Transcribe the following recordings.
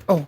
Oh.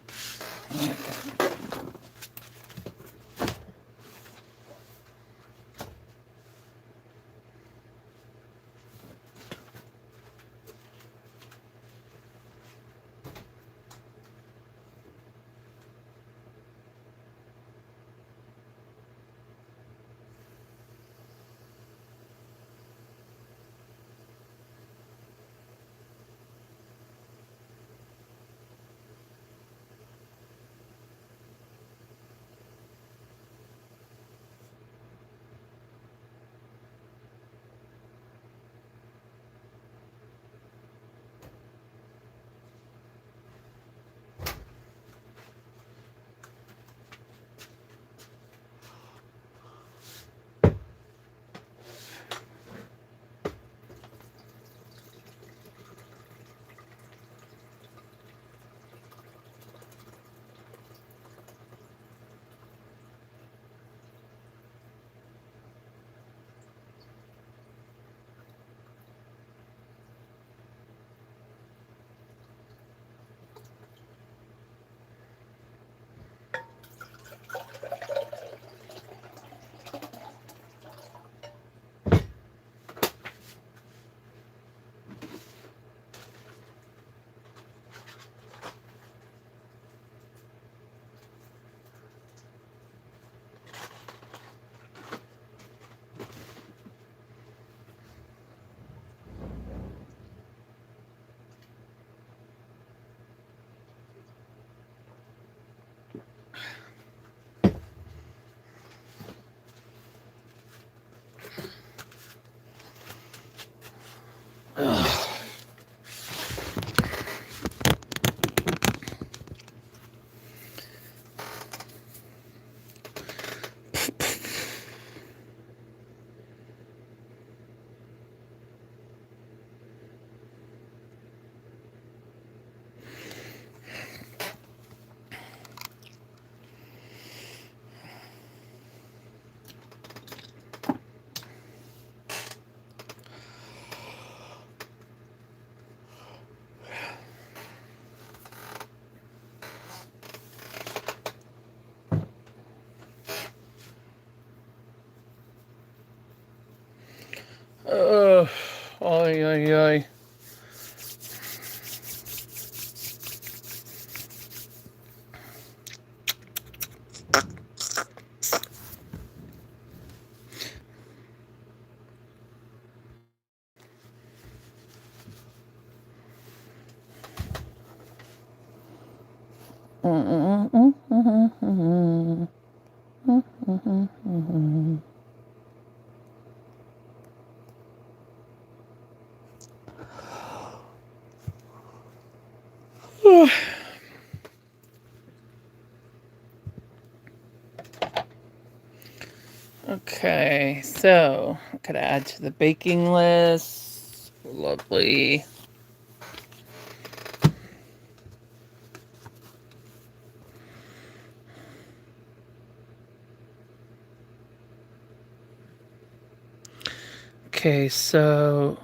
Ay, ay, ay. Okay, so I could add to the baking list. Lovely. Okay, so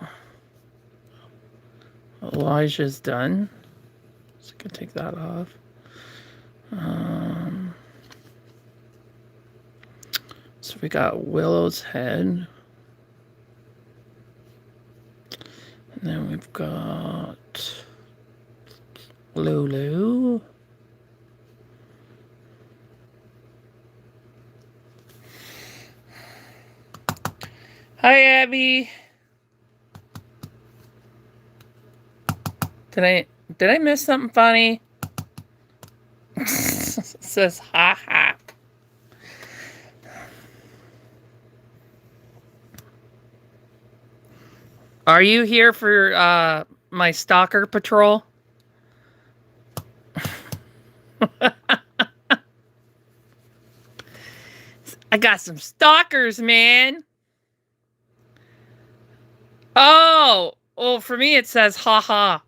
Elijah's done. So I can take that off. So we got Willow's head. And then we've got Lulu. Hi, Abby. Did I miss something funny? It says ha ha. Are you here for my stalker patrol? I got some stalkers, man. Oh, well, for me it says ha ha.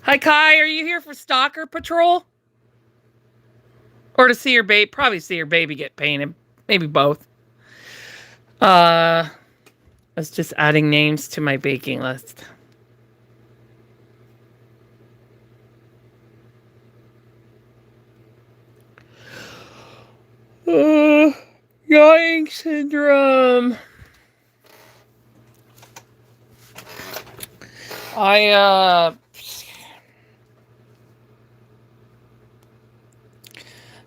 Hi, Kai. Are you here for stalker patrol? Or to see your baby? Probably see your baby get painted. Maybe both. I was just adding names to my baking list. Yawning syndrome.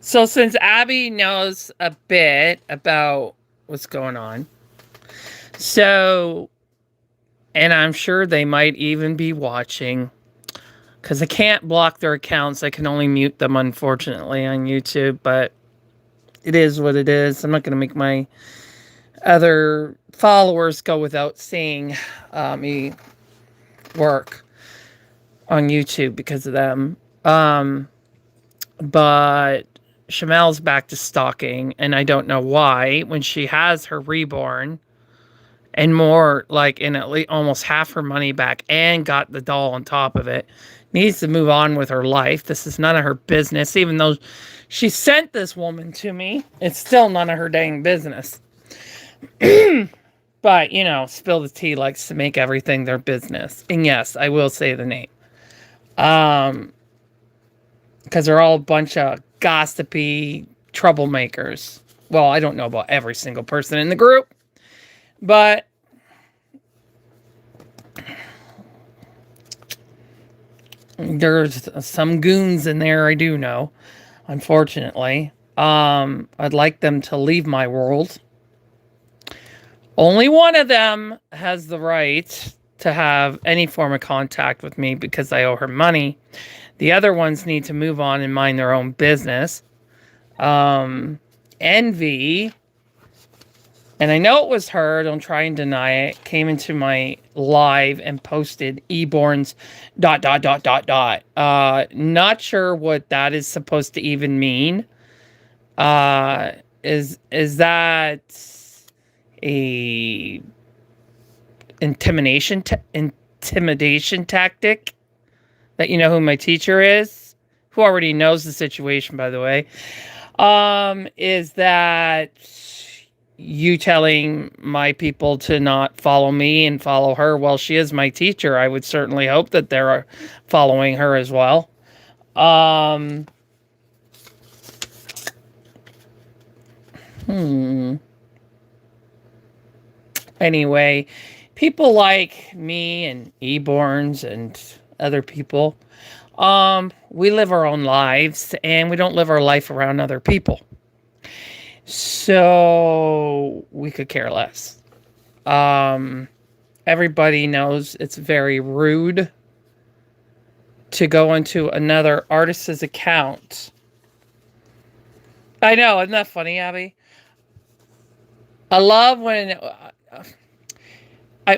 So since Abby knows a bit about what's going on, and I'm sure they might even be watching, because I can't block their accounts. I can only mute them, unfortunately, on YouTube, but it is what it is. I'm not going to make my other followers go without seeing me work on YouTube because of them. But Shamel's back to stalking, and I don't know why, when she has her reborn and more, like in at least almost half her money back and got the doll on top of it, needs to move on with her life. This is none of her business. Even though she sent this woman to me, it's still none of her dang business. But, you know, Spill the Tea likes to make everything their business. And yes, I will say the name. Because they're all a bunch of gossipy troublemakers. Well, I don't know about every single person in the group, but there's some goons in there, I do know, unfortunately. I'd like them to leave my world. Only one of them has the right to have any form of contact with me because I owe her money. The other ones need to move on and mind their own business. Envy, and I know it was her, don't try and deny it, came into my live and posted Eborn's ... Not sure what that is supposed to even mean. Is that a intimidation tactic? That you know who my teacher is, who already knows the situation, by the way. Is that you telling my people to not follow me and follow her? Well, she is my teacher. I would certainly hope that they're following her as well. Anyway, people like me and Eborns and other people, we live our own lives and we don't live our life around other people. So we could care less. Everybody knows it's very rude to go into another artist's account. I know, isn't that funny, Abby? I love when... I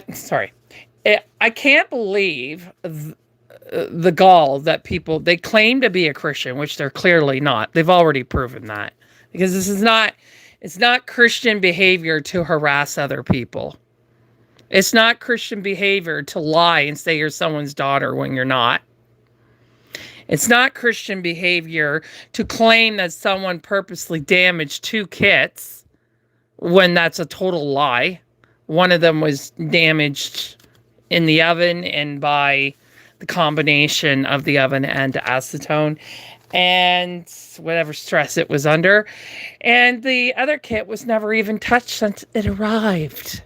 can't believe the gall that people, they claim to be a Christian, which they're clearly not. They've already proven that. Because this is not, it's not Christian behavior to harass other people. It's not Christian behavior to lie and say you're someone's daughter when you're not. It's not Christian behavior to claim that someone purposely damaged 2 kits when that's a total lie. One of them was damaged in the oven and by the combination of the oven and acetone and whatever stress it was under. And the other kit was never even touched since it arrived.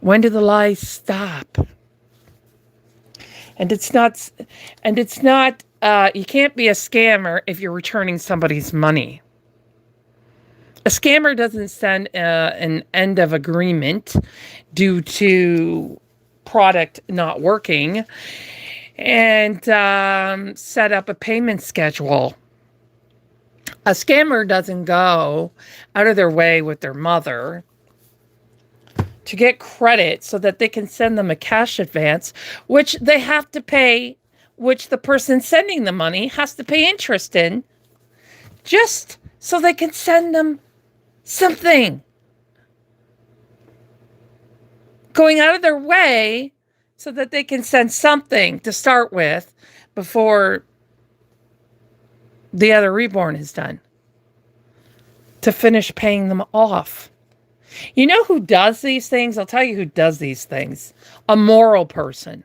When do the lies stop? And it's not, you can't be a scammer if you're returning somebody's money. A scammer doesn't send an end of agreement due to product not working and set up a payment schedule. A scammer doesn't go out of their way with their mother to get credit so that they can send them a cash advance, which they have to pay, which the person sending the money has to pay interest in, just so they can send them something. Going out of their way so that they can send something to start with before the other reborn is done, to finish paying them off. You know who does these things? I'll tell you who does these things. A moral person,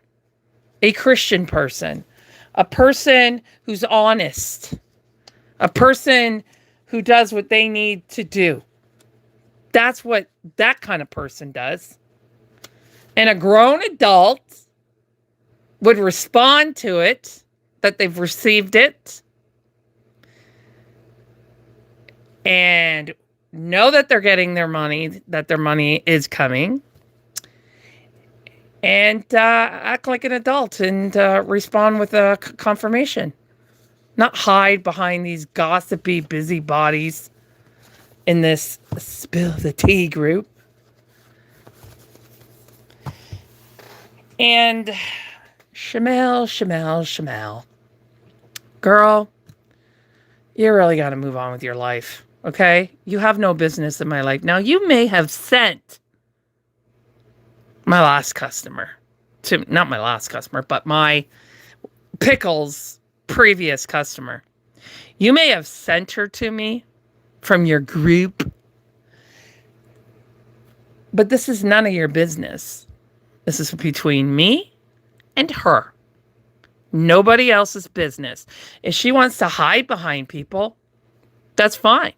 a Christian person, a person who's honest, a person who does what they need to do. That's what that kind of person does. And a grown adult would respond to it, that they've received it, and know that they're getting their money, that their money is coming, and act like an adult and respond with a confirmation. Not hide behind these gossipy busybodies in this spill the tea group. And Shamel. Girl, you really got to move on with your life, okay? You have no business in my life. Now, you may have sent my last customer to, not my last customer, but my Pickles previous customer. You may have sent her to me from your group, but this is none of your business. This is between me and her. Nobody else's business. If she wants to hide behind people, that's fine.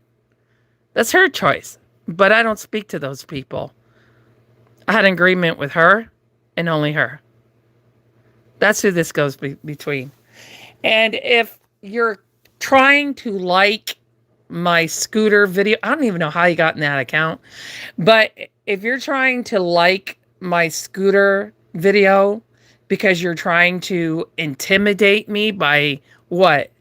That's her choice. But I don't speak to those people. I had an agreement with her and only her. That's who this goes between. And if you're trying to like my scooter video, I don't even know how you got in that account. But if you're trying to like my scooter video because you're trying to intimidate me by what?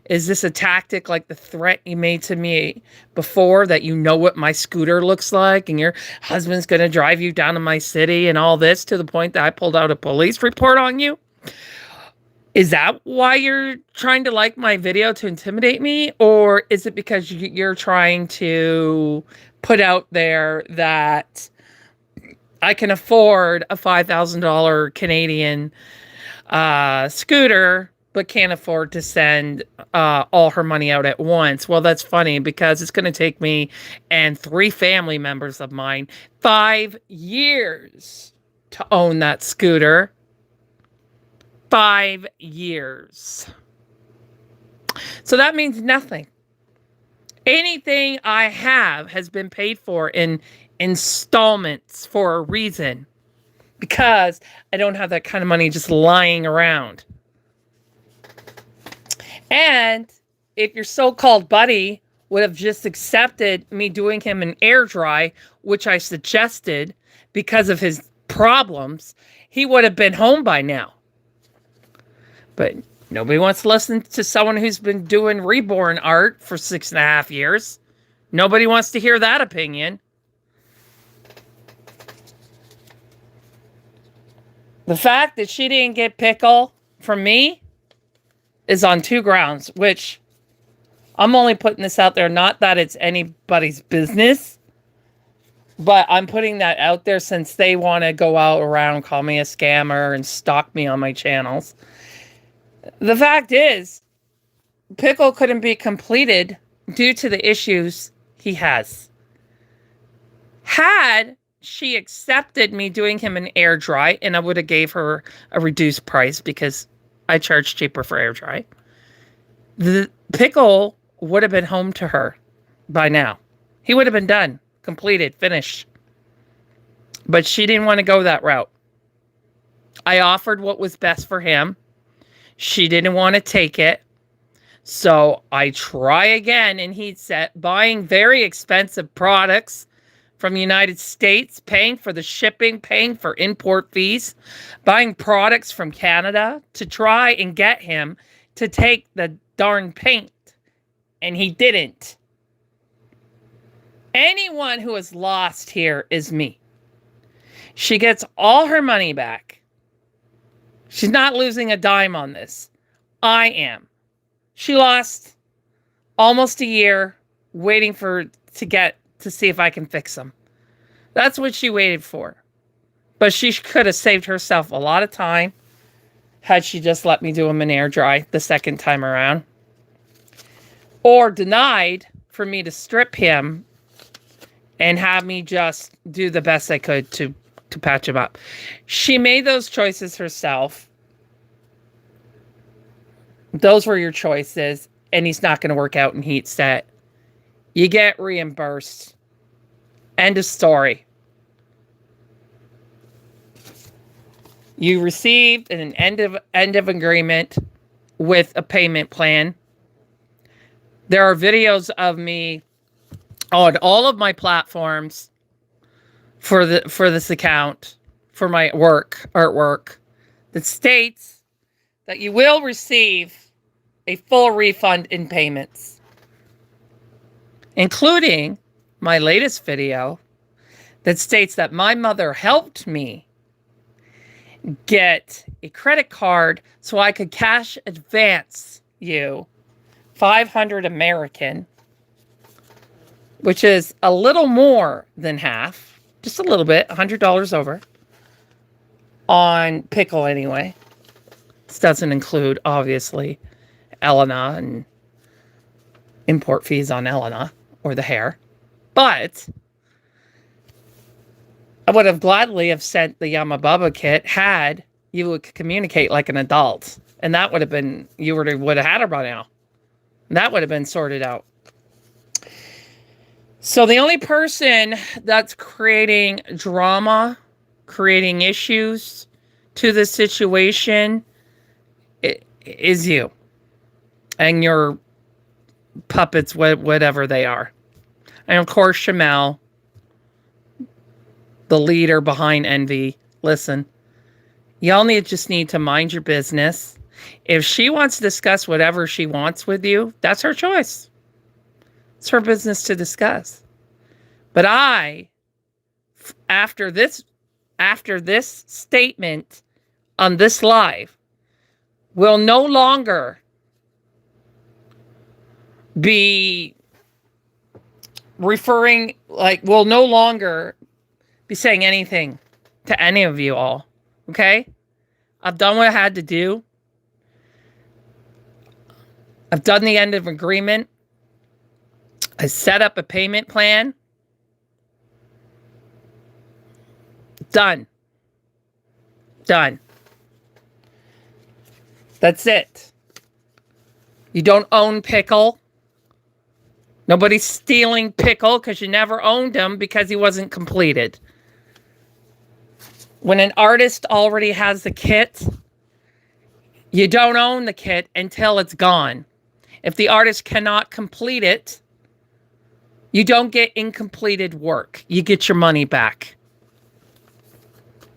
Is this a tactic like the threat you made to me before, that you know what my scooter looks like and your husband's going to drive you down to my city and all this, to the point that I pulled out a police report on you? Is that why you're trying to like my video, to intimidate me? Or is it because you're trying to put out there that I can afford a $5,000 Canadian scooter, but can't afford to send all her money out at once? Well, that's funny, because it's going to take me and 3 family members of mine 5 years to own that scooter. 5 years. So that means nothing. Anything I have has been paid for in installments for a reason, because I don't have that kind of money just lying around. And if your so-called buddy would have just accepted me doing him an air dry, which I suggested because of his problems, he would have been home by now. But nobody wants to listen to someone who's been doing reborn art for 6.5 years. Nobody wants to hear that opinion. The fact that she didn't get pickle from me is on 2 grounds, which I'm only putting this out there, not that it's anybody's business, but I'm putting that out there since they want to go out around, call me a scammer and stalk me on my channels. The fact is, Pickle couldn't be completed due to the issues he has. Had she accepted me doing him an air dry, and I would have gave her a reduced price because I charge cheaper for air dry, the Pickle would have been home to her by now. He would have been done, completed, finished. But she didn't want to go that route. I offered what was best for him. She didn't want to take it. So I try again, and he'd set buying very expensive products from the United States, paying for the shipping, paying for import fees, buying products from Canada to try and get him to take the darn paint. And he didn't. Anyone who is lost here is me. She gets all her money back. She's not losing a dime on this. I am. She lost almost a year waiting to see if I can fix them. That's what she waited for. But she could have saved herself a lot of time had she just let me do them in air dry the second time around. Or denied for me to strip him and have me just do the best I could to patch him up. She made those choices herself. Those were your choices, and he's not going to work out in heat set. You get reimbursed. End of story. You received an end of agreement with a payment plan. There are videos of me on all of my platforms for this account, for my artwork, that states that you will receive a full refund in payments, including my latest video that states that my mother helped me get a credit card so I could cash advance you $500 American, which is a little more than half, just a little bit, $100 over, on Pickle anyway. This doesn't include, obviously, Elena and import fees on Elena or the hair. But I would have gladly have sent the Yamababa kit had you would communicate like an adult. And that would have been, you would have had her by now. That would have been sorted out. So the only person that's creating drama, creating issues to this situation is you. And your puppets, whatever they are. And of course, Shamel, the leader behind Envy. Listen, y'all just need to mind your business. If she wants to discuss whatever she wants with you, that's her choice. It's her business to discuss. But after this statement on this live, will no longer be will no longer be saying anything to any of you all. Okay? I've done what I had to do. I've done the end of agreement. I set up a payment plan. Done. Done. That's it. You don't own Pickle. Nobody's stealing Pickle because you never owned him because he wasn't completed. When an artist already has the kit, you don't own the kit until it's gone. If the artist cannot complete it, you don't get incompleted work. You get your money back.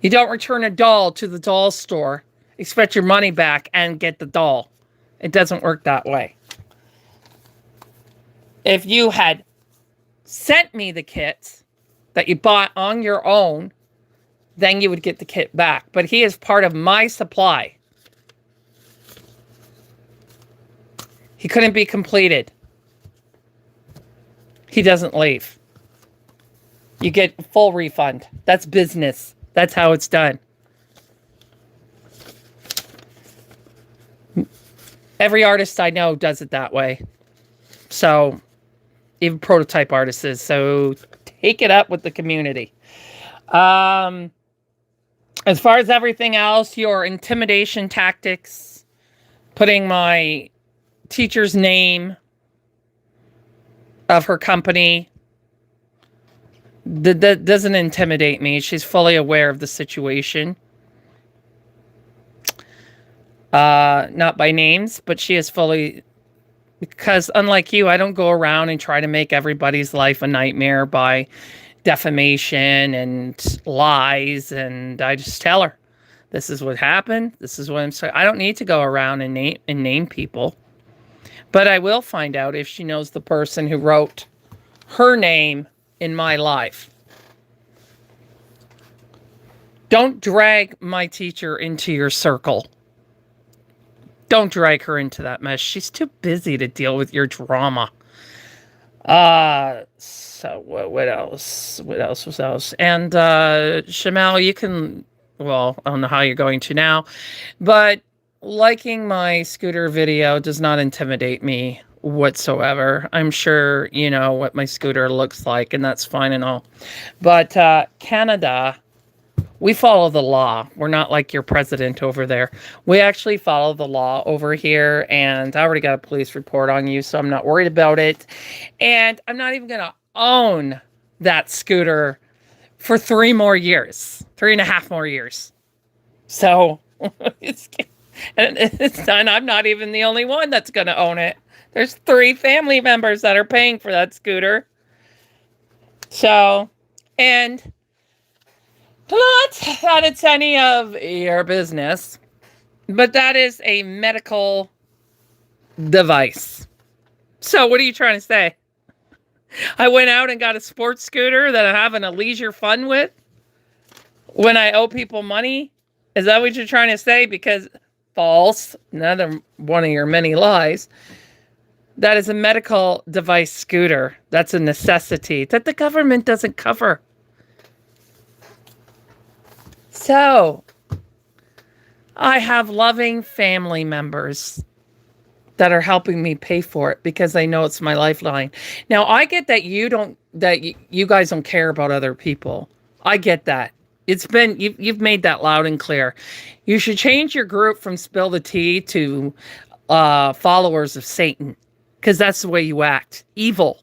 You don't return a doll to the doll store, expect your money back, and get the doll. It doesn't work that way. If you had sent me the kit that you bought on your own, then you would get the kit back. But he is part of my supply. He couldn't be completed. He doesn't leave. You get a full refund. That's business. That's how it's done. Every artist I know does it that way. So, even prototype artists. So, take it up with the community. As far as everything else, your intimidation tactics, putting my teacher's name of her company, that doesn't intimidate me. She's fully aware of the situation. Not by names, but she is fully, because unlike you, I don't go around and try to make everybody's life a nightmare by defamation and lies, and I just tell her, this is what happened, this is what I'm saying. I don't need to go around and name people. But I will find out if she knows the person who wrote her name in my life. Don't drag my teacher into your circle. Don't drag her into that mess. She's too busy to deal with your drama. So what else? What else? And Shamel, you can, well, I don't know how you're going to now, but liking my scooter video does not intimidate me whatsoever. I'm sure you know what my scooter looks like, and that's fine and all. But Canada, we follow the law. We're not like your president over there. We actually follow the law over here, and I already got a police report on you, so I'm not worried about it. And I'm not even going to own that scooter for 3.5 more years. So and I'm not even the only one that's going to own it. There's 3 family members that are paying for that scooter. So, and not that it's any of your business, but that is a medical device. So what are you trying to say? I went out and got a sports scooter that I'm having a leisure fun with when I owe people money? Is that what you're trying to say? Because false, another one of your many lies. That is a medical device scooter. That's a necessity that the government doesn't cover. So, I have loving family members that are helping me pay for it because they know it's my lifeline. Now, I get that you guys don't care about other people. I get that. You've made that loud and clear. You should change your group from Spill the Tea to followers of Satan, because that's the way you act. Evil.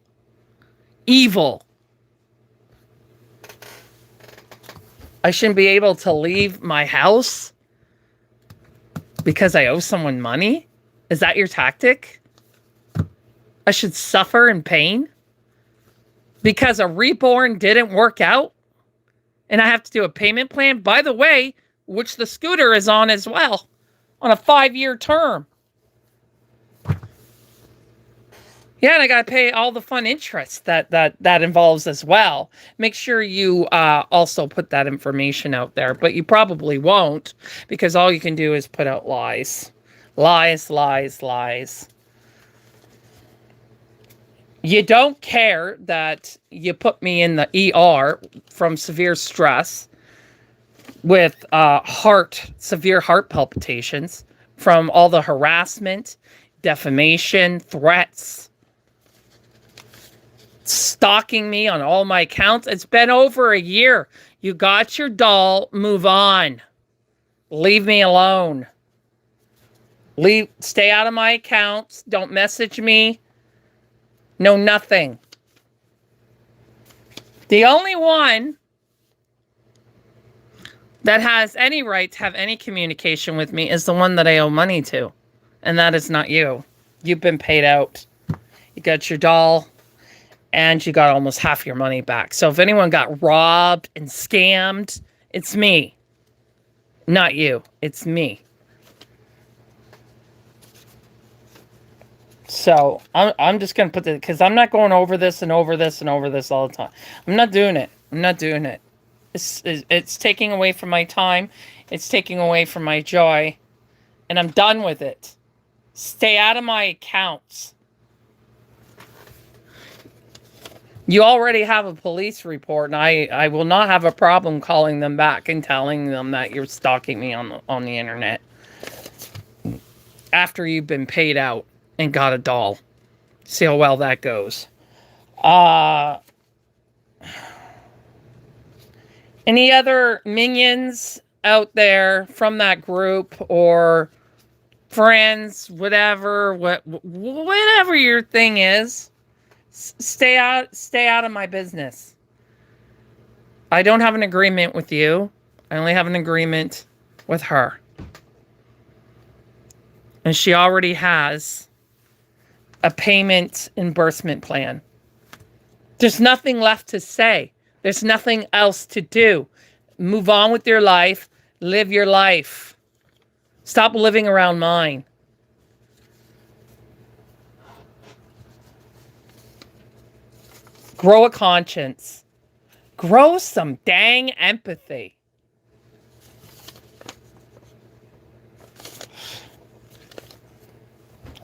I shouldn't be able to leave my house because I owe someone money? Is that your tactic? I should suffer in pain because a reborn didn't work out and I have to do a payment plan, by the way, which the scooter is on as well, on a 5-year term. Yeah, and I got to pay all the fun interest that involves as well. Make sure you also put that information out there, but you probably won't because all you can do is put out lies. Lies. You don't care that you put me in the ER from severe stress with severe heart palpitations from all the harassment, defamation, threats, stalking me on all my accounts. It's been over a year. You got your doll. Move on. Leave me alone. Stay out of my accounts. Don't message me. No, nothing. The only one that has any right to have any communication with me is the one that I owe money to. And that is not you. You've been paid out. You got your doll. And you got almost half your money back. So if anyone got robbed and scammed, it's me. Not you. It's me. So I'm just going to put this, because I'm not going over this and over this and over this all the time. I'm not doing it. It's taking away from my time. It's taking away from my joy. And I'm done with it. Stay out of my accounts. You already have a police report, and I will not have a problem calling them back and telling them that you're stalking me on the internet after you've been paid out and got a doll. See how well that goes. Any other minions out there from that group or friends, whatever your thing is? Stay out of my business. I don't have an agreement with you. I only have an agreement with her. And she already has a payment reimbursement plan. There's nothing left to say. There's nothing else to do. Move on with your life. Live your life. Stop living around mine. Grow a conscience. Grow some dang empathy.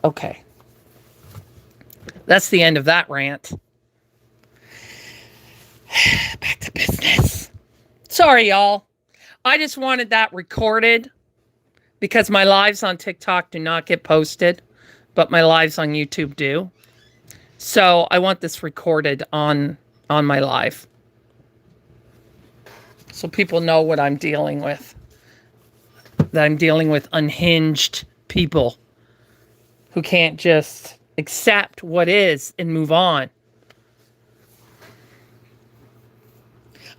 Okay. That's the end of that rant. Back to business. Sorry, y'all. I just wanted that recorded because my lives on TikTok do not get posted, but my lives on YouTube do. So I want this recorded on my live. So people know what I'm dealing with. That I'm dealing with unhinged people who can't just accept what is and move on.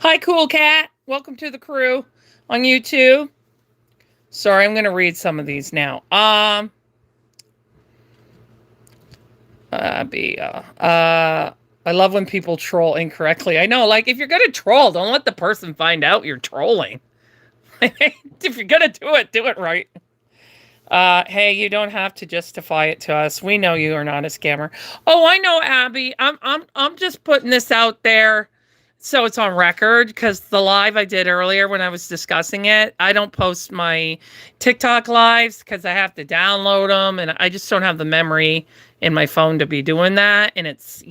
Hi, cool cat. Welcome to the crew on YouTube. Sorry, I'm going to read some of these now. I love when people troll incorrectly. I know, like, if you're going to troll, don't let the person find out you're trolling. If you're going to do it right. Hey, you don't have to justify it to us. We know you are not a scammer. Oh, I know, Abby. I'm just putting this out there so it's on record, because the live I did earlier when I was discussing it, I don't post my TikTok lives because I have to download them, and I just don't have the memory in my phone to be doing that, and it's,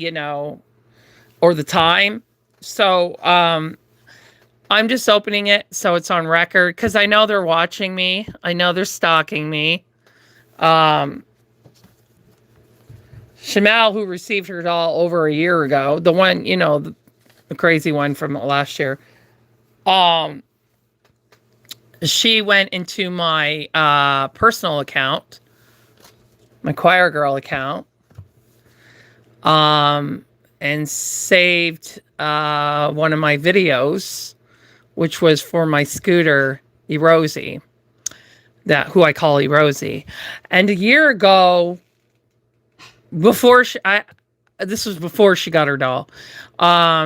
or the time. So, I'm just opening it so it's on record because I know they're watching me. I know they're stalking me. Shamal, who received her doll over a year ago, the one, the crazy one from last year, she went into my personal account, my Choir Girl account, and saved one of my videos, which was for my scooter, Erosie, who I call Erosie. And a year ago, this was before she got her doll,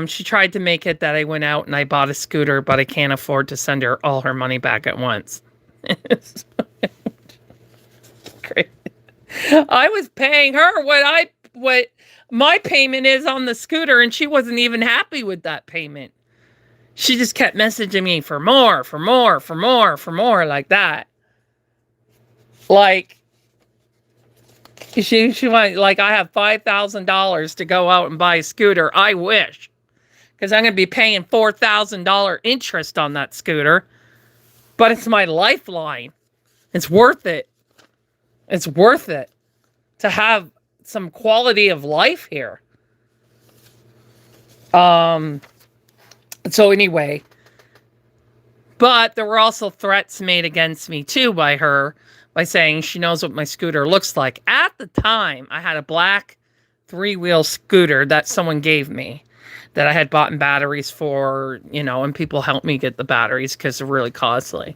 she tried to make it that I went out and I bought a scooter, but I can't afford to send her all her money back at once. Great. I was paying her what my payment is on the scooter, and she wasn't even happy with that payment. She just kept messaging me for more, like that. Like, she went, like, I have $5,000 to go out and buy a scooter. I wish. Because I'm going to be paying $4,000 interest on that scooter. But it's my lifeline. It's worth it. It's worth it to have some quality of life here. So anyway, but there were also threats made against me too by her, by saying she knows what my scooter looks like. At the time, I had a black 3-wheel scooter that someone gave me that I had bought in batteries for, and people helped me get the batteries because they're really costly.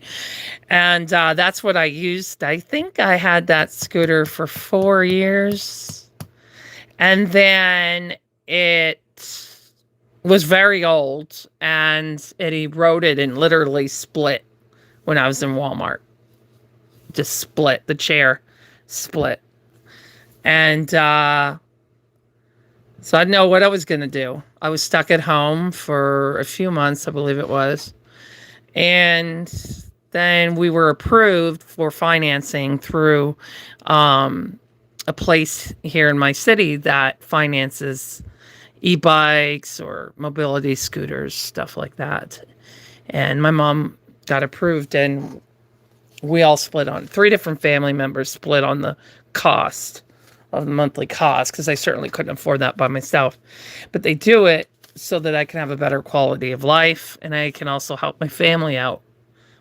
And that's what I used. I think I had that scooter for 4 years. And then it was very old, and it eroded and literally split when I was in Walmart. Just split. The chair split. And so I didn't know what I was going to do. I was stuck at home for a few months, I believe it was. And then we were approved for financing through a place here in my city that finances e-bikes or mobility scooters, stuff like that. And my mom got approved, and we all split on, 3 different family members split on the cost of the monthly cost, because I certainly couldn't afford that by myself. But they do it so that I can have a better quality of life, and I can also help my family out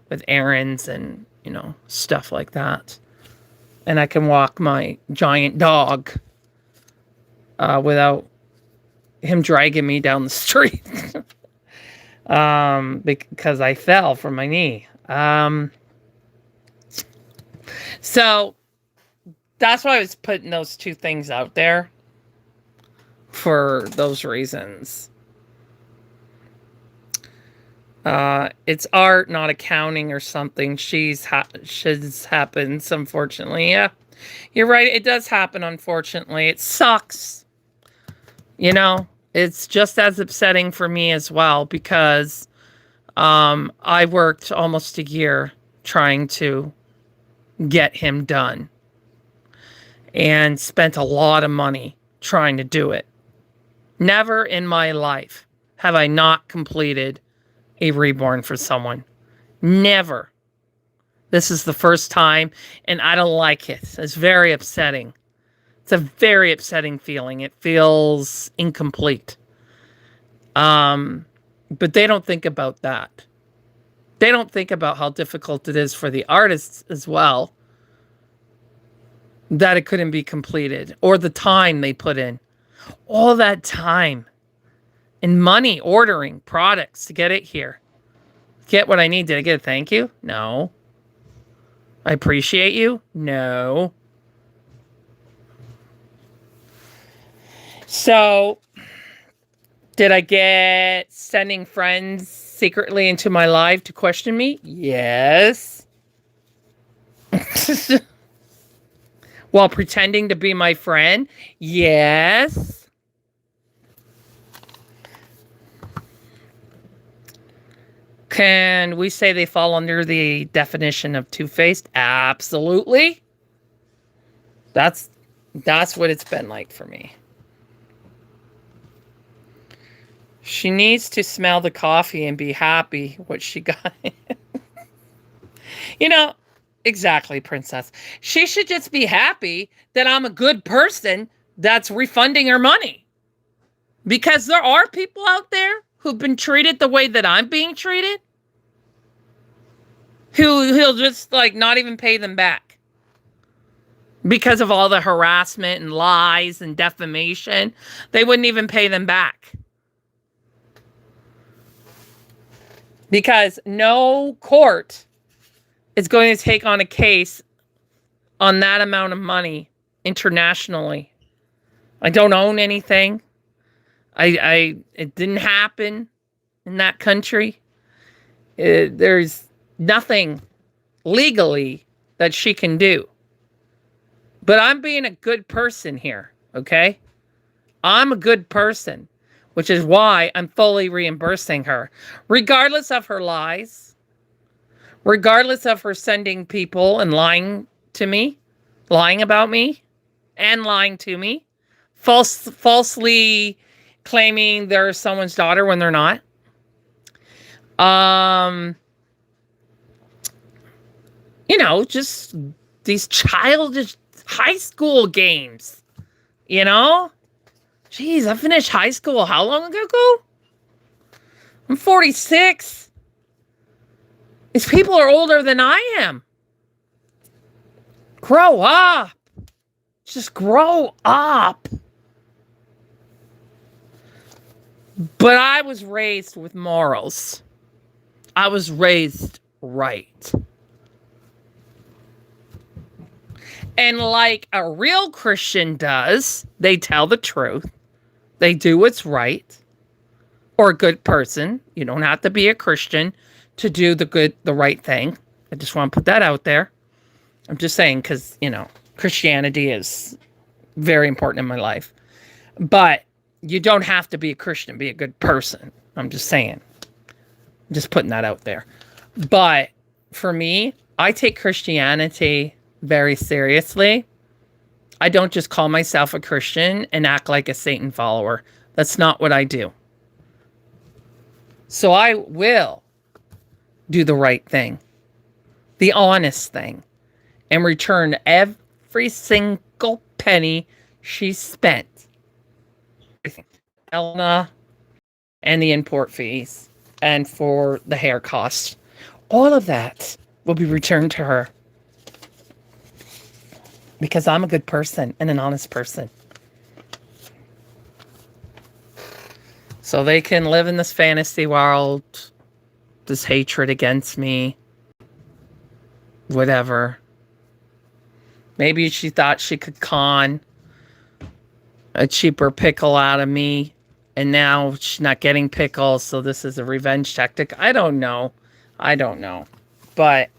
with errands and, stuff like that. And I can walk my giant dog without him dragging me down the street because I fell from my knee. So that's why I was putting those 2 things out there, for those reasons. It's art, not accounting or something. She's happens, unfortunately. Yeah, you're right. It does happen, unfortunately. It sucks. It's just as upsetting for me as well, because I worked almost a year trying to get him done and spent a lot of money trying to do it. Never in my life have I not completed a reborn for someone. Never. This is the first time, and I don't like it. It's very upsetting. It's a very upsetting feeling. It feels incomplete. But they don't think about that. They don't think about how difficult it is for the artists as well, that it couldn't be completed, or the time they put in. All that time and money ordering products to get it here. Get what I need. Did I get a thank you? No. I appreciate you? No. So, did I get sending friends secretly into my life to question me? Yes. While pretending to be my friend? Yes. Can we say they fall under the definition of two-faced? Absolutely. That's what it's been like for me. She needs to smell the coffee and be happy what she got. You know, exactly, princess. She should just be happy that I'm a good person that's refunding her money. Because there are people out there who've been treated the way that I'm being treated, he'll just like not even pay them back because of all the harassment and lies and defamation. They wouldn't even pay them back because no court is going to take on a case on that amount of money internationally. I don't own anything. It didn't happen in that country. There's nothing legally that she can do. But I'm being a good person here, okay? I'm a good person, which is why I'm fully reimbursing her, regardless of her lies, regardless of her sending people and lying to me, lying about me, and lying to me, falsely claiming they're someone's daughter when they're not. You know, just these childish high school games, you know? Jeez, I finished high school how long ago? I'm 46. These people are older than I am. Grow up. Just grow up. But I was raised with morals. I was raised right. And like a real Christian does, they tell the truth. They do what's right. Or a good person. You don't have to be a Christian to do the right thing. I just want to put that out there. I'm just saying because, you know, Christianity is very important in my life. But you don't have to be a Christian, be a good person. I'm just saying. I'm just putting that out there. But for me, I take Christianity very seriously. I don't just call myself a Christian and act like a Satan follower. That's not what I do. So I will do the right thing, the honest thing, and return every single penny she spent. Everything. Elna and the import fees and for the hair costs. All of that will be returned to her. Because I'm a good person and an honest person. So they can live in this fantasy world, this hatred against me, whatever. Maybe she thought she could con a cheaper pickle out of me, and now she's not getting pickles, so this is a revenge tactic. I don't know. But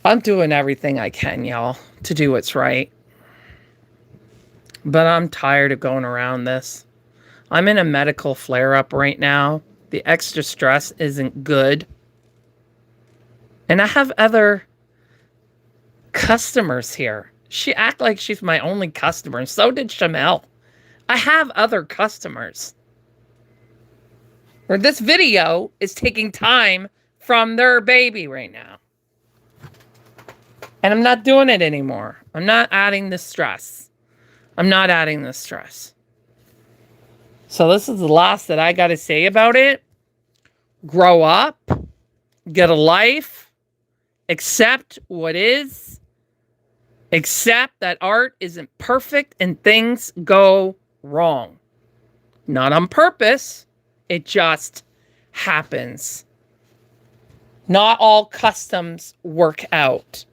I'm doing everything I can, y'all, to do what's right. But I'm tired of going around this. I'm in a medical flare-up right now. The extra stress isn't good. And I have other customers here. She act like she's my only customer, and so did Shamel. I have other customers. Or this video is taking time from their baby right now. And I'm not doing it anymore. I'm not adding the stress. So this is the last that I got to say about it. Grow up. Get a life. Accept what is. Accept that art isn't perfect and things go wrong. Not on purpose. It just happens. Not all customs work out.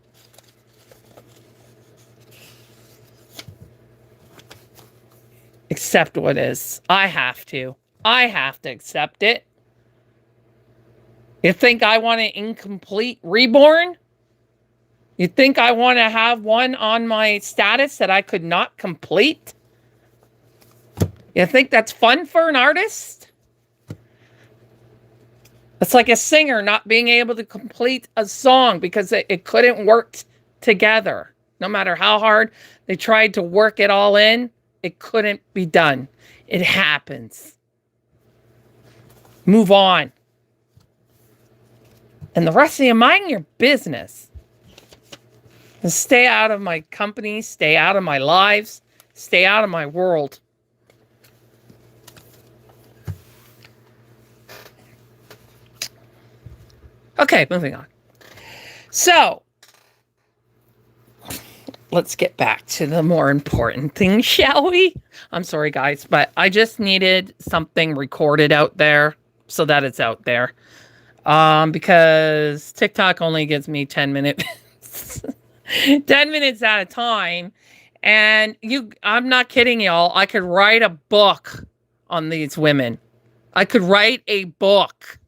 Accept what is. I have to. I have to accept it. You think I want an incomplete reborn? You think I want to have one on my status that I could not complete? You think that's fun for an artist? It's like a singer not being able to complete a song because it couldn't work together. No matter how hard they tried to work it all in, it couldn't be done. It happens. Move on. And the rest of you, mind your business. And stay out of my company, stay out of my lives, stay out of my world. Okay, moving on. So, let's get back to the more important thing, shall we? I'm sorry, guys, but I just needed something recorded out there so that it's out there. Because TikTok only gives me 10 minutes, 10 minutes at a time. And I'm not kidding y'all. I could write a book on these women. I could write a book.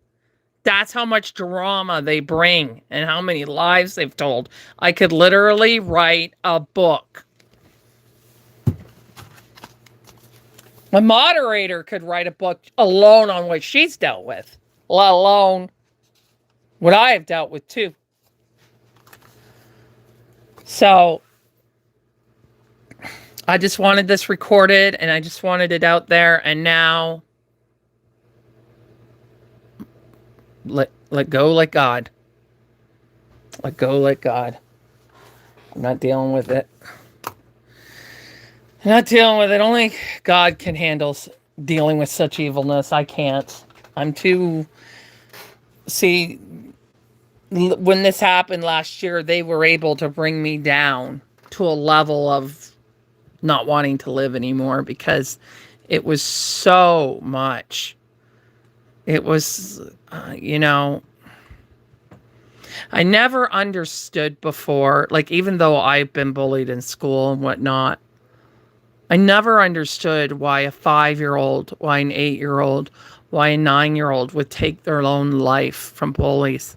That's how much drama they bring and how many lives they've told. I could literally write a book. A moderator could write a book alone on what she's dealt with, let alone what I have dealt with too. So I just wanted this recorded and I just wanted it out there, and now let go, let God. Let go, let God. I'm not dealing with it. I'm not dealing with it. Only God can handle dealing with such evilness. I can't. I'm too... See, when this happened last year, they were able to bring me down to a level of not wanting to live anymore because it was so much. It was, I never understood before, like, even though I've been bullied in school and whatnot, I never understood why a 5-year-old, why an 8-year-old, why a 9-year-old would take their own life from bullies,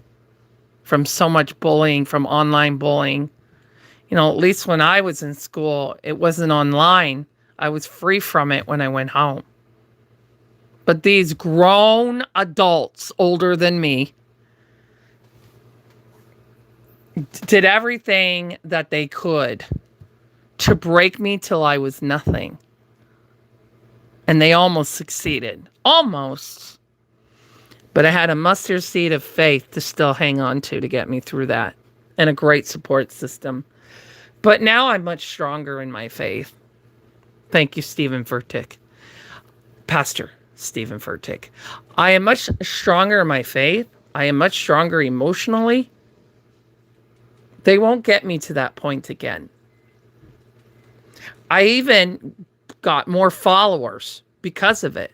from so much bullying, from online bullying. At least when I was in school, it wasn't online. I was free from it when I went home. But these grown adults older than me did everything that they could to break me till I was nothing. And they almost succeeded. Almost. But I had a mustard seed of faith to still hang on to get me through that. And a great support system. But now I'm much stronger in my faith. Thank you, Stephen Furtick. Pastor Stephen Furtick. I am much stronger in my faith. I am much stronger emotionally. They won't get me to that point again. I even got more followers because of it.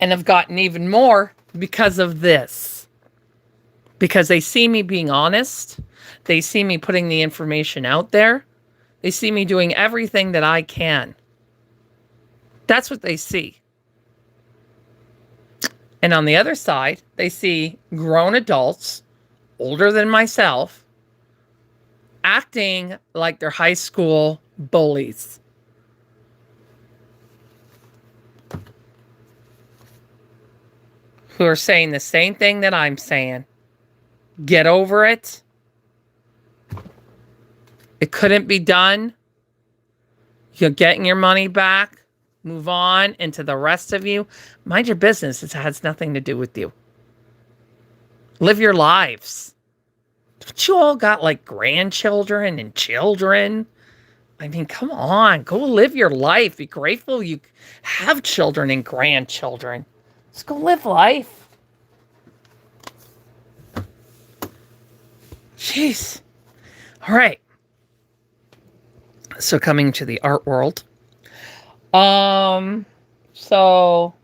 And I've gotten even more because of this. Because they see me being honest. They see me putting the information out there. They see me doing everything that I can. That's what they see. And on the other side, they see grown adults, older than myself, acting like they're high school bullies. Who are saying the same thing that I'm saying. Get over it. It couldn't be done. You're getting your money back. Move on. And to the rest of you, mind your business. It has nothing to do with you. Live your lives. Don't you all got like grandchildren and children? I mean, come on. Go live your life. Be grateful you have children and grandchildren. Just go live life. Jeez. All right. So coming to the art world. Um, so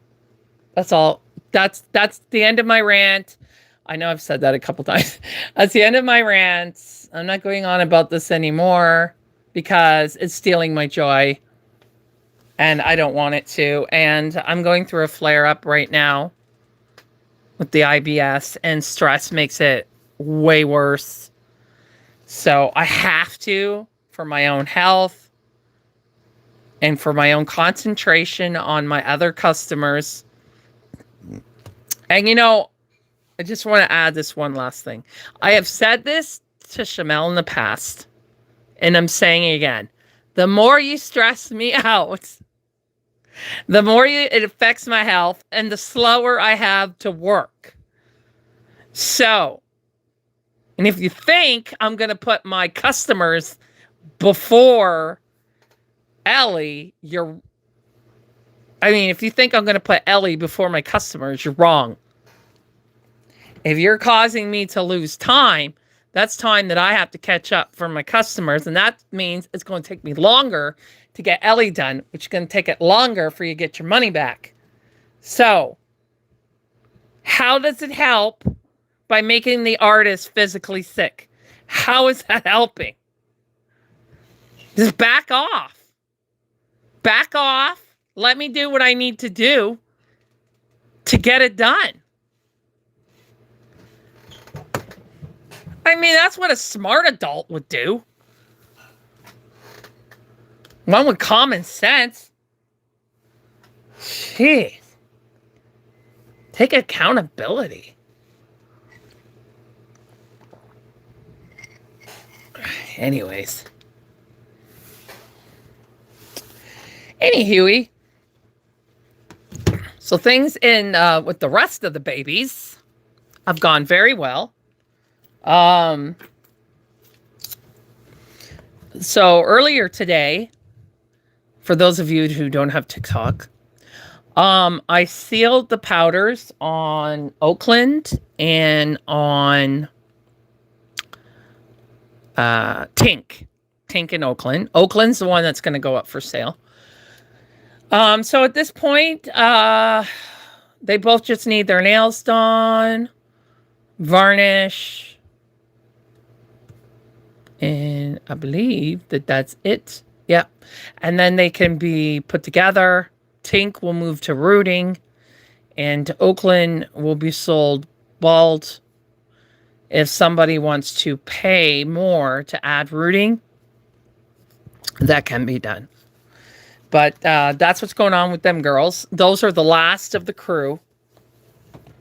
that's all. That's the end of my rant. I know I've said that a couple times. That's the end of my rants. I'm not going on about this anymore because it's stealing my joy and I don't want it to. And I'm going through a flare up right now with the IBS, and stress makes it way worse. So I have to, for my own health and for my own concentration on my other customers. And I just want to add this one last thing. I have said this to Shamel in the past, and I'm saying it again. The more you stress me out, the more it affects my health, and the slower I have to work. So, and if you think I'm going to put my customers before Ellie, if you think I'm going to put Ellie before my customers, you're wrong. If you're causing me to lose time, that's time that I have to catch up for my customers. And that means it's going to take me longer to get Ellie done, which is going to take it longer for you to get your money back. So, how does it help by making the artist physically sick? How is that helping? Just back off. Back off. Let me do what I need to do to get it done. That's what a smart adult would do. One with common sense. Jeez. Take accountability. Anyways. Anywho. So things in with the rest of the babies have gone very well. So earlier today, for those of you who don't have TikTok, I sealed the powders on Oakland and on Tink in Oakland. Oakland's the one that's going to go up for sale. So at this point, they both just need their nails done, varnish, and I believe that's it. Yep. And then they can be put together. Tink will move to rooting, and Oakland will be sold bald. If somebody wants to pay more to add rooting, that can be done. But that's what's going on with them girls. Those are the last of the crew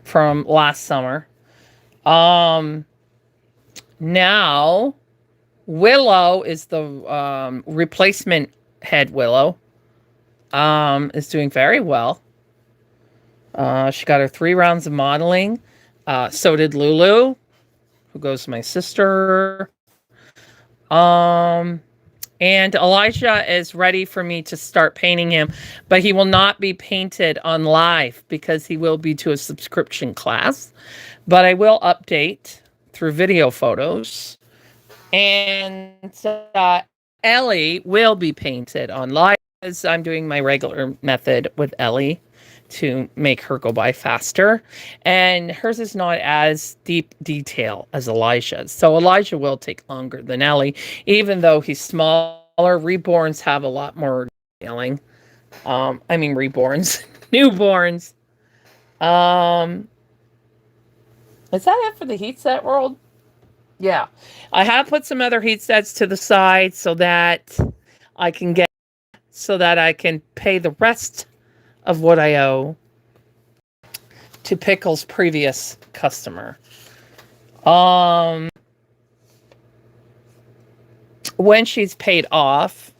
from last summer. Now, Willow is the replacement head Willow. Is doing very well. She got her 3 rounds of modeling. So did Lulu, who goes to my sister. And Elijah is ready for me to start painting him, but he will not be painted on live because he will be to a subscription class. But I will update through video photos. And Ellie will be painted on live as I'm doing my regular method with Ellie to make her go by faster. And hers is not as deep detail as Elijah's. So Elijah will take longer than Ellie, even though he's smaller. Reborns have a lot more detailing. Reborns. Newborns. Is that it for the heat set world? Yeah. I have put some other heat sets to the side so that I can pay the rest of what I owe to Pickle's previous customer. When she's paid off,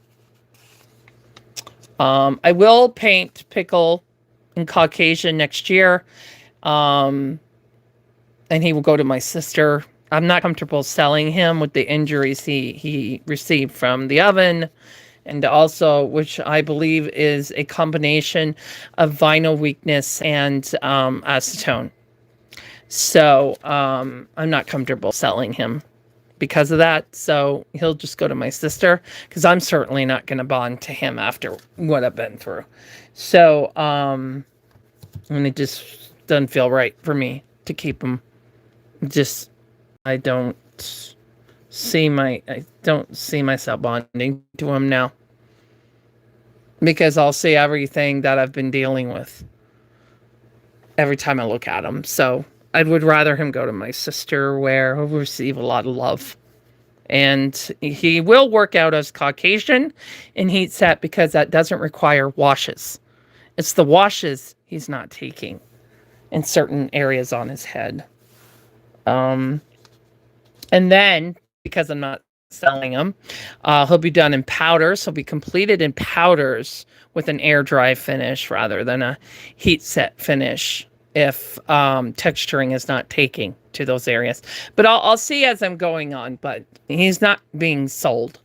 I will paint Pickle in Caucasian next year. And he will go to my sister. I'm not comfortable selling him with the injuries he received from the oven. And also, which I believe is a combination of vinyl weakness and acetone. So I'm not comfortable selling him. because of that. So he'll just go to my sister because I'm certainly not going to bond to him after what I've been through. So, and it just doesn't feel right for me to keep him. Just, I don't I don't see myself bonding to him now because I'll see everything that I've been dealing with every time I look at him. So I would rather him go to my sister where he'll receive a lot of love. And he will work out as Caucasian in heat set because that doesn't require washes. It's the washes he's not taking in certain areas on his head. And then, because I'm not selling him, he'll be done in powders. He'll be completed in powders with an air dry finish rather than a heat set finish if texturing is not taking to those areas. But I'll see as I'm going on, but he's not being sold.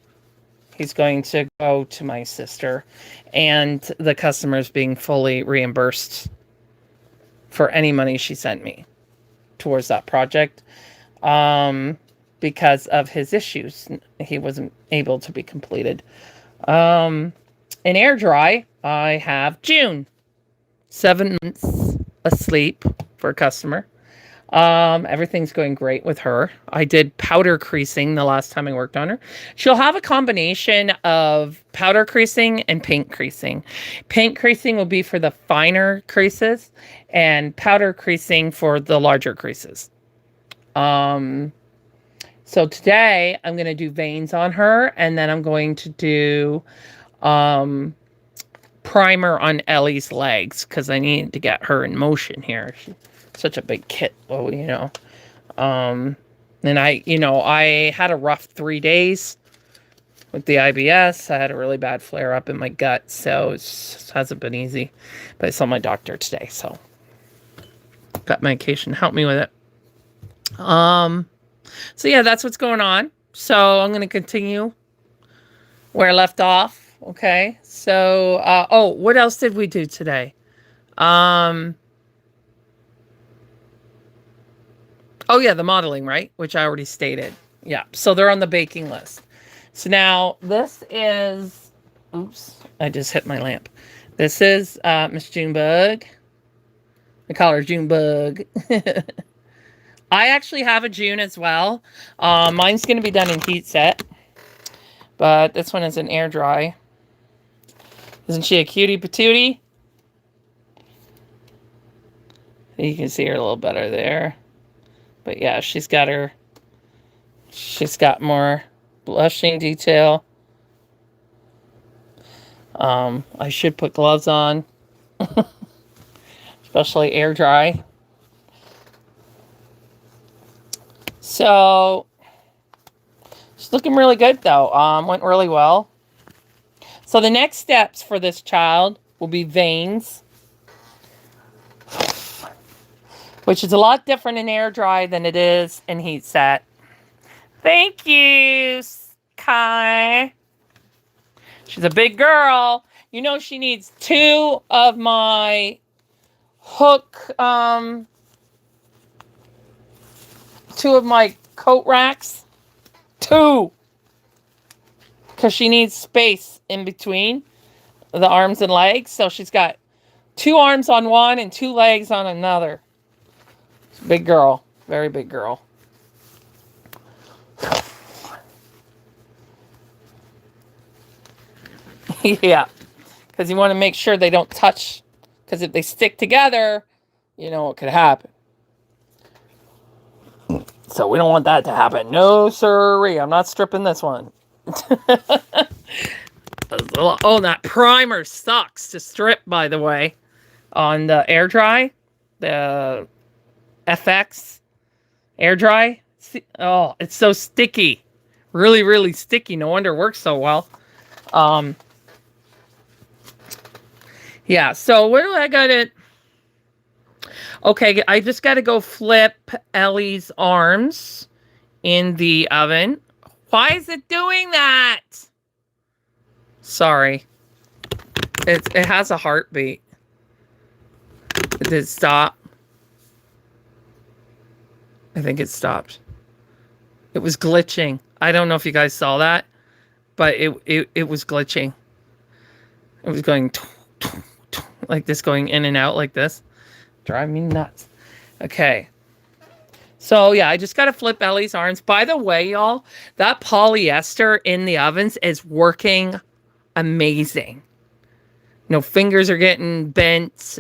He's going to go to my sister, and the customer's being fully reimbursed for any money she sent me towards that project because of his issues. He wasn't able to be completed. In air dry, I have June. 7 months asleep for a customer. Everything's going great with her. I did powder creasing the last time I worked on her. She'll have a combination of powder creasing and paint creasing. Paint creasing will be for the finer creases and powder creasing for the larger creases. So today I'm going to do veins on her, and then I'm going to do primer on Ellie's legs because I need to get her in motion here. She's such a big kit, well, you know. And I had a rough 3 days with the IBS. I had a really bad flare up in my gut, so it hasn't been easy. But I saw my doctor today, so got medication to help me with it. So yeah, that's what's going on. So I'm going to continue where I left off. Okay. So, what else did we do today? Oh yeah, the modeling, right? Which I already stated. Yeah. So they're on the baking list. So now this is, oops, I just hit my lamp. This is, Miss Junebug. I call her Junebug. I actually have a June as well. Mine's going to be done in heat set, but this one is an air dry. Isn't she a cutie patootie? You can see her a little better there. But yeah, she's got more blushing detail. I should put gloves on, especially air dry. So, she's looking really good though. Went really well. So the next steps for this child will be veins, which is a lot different in air dry than it is in heat set. Thank you, Kai. She's a big girl. You know she needs 2 of my hook, 2 of my coat racks. 2. Because she needs space in between the arms and legs. So she's got 2 arms on one and 2 legs on another. Big girl. Very big girl. Yeah. Because you want to make sure they don't touch. Because if they stick together, you know what could happen. So we don't want that to happen. No, sirree. I'm not stripping this one. Oh, that primer sucks to strip, by the way, on the air dry, the FX air dry. Oh, it's so sticky, really, really sticky. No wonder it works so well. Yeah. So where do I got it? Okay, I just got to go flip Ellie's arms in the oven. Why is it doing that? Sorry. It has a heartbeat. Did it stop? I think it stopped. It was glitching. I don't know if you guys saw that, but it was glitching. It was going like this, going in and out like this. Drive me nuts. Okay. So yeah, I just got to flip Ellie's arms. By the way, y'all, that polyester in the ovens is working amazing. No fingers are getting bent.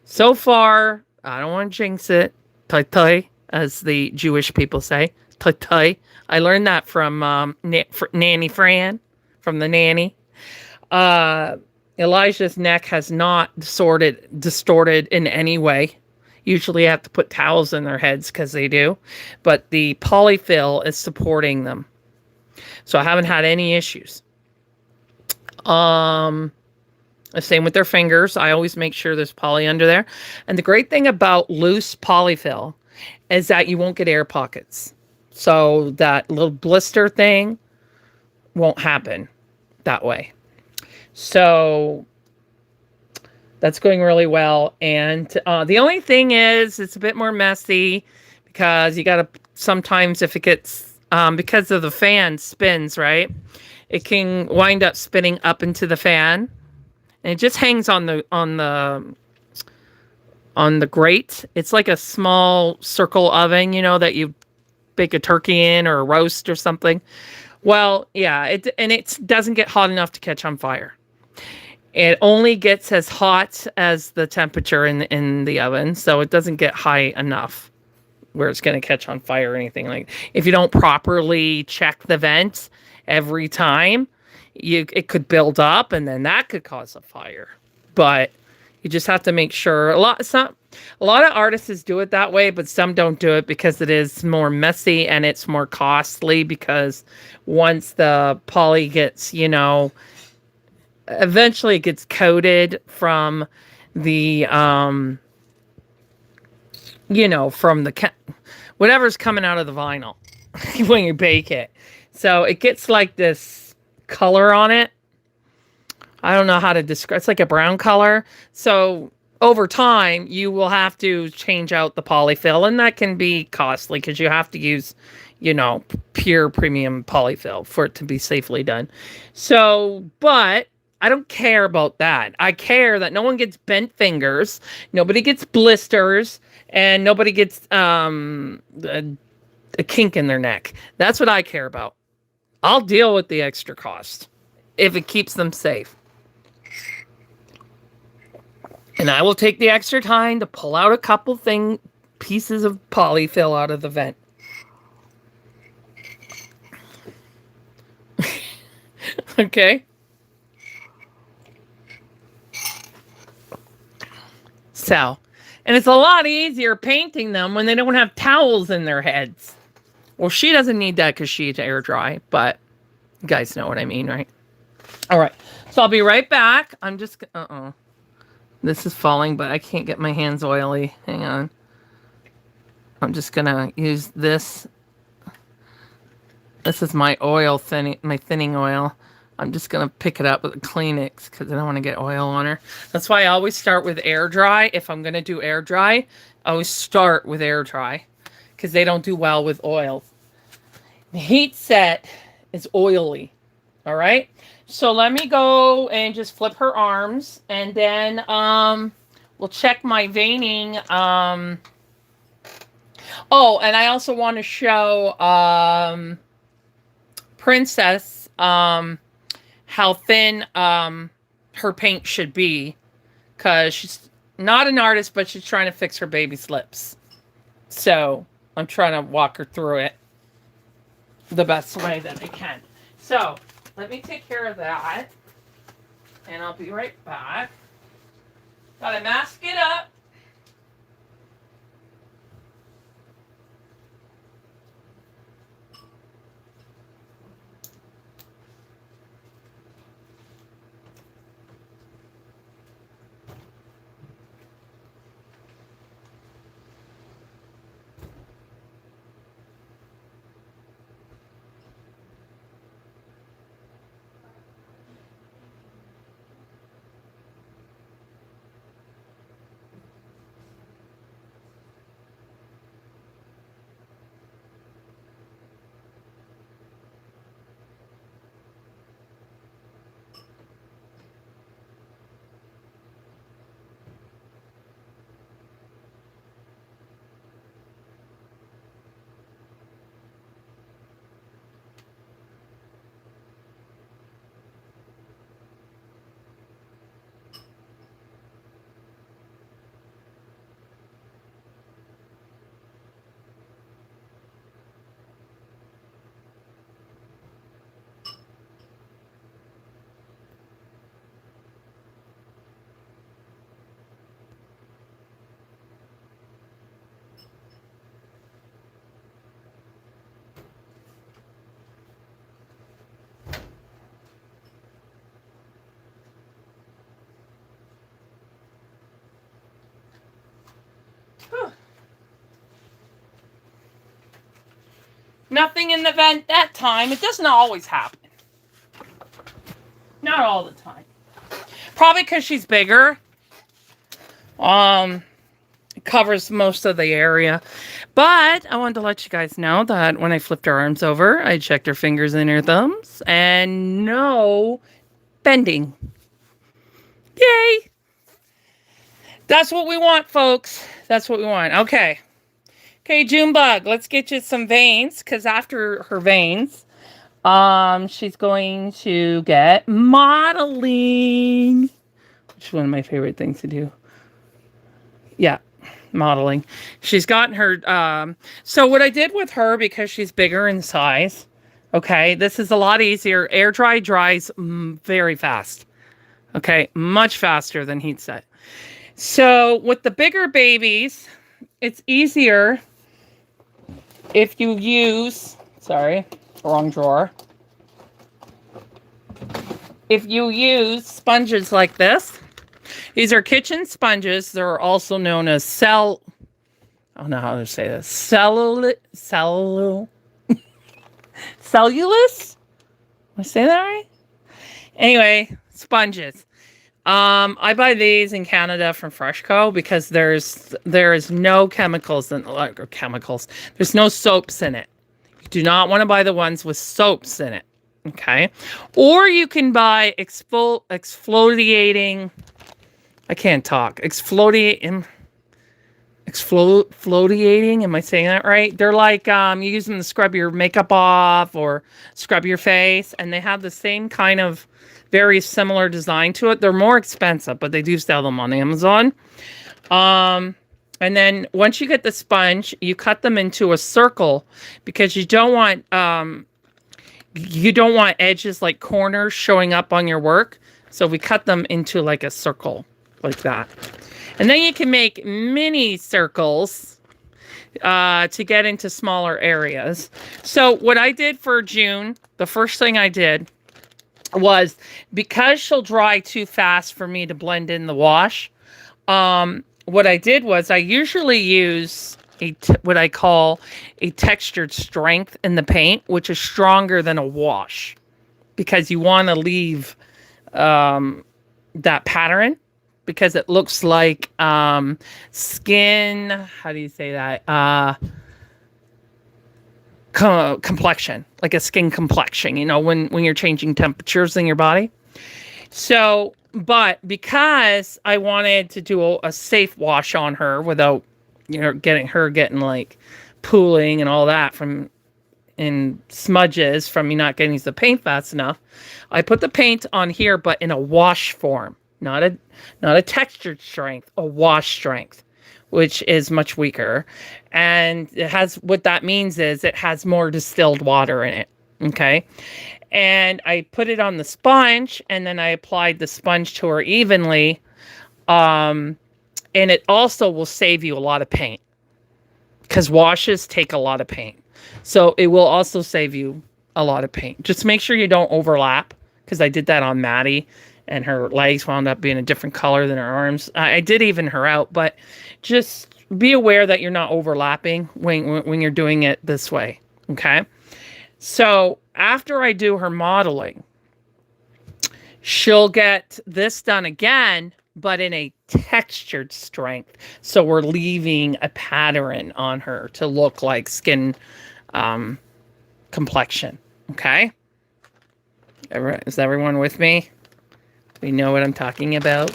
So far, I don't want to jinx it. Tai tai, as the Jewish people say. Tai tai. I learned that from Nanny Fran, from the nanny. Uh, Elijah's neck has not distorted in any way. Usually I have to put towels in their heads because they do. But the polyfill is supporting them. So I haven't had any issues. Same with their fingers. I always make sure there's poly under there. And the great thing about loose polyfill is that you won't get air pockets. So that little blister thing won't happen that way. So that's going really well. And the only thing is it's a bit more messy because you got to sometimes, if it gets, because of the fan spins, right? It can wind up spinning up into the fan. And it just hangs on the grate. It's like a small circle oven, you know, that you bake a turkey in or a roast or something. Well, yeah, it doesn't get hot enough to catch on fire. It only gets as hot as the temperature in the oven, so it doesn't get high enough where it's going to catch on fire or anything like. If you don't properly check the vent every time, it could build up, and then that could cause a fire. But you just have to make sure. A lot of artists do it that way, but some don't do it because it is more messy and it's more costly. Because once the poly gets, eventually it gets coated from the, from the whatever's coming out of the vinyl when you bake it. So it gets like this color on it. I don't know how to describe. It's like a brown color. So over time, you will have to change out the polyfill, and that can be costly because you have to use, pure premium polyfill for it to be safely done. So, but I don't care about that. I care that no one gets bent fingers, nobody gets blisters, and nobody gets a kink in their neck. That's what I care about. I'll deal with the extra cost if it keeps them safe. And I will take the extra time to pull out a couple pieces of polyfill out of the vent. Okay? So, and it's a lot easier painting them when they don't have towels in their heads. Well, she doesn't need that because she's air dry, but you guys know what I mean, right? All right. So I'll be right back. I'm just, this is falling, but I can't get my hands oily. Hang on. I'm just going to use this. This is my oil my thinning oil. I'm just going to pick it up with a Kleenex because I don't want to get oil on her. That's why I always start with air dry. If I'm going to do air dry, I always start with air dry because they don't do well with oils. The heat set is oily. All right. So let me go and just flip her arms, and then we'll check my veining. Oh, and I also want to show Princess how thin her paint should be, because she's not an artist, but she's trying to fix her baby's lips. So I'm trying to walk her through it the best way that I can. So let me take care of that, and I'll be right back. Gotta mask it up. Nothing in the vent that time. It doesn't always happen. Not all the time. Probably because she's bigger. It covers most of the area. But I wanted to let you guys know that when I flipped her arms over, I checked her fingers and her thumbs. And no bending. Yay! That's what we want, folks. That's what we want. Okay. Okay, Junebug, let's get you some veins. Because after her veins, she's going to get modeling. Which is one of my favorite things to do. Yeah, modeling. She's gotten her... so what I did with her, because she's bigger in size, okay, this is a lot easier. Air dry dries very fast. Okay, much faster than heat set. So with the bigger babies, it's easier if you use... Sorry, wrong drawer. If you use sponges like this, these are kitchen sponges. They're also known as I don't know how to say this. Cellulose? Am I saying that right? Anyway, sponges. I buy these in Canada from Freshco because there is no chemicals There's no soaps in it. You do not want to buy the ones with soaps in it. Okay. Or you can buy exfoliating. I can't talk. Exfoliating. Am I saying that right? They're like, you use them to scrub your makeup off or scrub your face. And they have the same kind of very similar design to it. They're more expensive, but they do sell them on Amazon. And then once you get the sponge, you cut them into a circle because you don't want edges like corners showing up on your work. So we cut them into like a circle like that. And then you can make mini circles to get into smaller areas. So what I did for June, the first thing I did was, because she'll dry too fast for me to blend in the wash, what I did was I usually use what I call a textured strength in the paint, which is stronger than a wash, because you want to leave that pattern, because it looks like skin, how do you say that? Complexion, like a skin complexion, you know, when you're changing temperatures in your body. So, but because I wanted to do a safe wash on her without, you know, getting like pooling and all that in smudges from me not getting the paint fast enough, I put the paint on here, but in a wash form, not a textured strength, a wash strength, which is much weaker. And it has, what that means is it has more distilled water in it. Okay. And I put it on the sponge, and then I applied the sponge to her evenly. And it also will save you a lot of paint, because washes take a lot of paint. So it will also save you a lot of paint. Just make sure you don't overlap, because I did that on Maddie, and her legs wound up being a different color than her arms. I did even her out, but just be aware that you're not overlapping when you're doing it this way. Okay. So after I do her modeling, she'll get this done again, but in a textured strength. So we're leaving a pattern on her to look like skin complexion. Okay. Is everyone with me? We know what I'm talking about.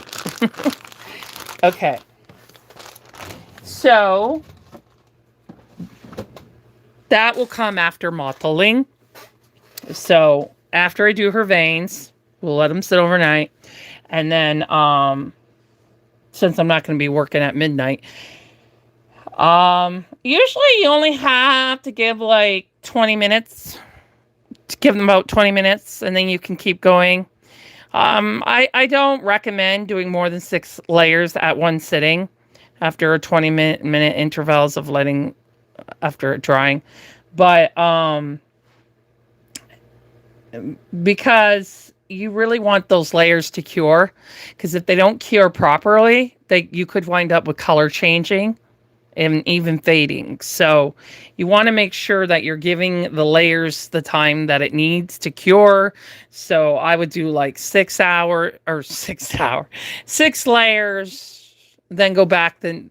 Okay. So that will come after mottling. So after I do her veins, we'll let them sit overnight. And then, since I'm not going to be working at midnight, usually you only have to give like 20 minutes, give them about 20 minutes, and then you can keep going. I don't recommend doing more than 6 layers at one sitting after a 20-minute intervals of letting after it drying. But because you really want those layers to cure, because if they don't cure properly, you could wind up with color changing and even fading. So you want to make sure that you're giving the layers the time that it needs to cure. So I would do like 6 hour or 6 hour, 6 layers, then go back the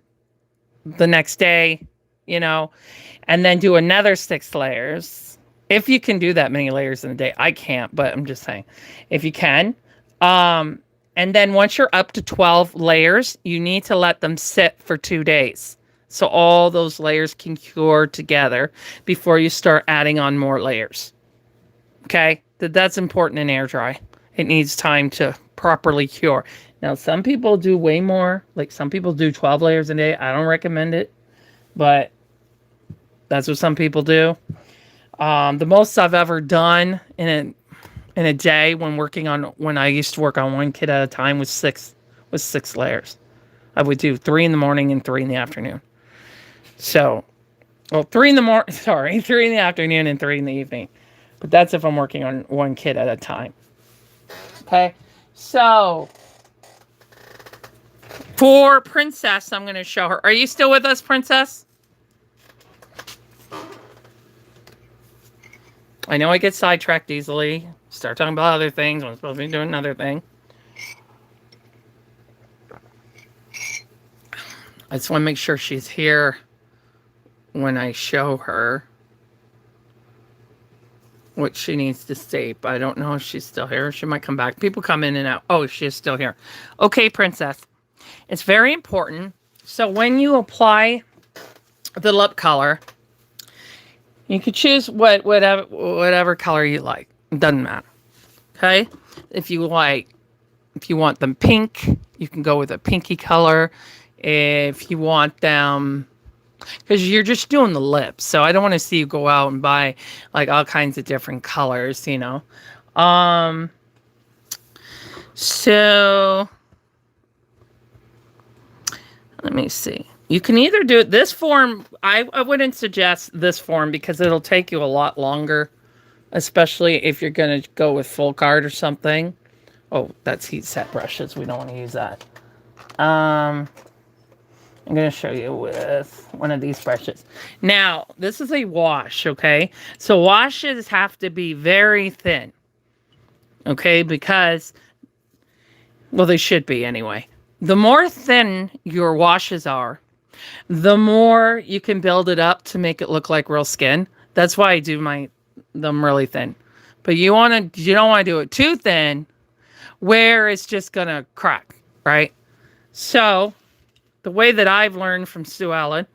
next day, you know, and then do another 6 layers. If you can do that many layers in a day. I can't, but I'm just saying, if you can. And then once you're up to 12 layers, you need to let them sit for 2 days. So all those layers can cure together before you start adding on more layers. Okay? That's important in air dry. It needs time to properly cure. Now, some people do way more. Like some people do 12 layers a day. I don't recommend it, but that's what some people do. The most I've ever done in a day when I used to work on one kid at a time was 6 layers. I would do 3 in the morning and 3 in the afternoon. So, well, 3 in the afternoon and 3 in the evening. But that's if I'm working on one kid at a time. Okay. So, for Princess, I'm going to show her. Are you still with us, Princess? I know I get sidetracked easily. Start talking about other things when I'm supposed to be doing another thing. I just want to make sure she's here when I show her what she needs to state. But I don't know if she's still here. She might come back. People come in and out. Oh, she is still here. Okay, Princess. It's very important. So when you apply the lip color, you can choose whatever color you like. It doesn't matter. Okay? If you want them pink, you can go with a pinky color. If you want them, because you're just doing the lips, so I don't want to see you go out and buy like all kinds of different colors, you know. So let me see. You can either do it this form. I wouldn't suggest this form because it'll take you a lot longer, especially if you're going to go with full card or something. Oh, that's heat set brushes. We don't want to use that. I'm going to show you with one of these brushes. Now, this is a wash, okay? So washes have to be very thin, okay? Because, well, they should be anyway. The more thin your washes are, the more you can build it up to make it look like real skin. That's why I do them really thin. But you don't want to do it too thin where it's just going to crack, right? So the way that I've learned from Sue Ellen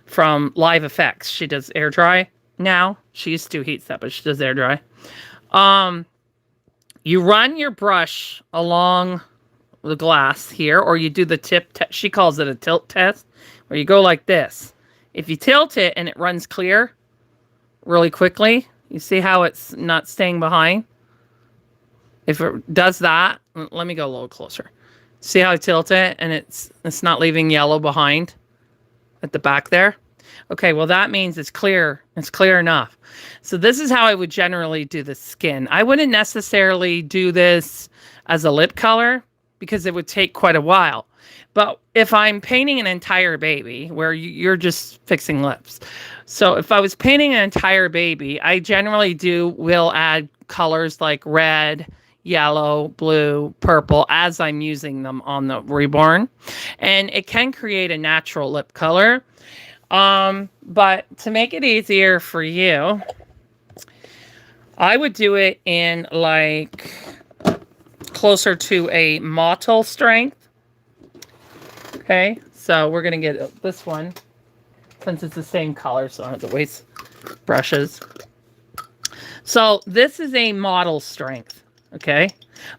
from Live Effects, she does air dry now. She used to do heat set, but she does air dry. You run your brush along the glass here, or you do the tip. She calls it a tilt test, where you go like this. If you tilt it and it runs clear really quickly, you see how it's not staying behind? If it does that, let me go a little closer. See how I tilt it and it's not leaving yellow behind at the back there? Okay, well that means it's clear. It's clear enough. So this is how I would generally do the skin. I wouldn't necessarily do this as a lip color because it would take quite a while. But if I'm painting an entire baby, where you're just fixing lips. So if I was painting an entire baby, I generally will add colors like red, yellow, blue, purple as I'm using them on the Reborn. And it can create a natural lip color. But to make it easier for you, I would do it in like closer to a mottle strength. Okay, so we're going to get this one, since it's the same color, so I don't have to waste brushes. So this is a mottle strength, okay?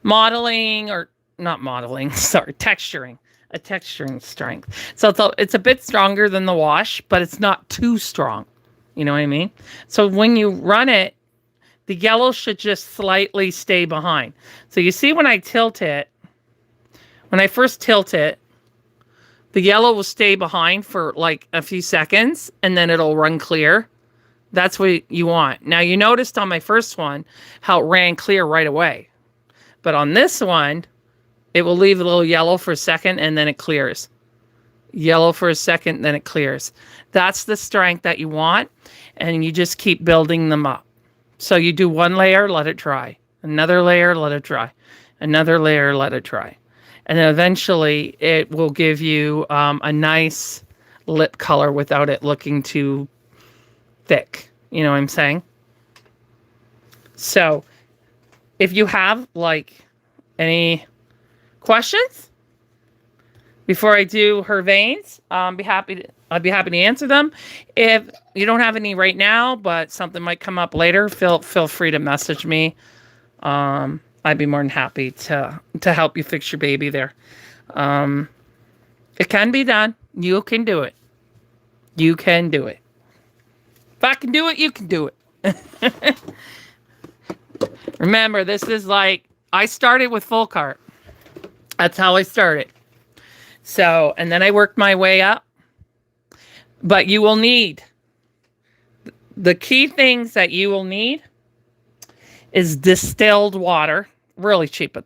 Modeling, or not modeling, sorry, texturing. A texturing strength. So it's a bit stronger than the wash, but it's not too strong. You know what I mean? So when you run it, the yellow should just slightly stay behind. So you see when I tilt it, when I first tilt it, the yellow will stay behind for like a few seconds and then it'll run clear. That's what you want. Now you noticed on my first one how it ran clear right away. But on this one, it will leave a little yellow for a second and then it clears. yellow for a second, then it clears. That's the strength that you want, and you just keep building them up. So you do one layer, let it dry. Another layer, let it dry. Another layer, let it dry. And then eventually it will give you a nice lip color without it looking too thick. You know what I'm saying? So if you have like any questions before I do her veins, I'd be happy to answer them. If you don't have any right now, but something might come up later, feel free to message me. I'd be more than happy to help you fix your baby there. It can be done. You can do it. You can do it. If I can do it, you can do it. Remember, this is like, I started with full cart. That's how I started. So, and then I worked my way up. But you will need, the key things that you will need is distilled water. Really cheap at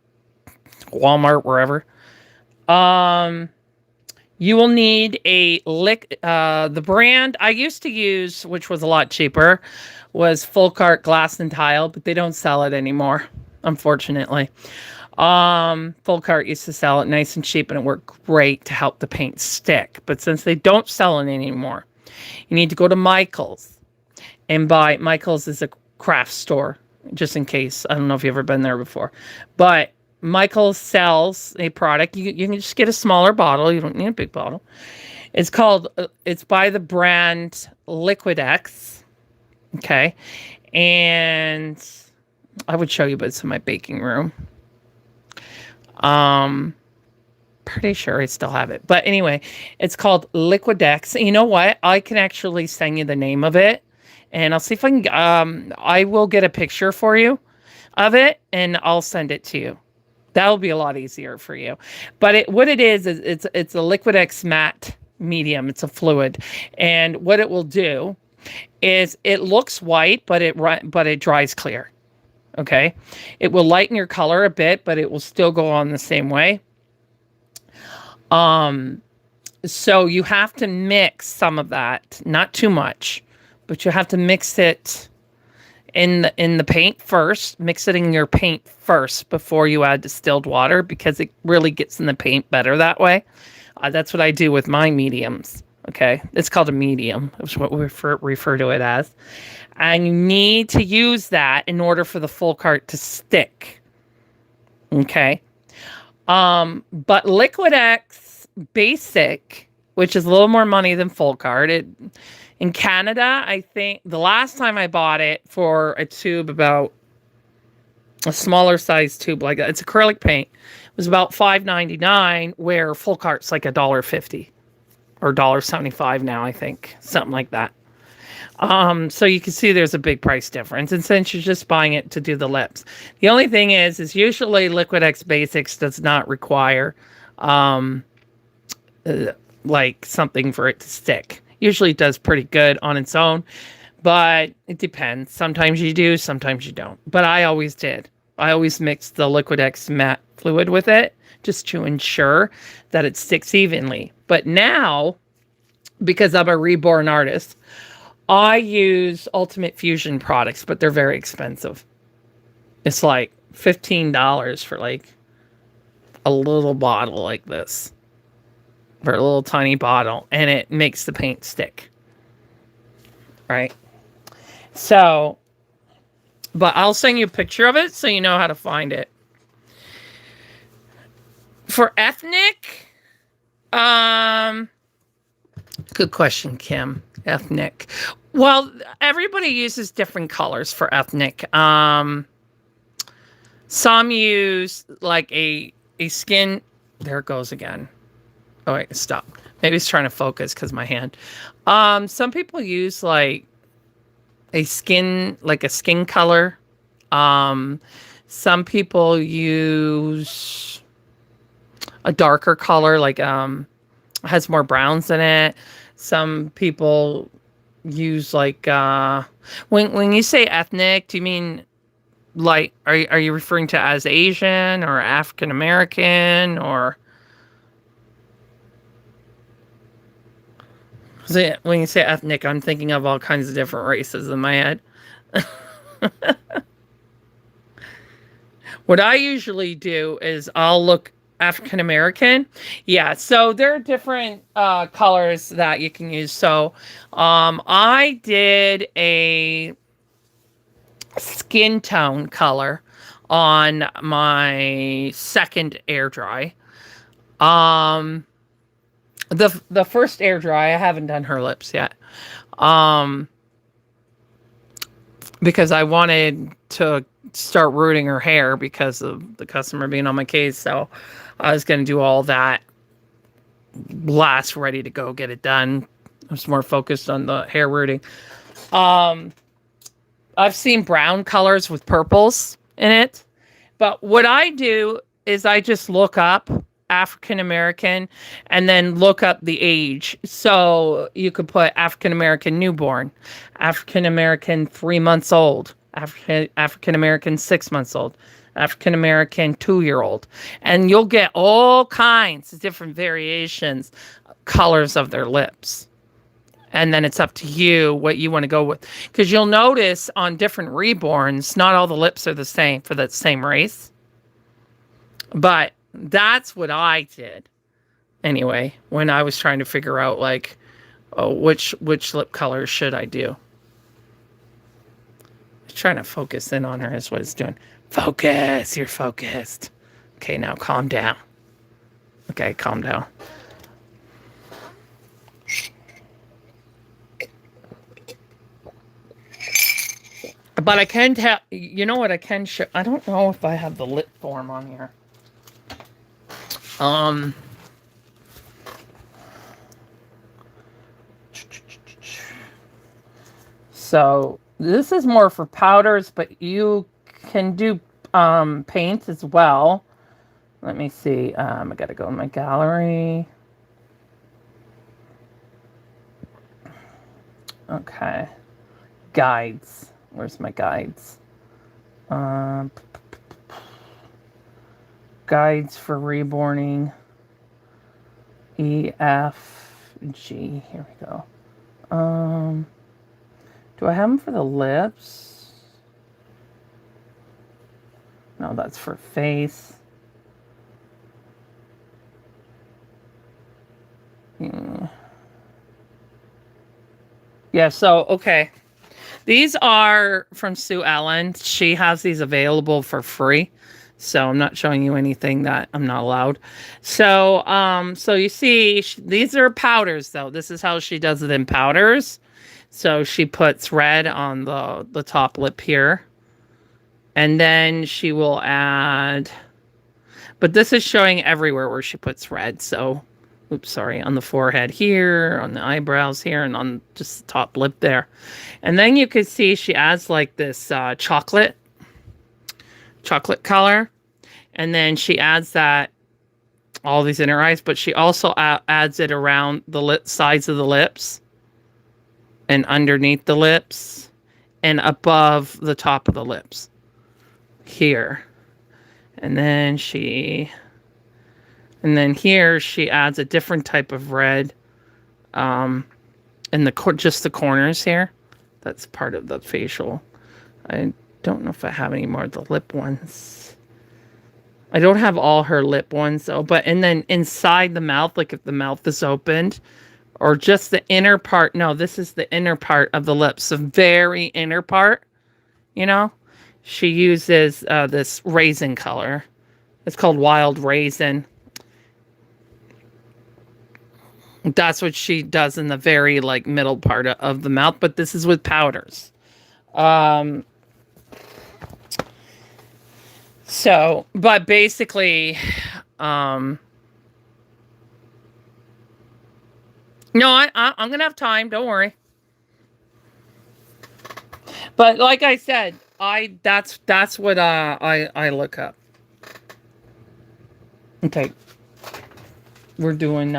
Walmart, wherever. You will need the brand I used to use, which was a lot cheaper, was Full Cart Glass and Tile, but they don't sell it anymore, unfortunately. Full Cart used to sell it nice and cheap, and it worked great to help the paint stick. But since they don't sell it anymore, you need to go to Michael's and buy. Michael's is a craft store, just in case. I don't know if you've ever been there before, but Michael's sells a product. You can just get a smaller bottle. You don't need a big bottle. It's by the brand Liquid-X. Okay. And I would show you, but it's in my baking room. Pretty sure I still have it. But anyway, it's called Liquid-X. You know what? I can actually send you the name of it. And I'll see if I can, I will get a picture for you of it, and I'll send it to you. That'll be a lot easier for you. But what it is it's a Liquid-X matte medium. It's a fluid. And what it will do is it looks white, but it dries clear. Okay? It will lighten your color a bit, but it will still go on the same way. So you have to mix some of that, not too much, but you have to mix it in the paint first. Mix it in your paint first before you add distilled water, because it really gets in the paint better that way. That's what I do with my mediums. Okay, it's called a medium. It's what we refer to it as. And you need to use that in order for the full cart to stick. Okay. But Liquid-X Basic, which is a little more money than full cart, in Canada, I think the last time I bought it for a tube, about a smaller size tube like that, it's acrylic paint, it was about $5.99, where full cart's like $1.50 or $1.75 now, I think, something like that. So you can see there's a big price difference. And since you're just buying it to do the lips, the only thing is usually Liquid-X Basics does not require, like something for it to stick. Usually it does pretty good on its own, but it depends. Sometimes you do, sometimes you don't. But I always did. I always mixed the Liquid-X matte fluid with it just to ensure that it sticks evenly. But now, because I'm a Reborn artist, I use Ultimate Fusion products, but they're very expensive. It's like $15 for like a little bottle like this. For a little tiny bottle, and it makes the paint stick. Right? So, but I'll send you a picture of it so you know how to find it. For ethnic, good question, Kim. Ethnic. Well, everybody uses different colors for ethnic. Some use like a skin. There it goes again. Oh, wait, stop. Maybe it's trying to focus because my hand. Some people use like a skin color. Some people use a darker color, like has more browns in it. Some people use like when you say ethnic, do you mean like are you referring to as Asian or African American or So when you say ethnic, I'm thinking of all kinds of different races in my head. What I usually do is I'll look African American. Yeah, so there are different colors that you can use. So I did a skin tone color on my second air dry. Um, the first air dry, I haven't done her lips yet. Um, because I wanted to start rooting her hair because of the customer being on my case. So I was going to do all that last, ready to go get it done. I was more focused on the hair rooting. Um, I've seen brown colors with purples in it. But what I do is I just look up African American and then look up the age. So you could put African American newborn, African American 3 months old, African American 6 months old, African American 2-year old. And you'll get all kinds of different variations, colors of their lips. And then it's up to you what you want to go with. Because you'll notice on different reborns, not all the lips are the same for that same race. But that's what I did. Anyway, when I was trying to figure out, like, oh, which lip color should I do? Trying to focus in on her is what it's doing. Focus. You're focused. Okay, now calm down. Okay, calm down. But I can tell, you know what I can show? I don't know if I have the lip form on here. So this is more for powders, but you can do paints as well. Let me see. I gotta go in my gallery. Okay. Guides. Where's my guides? Guides for reborning. E, F, G. Here we go. Do I have them for the lips? No, that's for face. Yeah, so, okay. These are from Sue Ellen. She has these available for free. So I'm not showing you anything that I'm not allowed. So, so you see, these are powders, though. This is how she does it in powders. So she puts red on the top lip here. And then she will add... But this is showing everywhere where she puts red. So, oops, sorry. On the forehead here, on the eyebrows here, and on just the top lip there. And then you can see she adds like this chocolate color. And then she adds that, all these inner eyes. But she also adds it around the sides of the lips. And underneath the lips. And above the top of the lips. Here. And then here she adds a different type of red in just the corners here. That's part of the facial. I don't know if I have any more of the lip ones. I don't have all her lip ones though, and then inside the mouth, like if the mouth is opened, or just the inner part. No, this is the inner part of the lips, the very inner part, you know? She uses this raisin color. It's called Wild Raisin. That's what she does in the very like middle part of the mouth. But this is with powders. So, but basically, no, I'm gonna have time. Don't worry. But like I said, that's what I look up. Okay. We're doing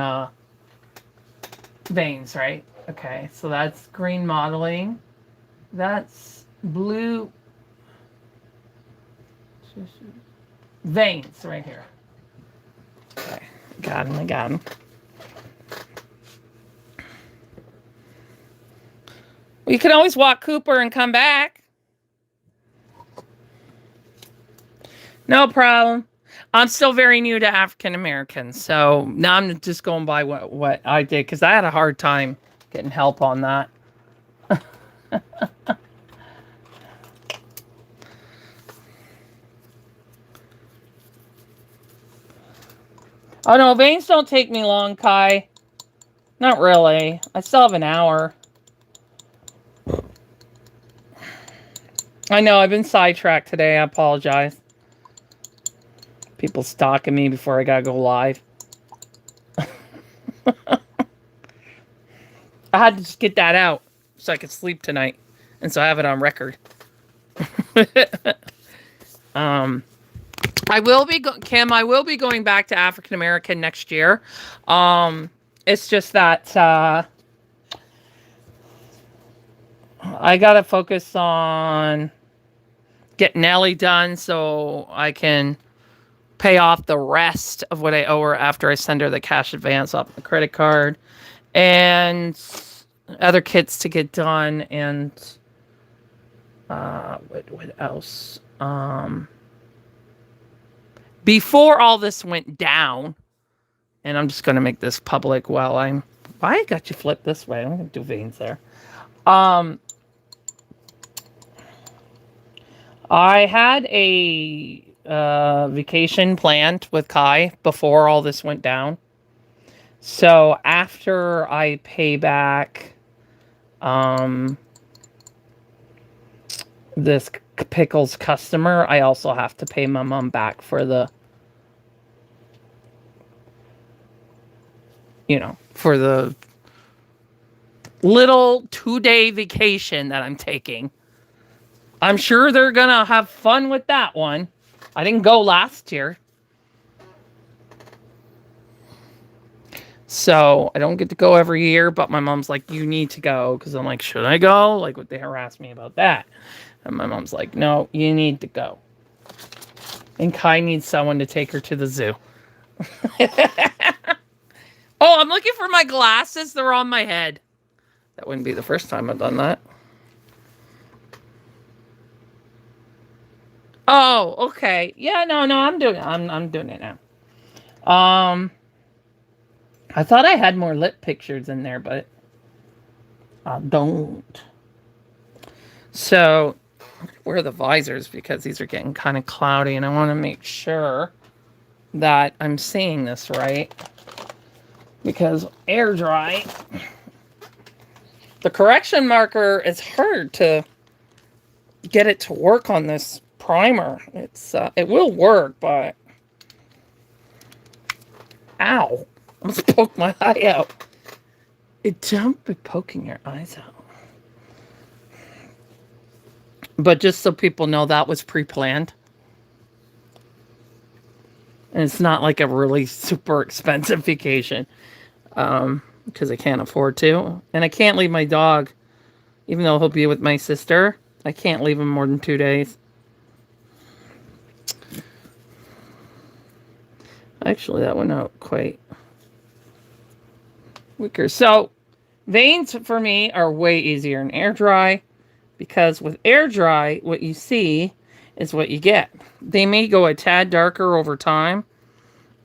veins, right? Okay, so that's green modeling. That's blue veins right here. Okay, got him. You can always walk Cooper and come back. No problem. I'm still very new to African Americans, so now I'm just going by what I did because I had a hard time getting help on that. Oh no, veins don't take me long, Kai. Not really. I still have an hour. I know, I've been sidetracked today. I apologize. People stalking me before I gotta go live. I had to just get that out so I could sleep tonight. And so I have it on record. I will be, Kim, I will be going back to African American next year. It's just that I got to focus on getting Ellie done so I can pay off the rest of what I owe her after I send her the cash advance off the credit card. And other kits to get done. And what else? Before all this went down, and I'm just going to make this public while I'm... Why I got you flipped this way? I'm going to do veins there. I had a vacation planned with Kai before all this went down. So after I pay back this Pickles customer, I also have to pay my mom back for the, for the little 2-day vacation that I'm taking. I'm sure they're going to have fun with that one. I didn't go last year. So I don't get to go every year, but my mom's like, you need to go. Because I'm like, should I go? Like, what they harassed me about that. And my mom's like, no, you need to go. And Kai needs someone to take her to the zoo. Oh, I'm looking for my glasses. They're on my head. That wouldn't be the first time I've done that. Oh, okay. Yeah, no, I'm doing it now. I thought I had more lip pictures in there, but I don't. So, wear the visors because these are getting kind of cloudy, and I want to make sure that I'm seeing this right. Because air dry, the correction marker is hard to get it to work on this primer. It will work, but ow, I almost poked my eye out. Don't be poking your eyes out. But just so people know, that was pre-planned. And it's not like a really super expensive vacation. Because I can't afford to. And I can't leave my dog, even though he'll be with my sister. I can't leave him more than 2 days. Actually, that went out quite weaker. So, veins for me are way easier in air dry. Because with air dry, what you see is what you get. They may go a tad darker over time,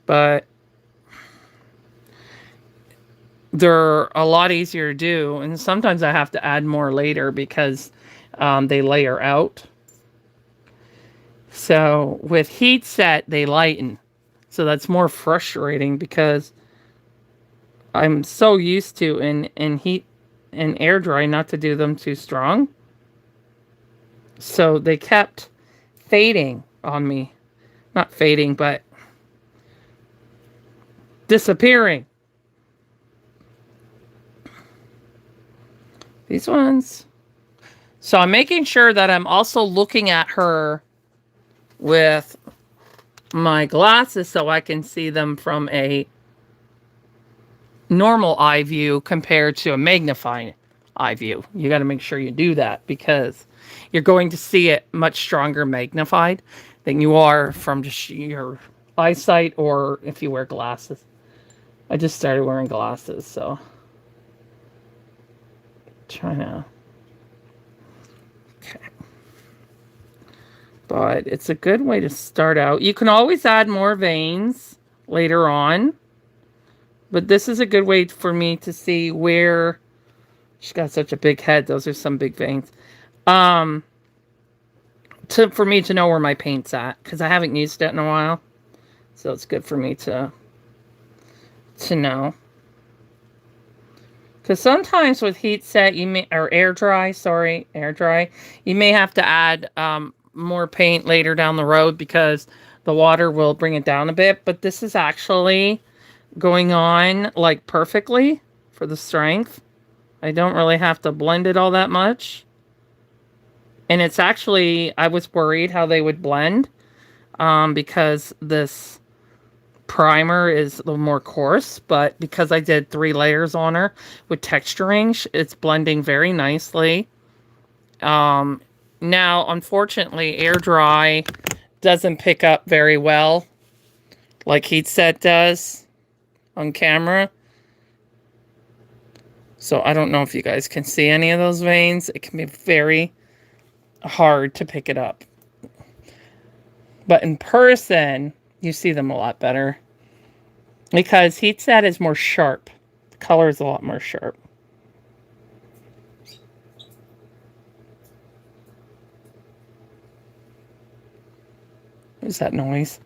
but they're a lot easier to do. And sometimes I have to add more later because they layer out. So with heat set, they lighten. So that's more frustrating because I'm so used to in heat and air dry not to do them too strong. So they kept fading on me. Not fading, but disappearing. These ones. So I'm making sure that I'm also looking at her with my glasses so I can see them from a normal eye view compared to a magnifying eye view. You got to make sure you do that because you're going to see it much stronger magnified than you are from just your eyesight or if you wear glasses. I just started wearing glasses, so trying to But it's a good way to start out. You can always add more veins later on. But this is a good way for me to see where... She's got such a big head. Those are some big veins. For me to know where my paint's at. Because I haven't used it in a while. So it's good for me to know. Because sometimes with heat set, you may... Or air dry, sorry. Air dry. You may have to add more paint later down the road. Because the water will bring it down a bit. But this is actually going on like perfectly for the strength. I don't really have to blend it all that much. And it's actually, I was worried how they would blend because this primer is a little more coarse, but because I did 3 layers on her with texturing, it's blending very nicely. Now, unfortunately, air dry doesn't pick up very well like heat set does on camera. So I don't know if you guys can see any of those veins. It can be very hard to pick it up. But in person, you see them a lot better. Because heat set is more sharp. The color is a lot more sharp. What is that noise?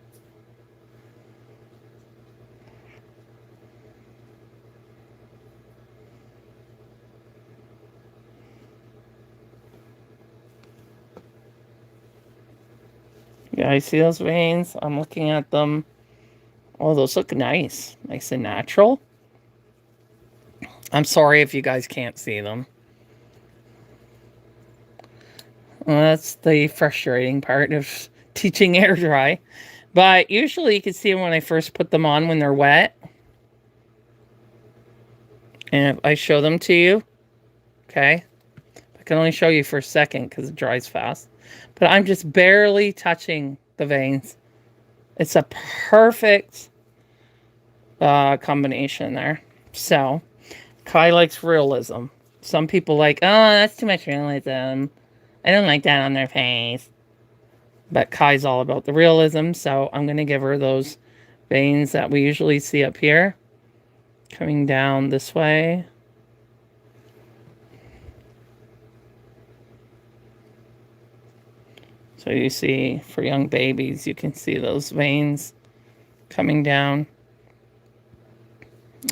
Yeah, I see those veins. I'm looking at them. Oh, those look nice. Nice and natural. I'm sorry if you guys can't see them. Well, that's the frustrating part of teaching air dry. But usually you can see them when I first put them on when they're wet. And if I show them to you, okay? I can only show you for a second because it dries fast. But I'm just barely touching the veins. It's a perfect combination there. So, Kai likes realism. Some people like, oh, that's too much realism. I don't like that on their face. But Kai's all about the realism, so I'm going to give her those veins that we usually see up here. Coming down this way. So you see, for young babies, you can see those veins coming down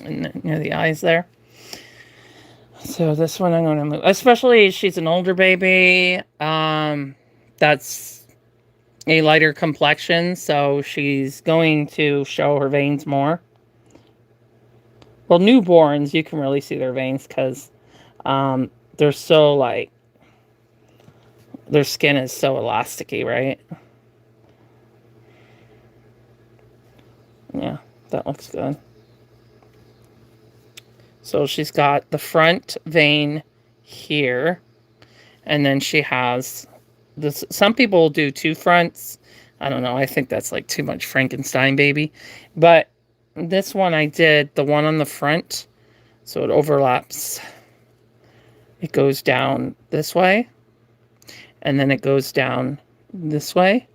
near the eyes there. So this one I'm going to move. Especially she's an older baby. That's a lighter complexion, so she's going to show her veins more. Well, newborns, you can really see their veins because they're so like... Their skin is so elasticy, right? Yeah, that looks good. So she's got the front vein here. And then she has this. Some people do 2 fronts. I don't know. I think that's like too much Frankenstein baby. But this one I did the one on the front. So it overlaps. It goes down this way. And then it goes down this way.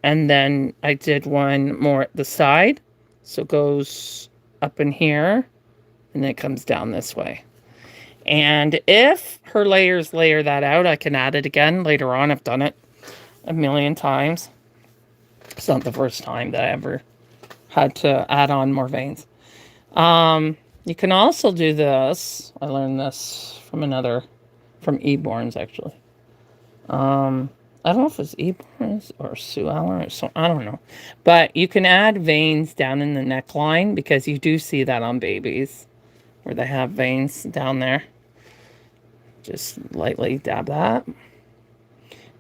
And then I did one more at the side. So it goes up in here. And then it comes down this way. And if her layers layer that out, I can add it again later on. I've done it a million times. It's not the first time that I ever had to add on more veins. You can also do this. I learned this from Eborns actually. I don't know if it's Eborns or Sue Allen or so. I don't know. But you can add veins down in the neckline because you do see that on babies where they have veins down there. Just lightly dab that.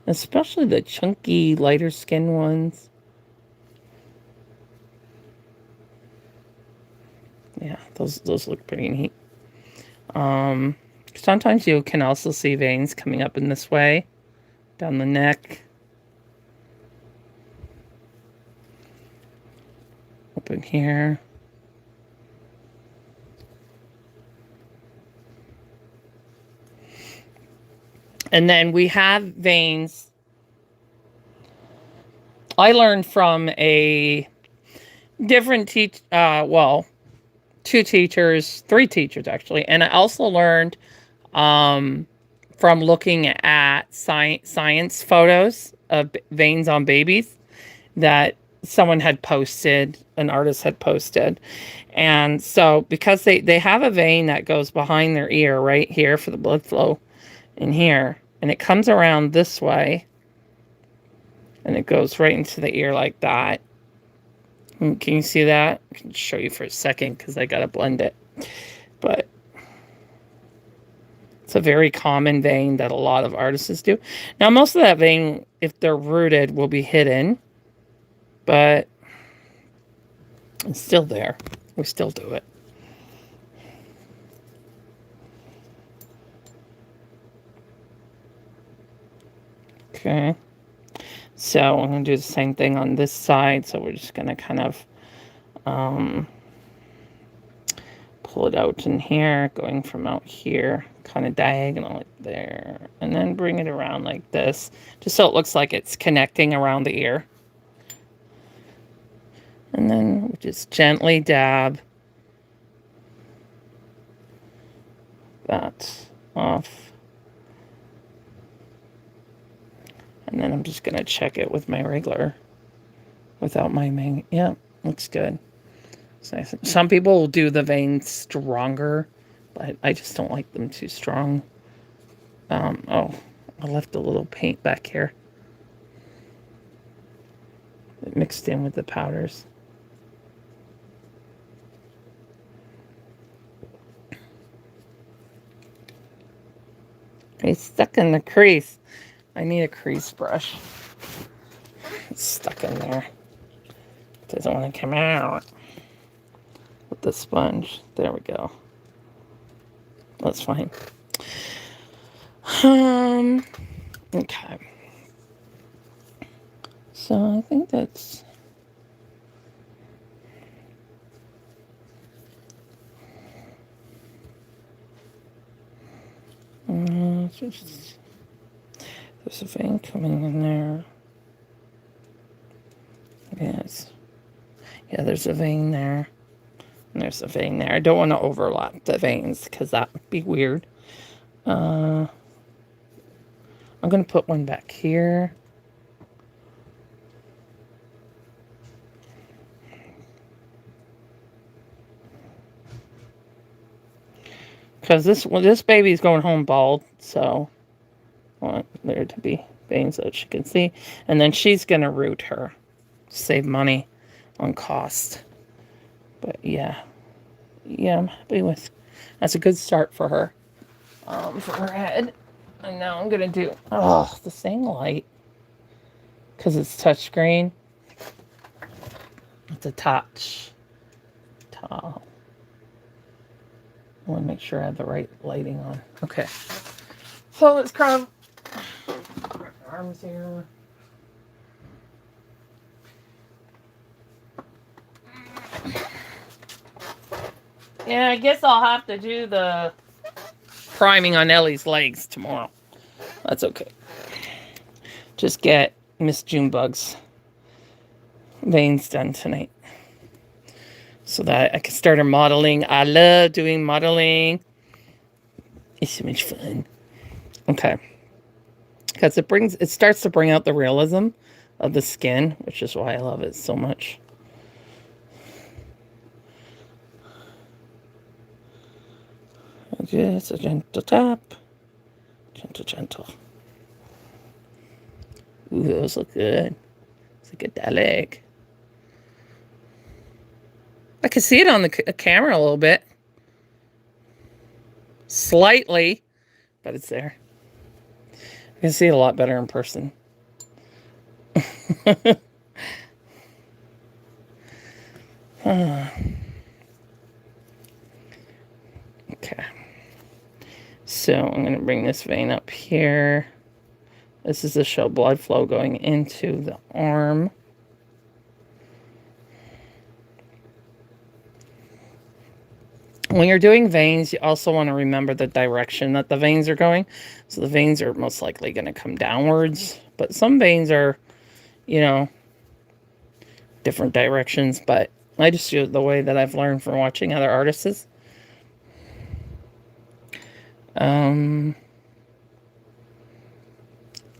Especially the chunky, lighter skin ones. Yeah, those look pretty neat. Sometimes you can also see veins coming up in this way. Down the neck. Open here. And then we have veins I learned from a different well, two teachers, three teachers actually, and I also learned um, from looking at science photos of veins on babies that someone had posted, an artist had posted. And so because they have a vein that goes behind their ear right here for the blood flow in here, and it comes around this way and it goes right into the ear like that. Can you see that? I can show you for a second because I gotta blend it. But it's a very common vein that a lot of artists do. Now most of that vein, if they're rooted, will be hidden, but it's still there. We still do it. Okay. So I'm going to do the same thing on this side. So we're just going to kind of pull it out in here, going from out here, kind of diagonal like there, and then bring it around like this, just so it looks like it's connecting around the ear. And then we just gently dab that off. And then I'm just going to check it with my regular, without my main. Yeah, looks good. So some people will do the veins stronger, but I just don't like them too strong. Oh, I left a little paint back here. It mixed in with the powders. It's stuck in the crease. I need a crease brush. It's stuck in there. It doesn't want to come out with the sponge. There we go. That's fine. Okay. So I think that's... there's a vein coming in there. Yes. Yeah, there's a vein there. And there's a vein there. I don't want to overlap the veins because that would be weird. I'm going to put one back here. Because this baby's going home bald, so I want there to be veins so she can see. And then she's going to root her. Save money on cost. But yeah. Yeah, I'm happy with... That's a good start for her. For her head. And now I'm going to do... Oh, the same light. Because it's touchscreen. It's a touch. Tall. I want to make sure I have the right lighting on. Okay. So let's kind of... Arms here. Yeah, I guess I'll have to do the priming on Ellie's legs tomorrow. That's okay. Just get Miss Junebug's veins done tonight. So that I can start her modeling. I love doing modeling. It's so much fun. Okay. Because it starts to bring out the realism of the skin, which is why I love it so much. Just a gentle tap. Gentle, gentle. Ooh, those look good. Psychedelic. I can see it on the camera a little bit. Slightly, but it's there. I can see it a lot better in person. Okay. So I'm going to bring this vein up here. This is to show blood flow going into the arm. When you're doing veins, you also want to remember the direction that the veins are going. So the veins are most likely going to come downwards. But some veins are, you know, different directions, but I just do it the way that I've learned from watching other artists.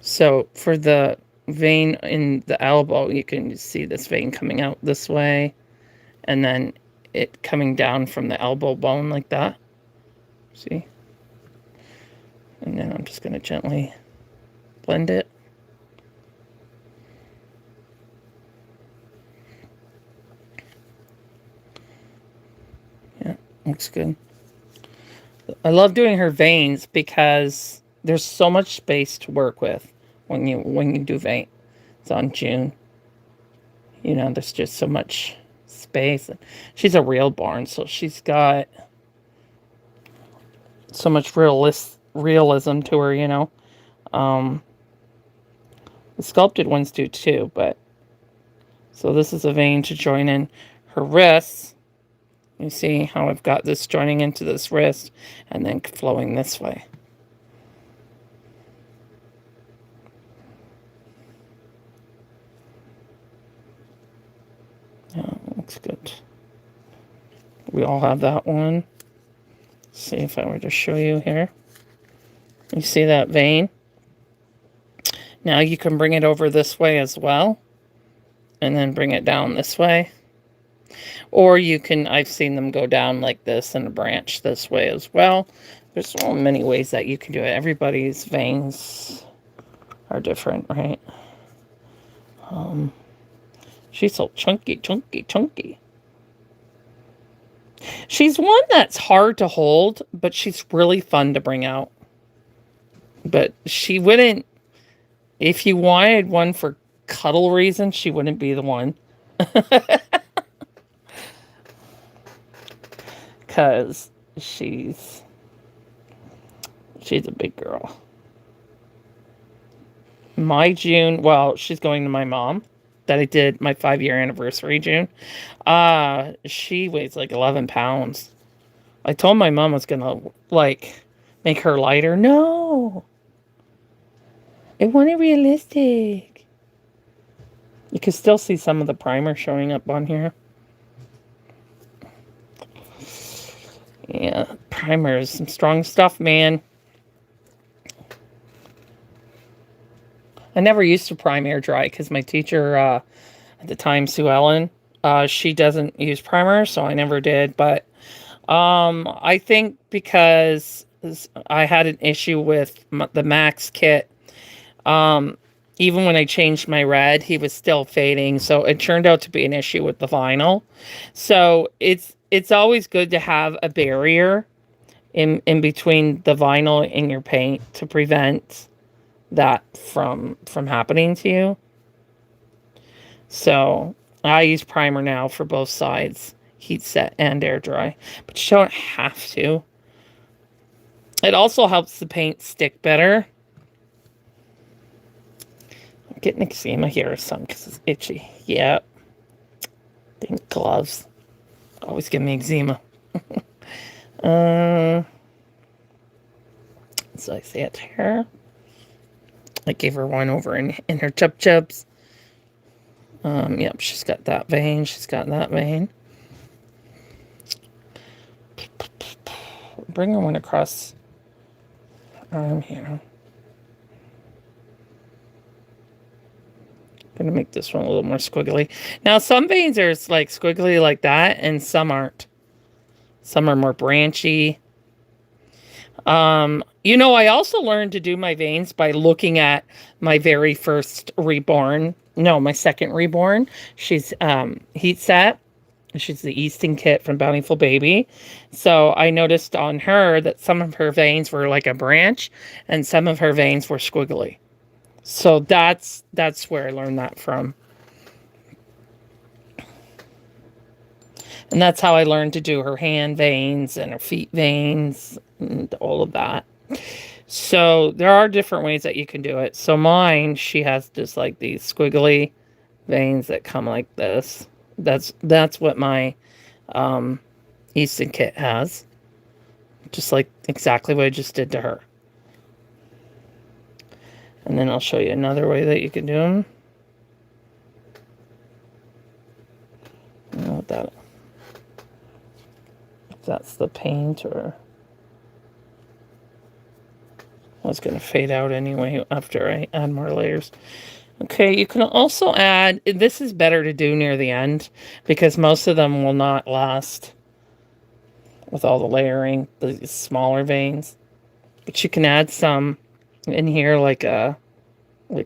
So for the vein in the elbow, you can see this vein coming out this way, and then it coming down from the elbow bone like that. See? And then I'm just going to gently blend it. Yeah, looks good. I love doing her veins because there's so much space to work with when you do vein. It's on June. You know, there's just so much space. She's a reborn, so she's got so much realism to her, you know. The sculpted ones do too, but so this is a vein to join in her wrists. You see how I've got this joining into this wrist and then flowing this way. Yeah, looks good. We all have that one. Let's see if I were to show you here. You see that vein? Now you can bring it over this way as well. And then bring it down this way. Or you can, I've seen them go down like this and branch this way as well. There's so many ways that you can do it. Everybody's veins are different, right? She's so chunky, chunky, chunky. She's one that's hard to hold, but she's really fun to bring out. But she wouldn't, if you wanted one for cuddle reasons, she wouldn't be the one. Because she's a big girl. My June, well, she's going to my mom that I did my 5-year anniversary June. She weighs like 11 pounds. I told my mom I was gonna like make her lighter. No, it wasn't realistic. You can still see some of the primer showing up on here. Yeah, primer is some strong stuff, man. I never used to prime air dry because my teacher at the time, Sue Ellen, she doesn't use primer, so I never did. But I think because I had an issue with the Max kit, even when I changed my red, he was still fading. So it turned out to be an issue with the vinyl. So it's always good to have a barrier in between the vinyl and your paint to prevent that from happening to you. So I use primer now for both sides, heat set and air dry, but you don't have to. It also helps the paint stick better. I'm getting eczema here or something because it's itchy. Yep. Think gloves always give me eczema. So I see it here. I gave her one over in her chub-chubs. Yep, she's got that vein. She's got that vein. Bring her one across her arm here. Gonna make this one a little more squiggly. Now, some veins are like squiggly like that, and some aren't. Some are more branchy. You know, I also learned to do my veins by looking at my very first reborn. No, my second reborn. She's heat set. She's the Easton kit from Bountiful Baby. So I noticed on her that some of her veins were like a branch and some of her veins were squiggly. So that's where I learned that from. And that's how I learned to do her hand veins and her feet veins and all of that. So there are different ways that you can do it. So mine, she has just like these squiggly veins that come like this. That's what my Easton kit has. Just like exactly what I just did to her. And then I'll show you another way that you can do them. what that, if that's the paint or... Well, it's going to fade out anyway after I add more layers. Okay, you can also add, this is better to do near the end because most of them will not last with all the layering, the smaller veins. But you can add some in here like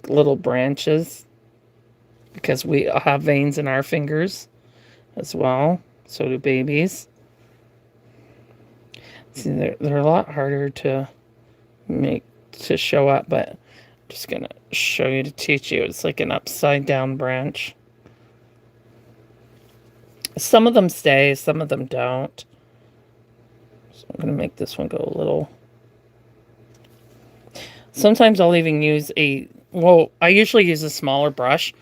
little branches because we have veins in our fingers as well. So do babies. See, they're a lot harder to make to show up, but I'm just gonna show you to teach you. It's like an upside down branch. Some of them stay, some of them don't. So I'm gonna make this one go a little. Sometimes I'll even use well, I usually use a smaller brush,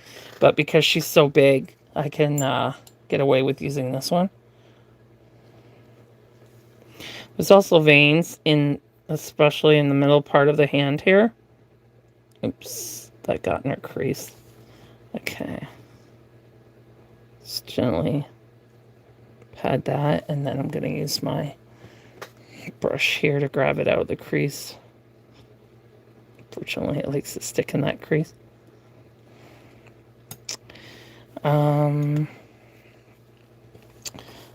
but because she's so big, I can get away with using this one. There's also veins especially in the middle part of the hand here. Oops, that got in her crease. Okay. Just gently pat that, and then I'm going to use my brush here to grab it out of the crease. Fortunately, it likes to stick in that crease.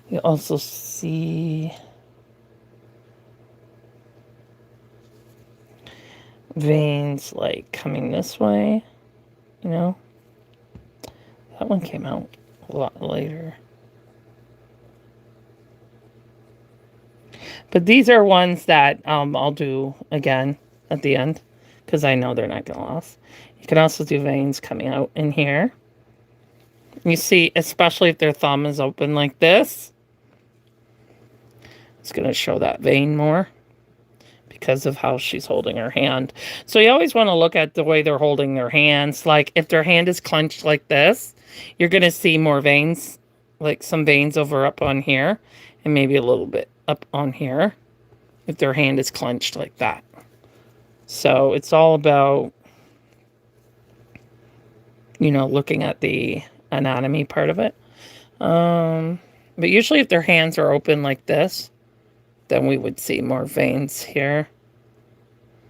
You also see veins like coming this way, you know. That one came out a lot later. But these are ones that I'll do again at the end because I know they're not going to last. You can also do veins coming out in here. You see, especially if their thumb is open like this, it's going to show that vein more because of how she's holding her hand. So you always want to look at the way they're holding their hands. Like if their hand is clenched like this, you're going to see more veins, like some veins over up on here and maybe a little bit up on here if their hand is clenched like that. So it's all about, you know, looking at the anatomy part of it. But usually if their hands are open like this, then we would see more veins here.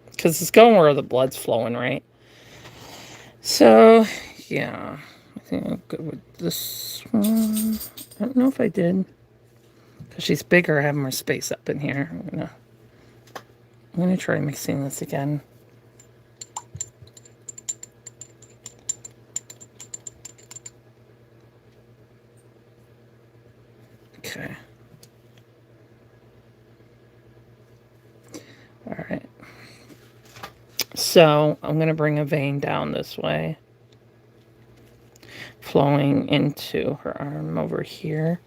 Because it's going where the blood's flowing, right? So, yeah. I think I'll go with this one. I don't know if I did. Because she's bigger, I have more space up in here. I'm gonna try mixing this again. Okay. All right. So I'm going to bring a vein down this way, flowing into her arm over here.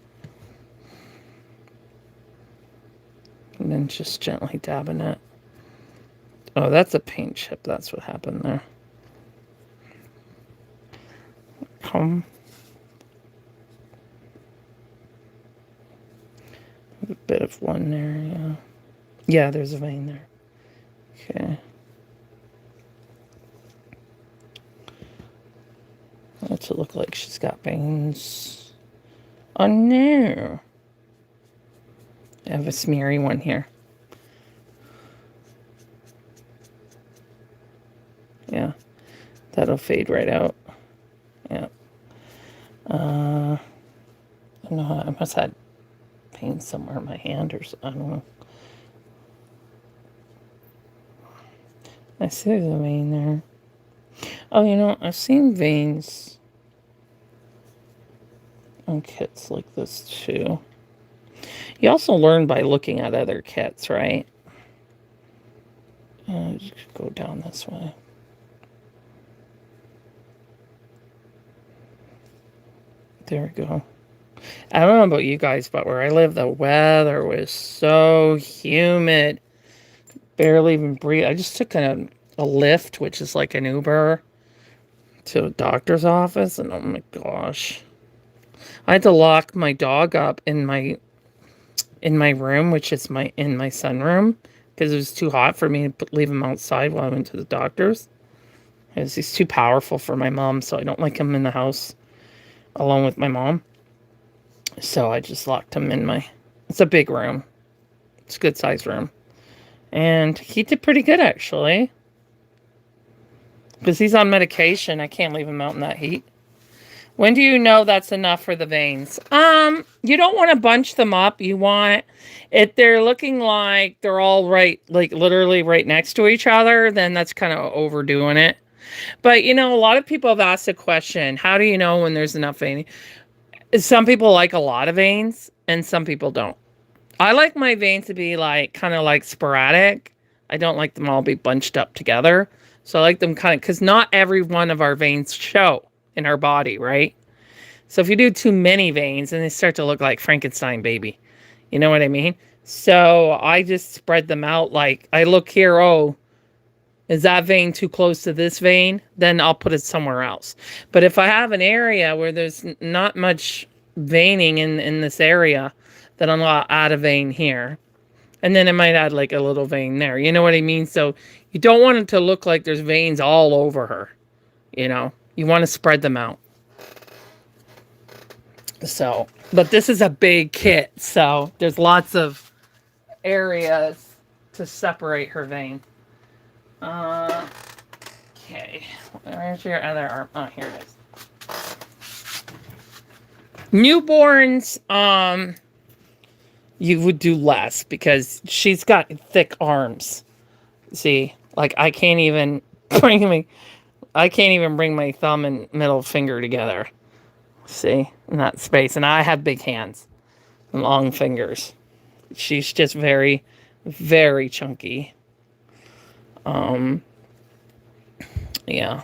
And then just gently dabbing it. Oh, that's a paint chip. That's what happened there. A bit of one there, yeah. Yeah, there's a vein there. Okay. That's it look like she's got veins. Oh no. I have a smeary one here. Yeah. That'll fade right out. Yeah. I don't know. I must have had paint somewhere in my hand or something. I don't know. I see there's a vein there. Oh, you know, I've seen veins on kits like this too. You also learn by looking at other kits, right? Just go down this way. There we go. I don't know about you guys, but where I live, the weather was so humid. Barely even breathe. I just took a Lyft, which is like an Uber, to a doctor's office, and oh my gosh. I had to lock my dog up in my room, which is in my sunroom, because it was too hot for me to leave him outside while I went to the doctor's. Because he's too powerful for my mom, so I don't like him in the house alone with my mom. So I just locked him in my... It's a big room. It's a good sized room. And he did pretty good, actually. Because he's on medication. I can't leave him out in that heat. When do you know that's enough for the veins? You don't want to bunch them up. You want... If they're looking like they're all right, like literally right next to each other, then that's kind of overdoing it. But, you know, a lot of people have asked the question, how do you know when there's enough veining? Some people like a lot of veins, and some people don't. I like my veins to be like, kind of like sporadic. I don't like them all be bunched up together. So I like them kind of, because not every one of our veins show in our body, right? So if you do too many veins, then they start to look like Frankenstein baby. You know what I mean? So I just spread them out. Like, I look here, oh, is that vein too close to this vein? Then I'll put it somewhere else. But if I have an area where there's not much veining in this area, then I'll add a vein here. And then I might add like a little vein there. You know what I mean? So you don't want it to look like there's veins all over her. You know? You want to spread them out. So, but this is a big kit. So there's lots of areas to separate her vein. Okay. Where's your other arm? Oh, here it is. Newborns, you would do less because she's got thick arms. See, like I can't even bring my thumb and middle finger together. See, in that space. And I have big hands and long fingers. She's just very, very chunky. Yeah.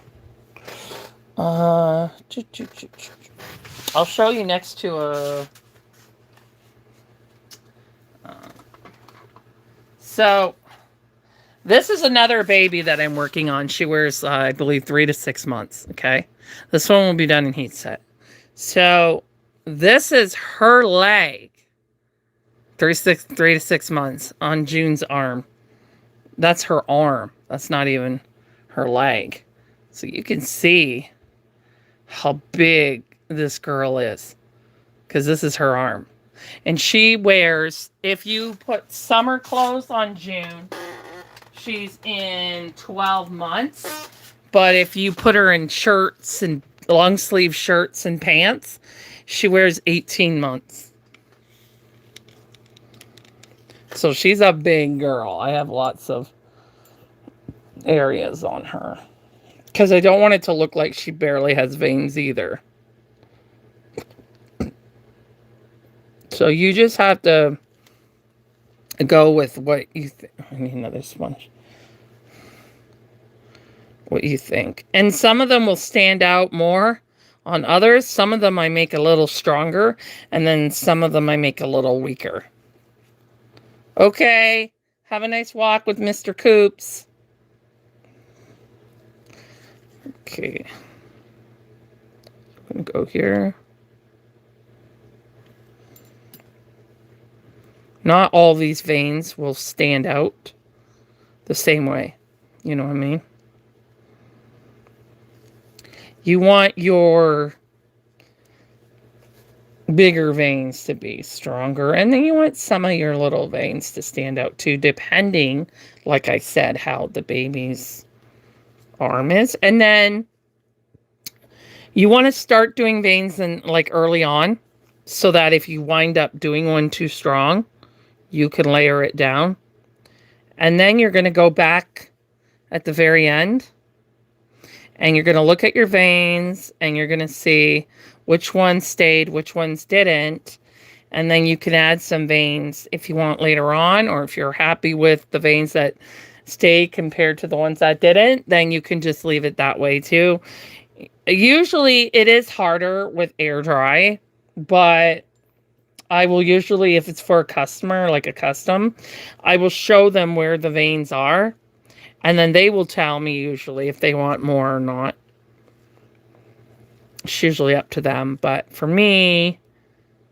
I'll show you next to a... So, this is another baby that I'm working on. She wears, I believe, 3 to 6 months, okay? This one will be done in heat set. So, this is her leg. 3 to 6 months on June's arm. That's her arm. That's not even her leg. So you can see how big this girl is. Because this is her arm. And she wears, if you put summer clothes on June, she's in 12 months. But if you put her in shirts and long sleeve shirts and pants, she wears 18 months. So she's a big girl. I have lots of areas on her. Because I don't want it to look like she barely has veins either. So you just have to go with what you think. I need another sponge. What you think. And some of them will stand out more on others. Some of them I make a little stronger. And then some of them I make a little weaker. Okay. Have a nice walk with Mr. Coops. Okay. I'm going to go here. Not all these veins will stand out the same way. You know what I mean? You want your bigger veins to be stronger. And then you want some of your little veins to stand out too, depending, like I said, how the baby's arm is. And then you want to start doing veins in like early on, so that if you wind up doing one too strong, you can layer it down. And then you're going to go back at the very end, and you're going to look at your veins, and you're going to see which ones stayed, which ones didn't. And then you can add some veins if you want later on, or if you're happy with the veins that stay compared to the ones that didn't, then you can just leave it that way too. Usually it is harder with air dry, but I will usually, if it's for a customer, like a custom, I will show them where the veins are, and then they will tell me usually if they want more or not. It's usually up to them, but for me,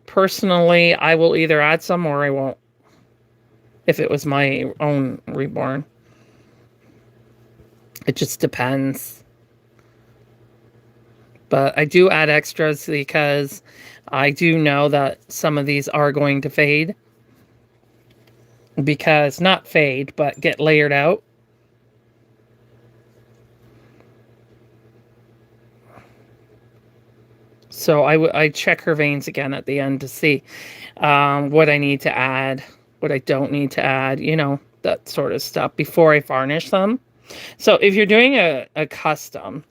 personally, I will either add some or I won't, if it was my own reborn. It just depends. But I do add extras because I do know that some of these are going to fade. Because, not fade, but get layered out. So I check her veins again at the end to see what I need to add, what I don't need to add, that sort of stuff before I varnish them. So if you're doing a custom,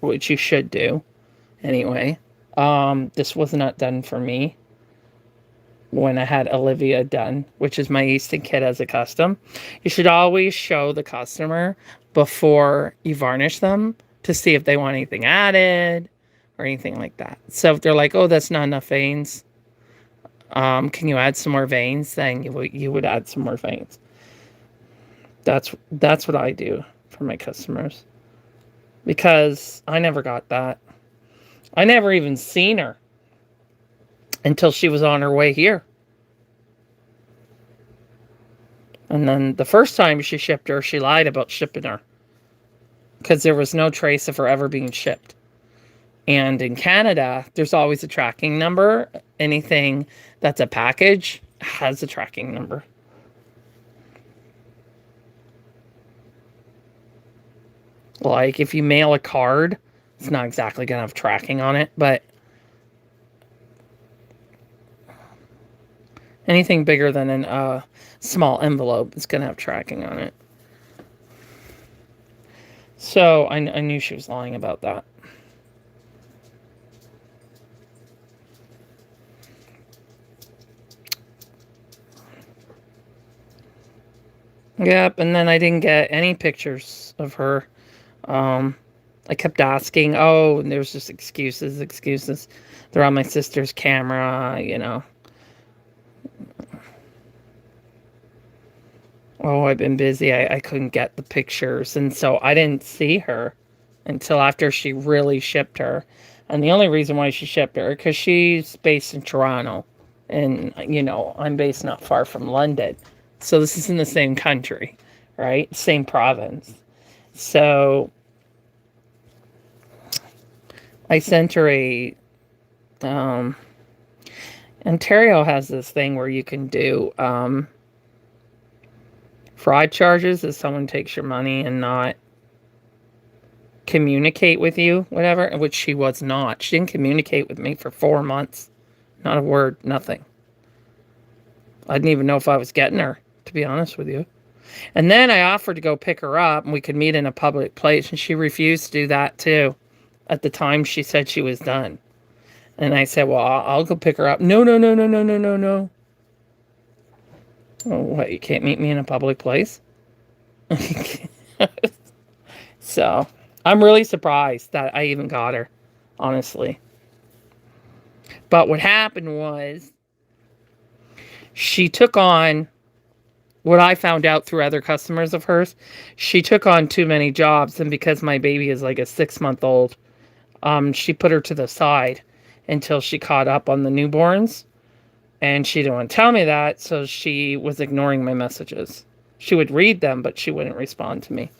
which you should do anyway, this was not done for me when I had Olivia done, which is my Easton kit as a custom. You should always show the customer before you varnish them to see if they want anything added or anything like that. So if they're like, oh, that's not enough veins, can you add some more veins? Then you would add some more veins. That's what I do for my customers. Because I never got that. I never even seen her until she was on her way here. And then the first time she shipped her, she lied about shipping her. Because there was no trace of her ever being shipped. And in Canada, there's always a tracking number. Anything that's a package has a tracking number. Like if you mail a card, it's not exactly going to have tracking on it, but anything bigger than a small envelope is going to have tracking on it. So I knew she was lying about that. Yep, and then I didn't get any pictures of her. I kept asking, oh, and there's just excuses. They're on my sister's camera, Oh, I've been busy. I couldn't get the pictures. And so I didn't see her until after she really shipped her. And the only reason why she shipped her, because she's based in Toronto. And, I'm based not far from London. So this is in the same country, right? Same province. So I sent her Ontario has this thing where you can do fraud charges if someone takes your money and not communicate with you, whatever, which she was not. She didn't communicate with me for 4 months. Not a word, nothing. I didn't even know if I was getting her, to be honest with you. And then I offered to go pick her up and we could meet in a public place, and she refused to do that too. At the time she said she was done. And I said, well, I'll go pick her up. No. Oh, what, you can't meet me in a public place? So, I'm really surprised that I even got her, honestly. But what happened was, she took on, what I found out through other customers of hers, she took on too many jobs, and because my baby is like a 6-month-old, she put her to the side until she caught up on the newborns. And she didn't want to tell me that, so she was ignoring my messages. She would read them, but she wouldn't respond to me.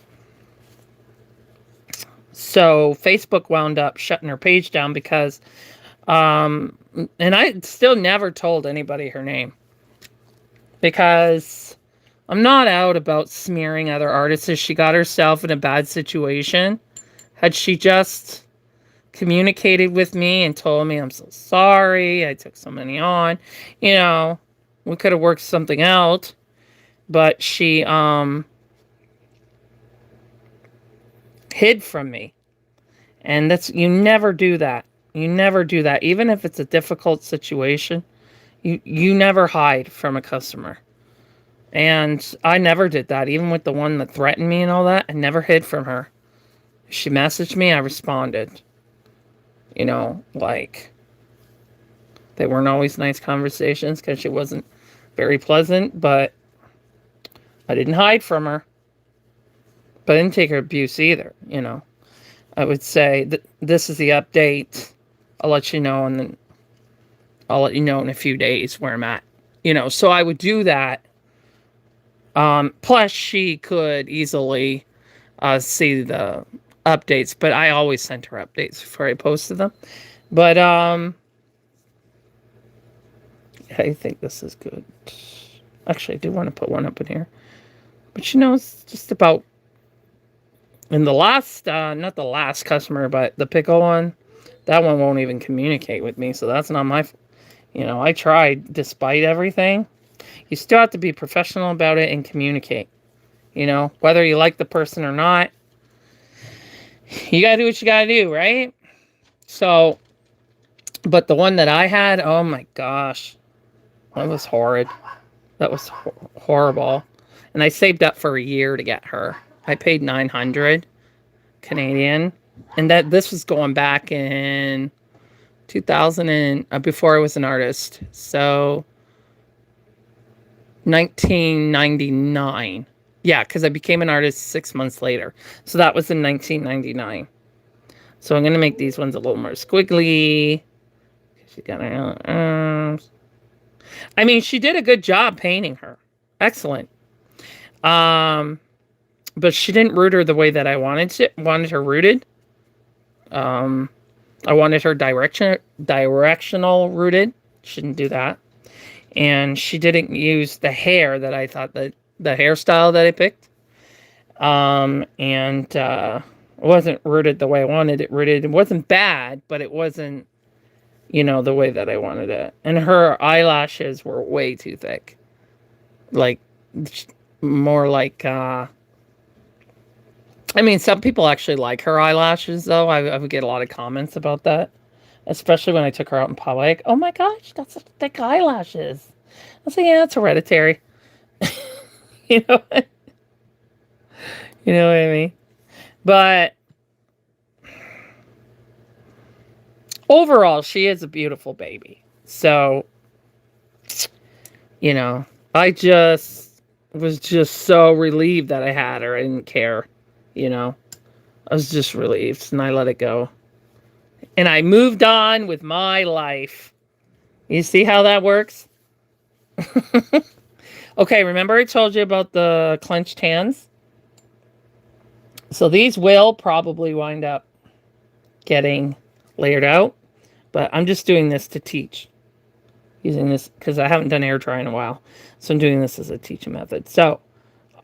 So Facebook wound up shutting her page down because, and I still never told anybody her name. Because I'm not out about smearing other artists. She got herself in a bad situation. Had she just communicated with me and told me, I'm so sorry, I took so many on, we could have worked something out. But she hid from me. And you never do that. You never do that. Even if it's a difficult situation, you never hide from a customer. And I never did that. Even with the one that threatened me and all that, I never hid from her. She messaged me, I responded. Like, they weren't always nice conversations because she wasn't very pleasant, but I didn't hide from her. But I didn't take her abuse either, I would say that this is the update. I'll let you know, and then I'll let you know in a few days where I'm at. So I would do that. Plus, she could easily see the updates, but I always sent her updates before I posted them. But I think this is good. Actually, I do want to put one up in here. But it's just about in the last not the last customer, but the pickle one, that one won't even communicate with me, so that's not my I tried despite everything. You still have to be professional about it and communicate. Whether you like the person or not, you gotta do what you gotta do, right? So, but the one that I had, oh my gosh, that was horrid. That was horrible. And I saved up for a year to get her. I paid 900 Canadian, and this was going back in 2000 and before I was an artist. So 1999. Yeah, because I became an artist 6 months later. So that was in 1999. So I'm going to make these ones a little more squiggly. She got her arms. I mean, she did a good job painting her. Excellent. But she didn't root her the way that I wanted her rooted. I wanted her directional rooted. She didn't do that. And she didn't use the hair that I thought that the hairstyle that I picked. It wasn't rooted the way I wanted it rooted. It wasn't bad, but it wasn't, the way that I wanted it. And her eyelashes were way too thick. Like, more like, some people actually like her eyelashes, though. I would get a lot of comments about that. Especially when I took her out in public. Oh my gosh, she got such thick eyelashes. I say, yeah, it's hereditary. You know what? You know what I mean? But overall, she is a beautiful baby. So, I was just so relieved that I had her. I didn't care. I was just relieved, and I let it go. And I moved on with my life. You see how that works? Okay, remember I told you about the clenched hands? So these will probably wind up getting layered out. But I'm just doing this to teach. Using this because I haven't done air dry in a while. So I'm doing this as a teaching method. So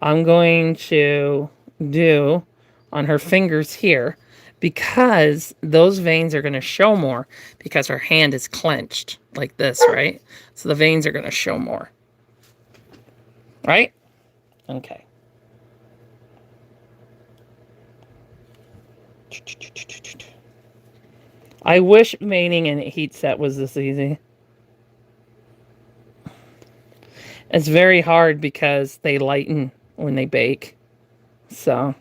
I'm going to do on her fingers here, because those veins are going to show more because her hand is clenched like this, right? So the veins are going to show more. Right? Okay. I wish painting in a heat set was this easy. It's very hard because they lighten when they bake. So,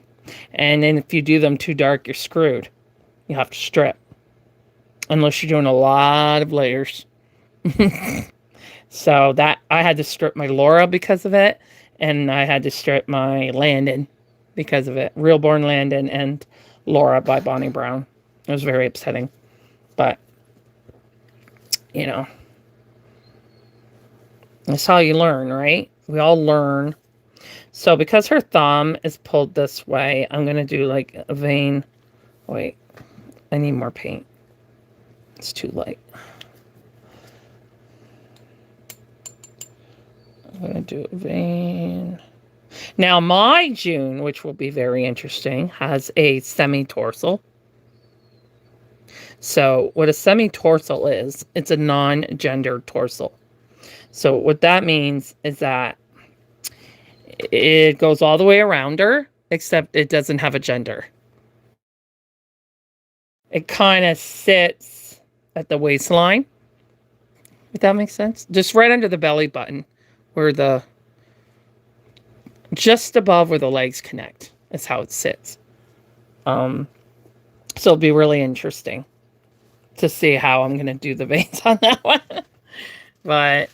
and then if you do them too dark, you're screwed. You have to strip. Unless you're doing a lot of layers. So that I had to strip my Laura because of it. And I had to strip my Landon because of it. Reborn Landon and Laura by Bonnie Brown. It was very upsetting. But, that's how you learn, right? We all learn. So because her thumb is pulled this way, I'm going to do like a vein. Wait, I need more paint. It's too light. I'm going to do a vein. Now my June, which will be very interesting, has a semi-torsal. So what a semi-torsal is, it's a non-gendered torsal. So what that means is that it goes all the way around her, except it doesn't have a gender. It kind of sits at the waistline, if that makes sense. Just right under the belly button, where just above where the legs connect is how it sits. So it'll be really interesting to see how I'm going to do the veins on that one. But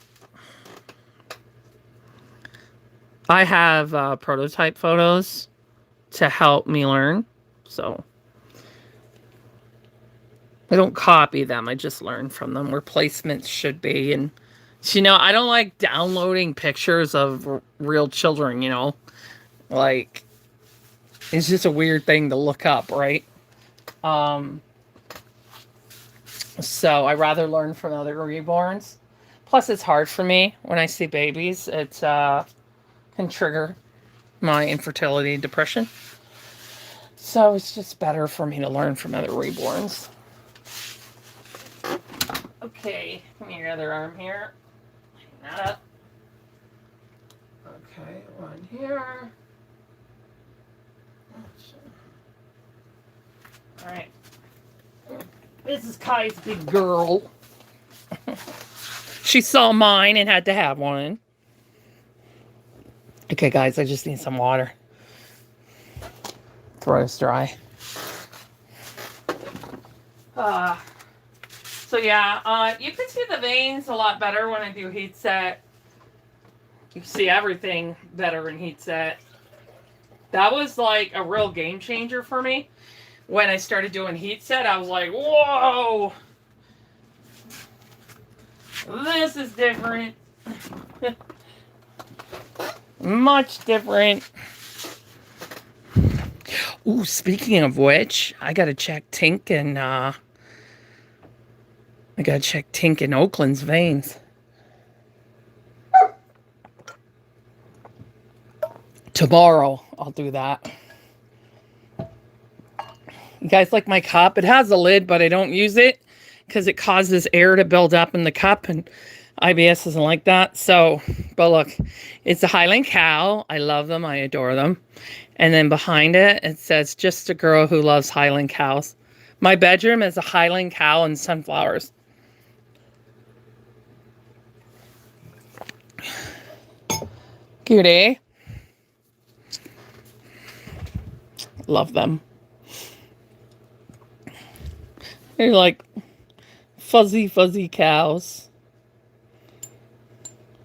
I have prototype photos to help me learn. So I don't copy them. I just learn from them where placements should be. And, I don't like downloading pictures of real children, Like, It's just a weird thing to look up, right? Um, so I rather learn from other reborns. Plus, it's hard for me when I see babies. It can trigger my infertility depression. So it's just better for me to learn from other reborns. Okay, come here, your other arm here. Hang that up. Okay, one here. All right. This is Kai's big girl. She saw mine and had to have one. Okay, guys, I just need some water. Throat is dry. So yeah, you can see the veins a lot better when I do heat set. You see everything better in heat set. That was like a real game changer for me. When I started doing heat set, I was like, whoa, this is different. Much different. Ooh, speaking of which, I gotta check Tink and Oakland's veins. Tomorrow, I'll do that. You guys like my cup? It has a lid, but I don't use it because it causes air to build up in the cup, and IBS doesn't like that. So, but look, it's a Highland cow. I love them. I adore them. And then behind it, it says, just a girl who loves Highland cows. My bedroom is a Highland cow and sunflowers. Cutie. Love them. They're like fuzzy, fuzzy cows.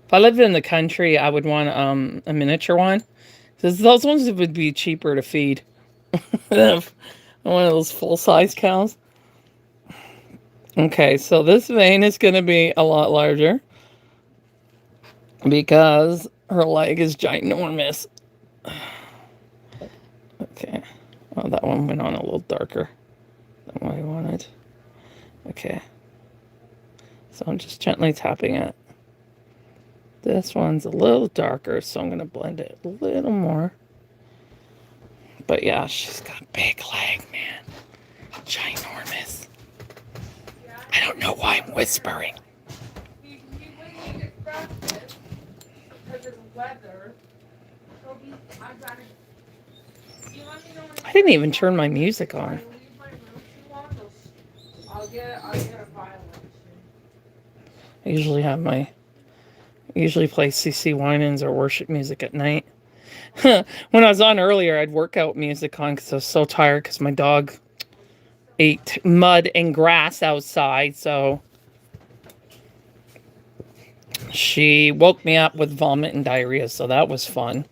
If I lived in the country, I would want a miniature one. Because those ones would be cheaper to feed. One of those full-size cows. Okay, so this vein is going to be a lot larger. Because her leg is ginormous. Okay. Oh, that one went on a little darker than what I wanted. Okay. So I'm just gently tapping it. This one's a little darker, so I'm going to blend it a little more. But yeah, she's got a big leg, man. Ginormous. I don't know why I'm whispering. I didn't even turn my music on. I usually play CC Winans or worship music at night. When I was on earlier, I'd workout music on because I was so tired because my dog ate mud and grass outside. So she woke me up with vomit and diarrhea. So that was fun.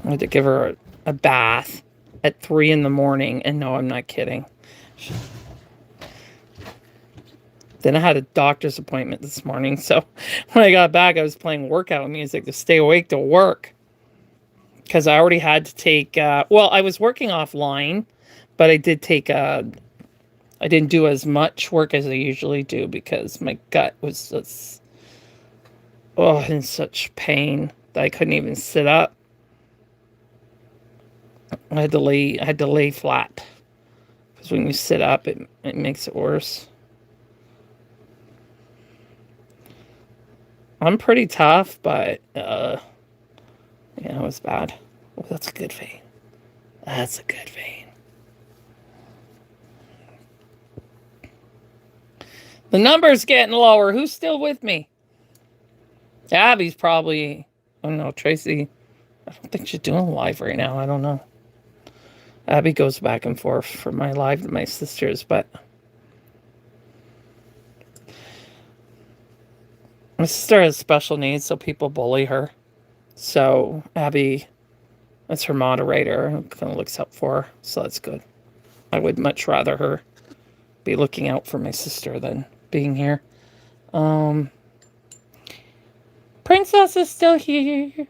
I had to give her a bath at 3 in the morning. And no, I'm not kidding. Then I had a doctor's appointment this morning. So when I got back, I was playing workout music to stay awake to work. Because I already had to take, well, I was working offline, but I did take, I didn't do as much work as I usually do because my gut was just, in such pain that I couldn't even sit up. I had to lay flat. Because when you sit up, it makes it worse. I'm pretty tough, but, yeah, it was bad. Oh, that's a good vein. That's a good vein. The number's getting lower. Who's still with me? Abby's probably, I don't know, Tracy. I don't think she's doing live right now. I don't know. Abby goes back and forth from my live to my sister's, but my sister has special needs, so people bully her. So Abby, that's her moderator, who kind of looks up for her, so that's good. I would much rather her be looking out for my sister than being here. Princess is still here.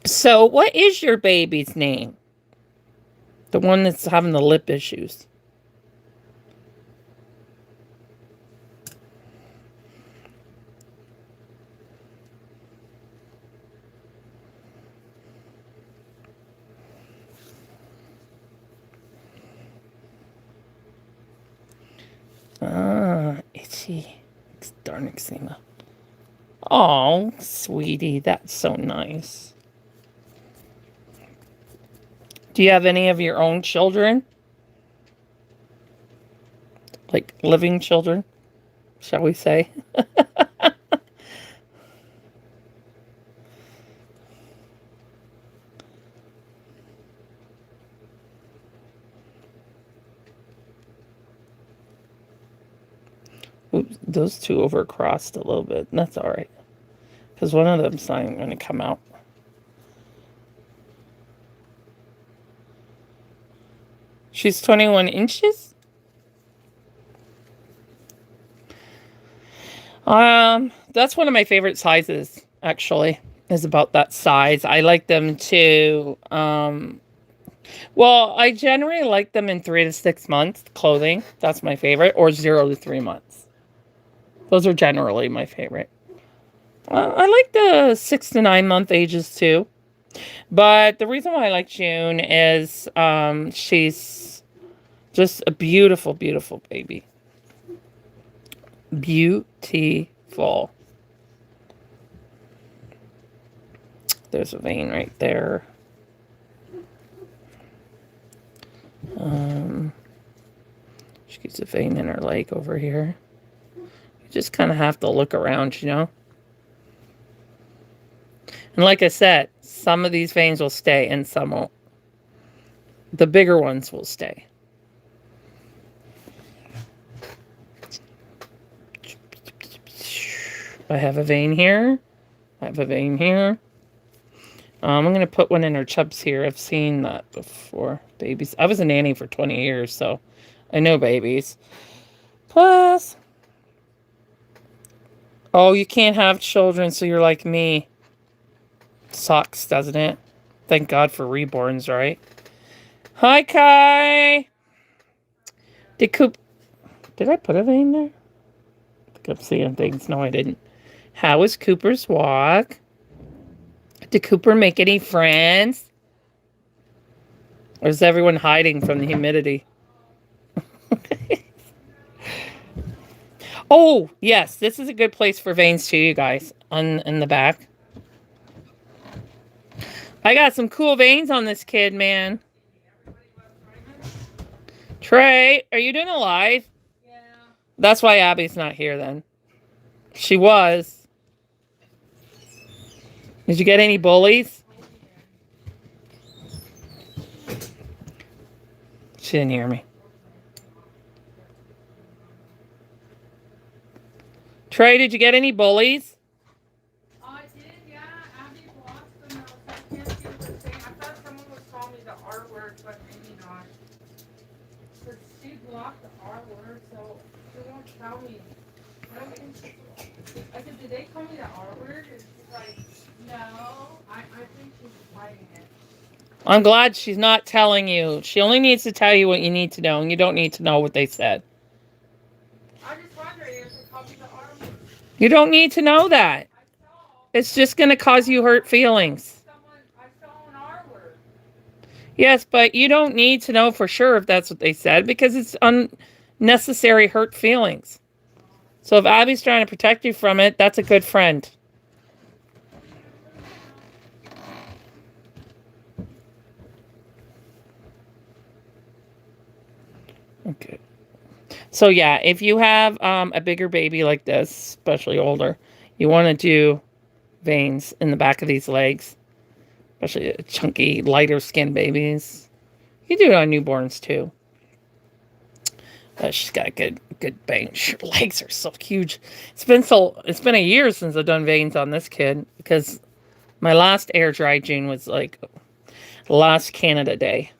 So, what is your baby's name? The one that's having the lip issues. Itchy. Darn eczema. Oh, sweetie, that's so nice. Do you have any of your own children? Like living children, shall we say? Oops, those two overcrossed a little bit. That's all right. Because one of them's not even going to come out. She's 21 inches? That's one of my favorite sizes, actually, is about that size. I like them to, well, I generally like them in 3 to 6 months clothing. That's my favorite. Or 0 to 3 months. Those are generally my favorite. I like the 6 to 9 month ages too. But the reason why I like June is she's just a beautiful, beautiful baby. Beautiful. There's a vein right there. She gets a vein in her leg over here. You just kind of have to look around, you know. And like I said, some of these veins will stay and some won't. The bigger ones will stay. I have a vein here. I have a vein here. I'm going to put one in her chubs here. I've seen that before. Babies. I was a nanny for 20 years, so I know babies. Plus, oh, you can't have children, so you're like me. Sucks, doesn't it? Thank God for reborns, right? Hi, Kai. Did I put a vein there? I think I'm seeing things. No, I didn't. How was Cooper's walk? Did Cooper make any friends? Or is everyone hiding from the humidity? Oh, yes. This is a good place for veins too, you guys. In the back. I got some cool veins on this kid, man. Trey, are you doing a live? Yeah. That's why Abby's not here then. She was. Did you get any bullies? She didn't hear me. Trey, did you get any bullies? I did, yeah. Abby blocked them. I can't see what they're saying. I thought someone was calling me the R word, but maybe not. But she blocked the R word, so she won't tell me. I said, did they call me the R word? And she's like, no. I think she's hiding it. I'm glad she's not telling you. She only needs to tell you what you need to know, and you don't need to know what they said. I just wondered if they called me the R word. You don't need to know that. It's just going to cause you hurt feelings. I saw an R word. Yes, but you don't need to know for sure if that's what they said, because it's unnecessary hurt feelings. So if Abby's trying to protect you from it, that's a good friend. Okay. So yeah, if you have a bigger baby like this, especially older, you want to do veins in the back of these legs, especially chunky, lighter skin babies. You do it on newborns too. She's got a good vein. Her legs are so huge. It's been a year since I've done veins on this kid, because my last air dry June was like last Canada Day.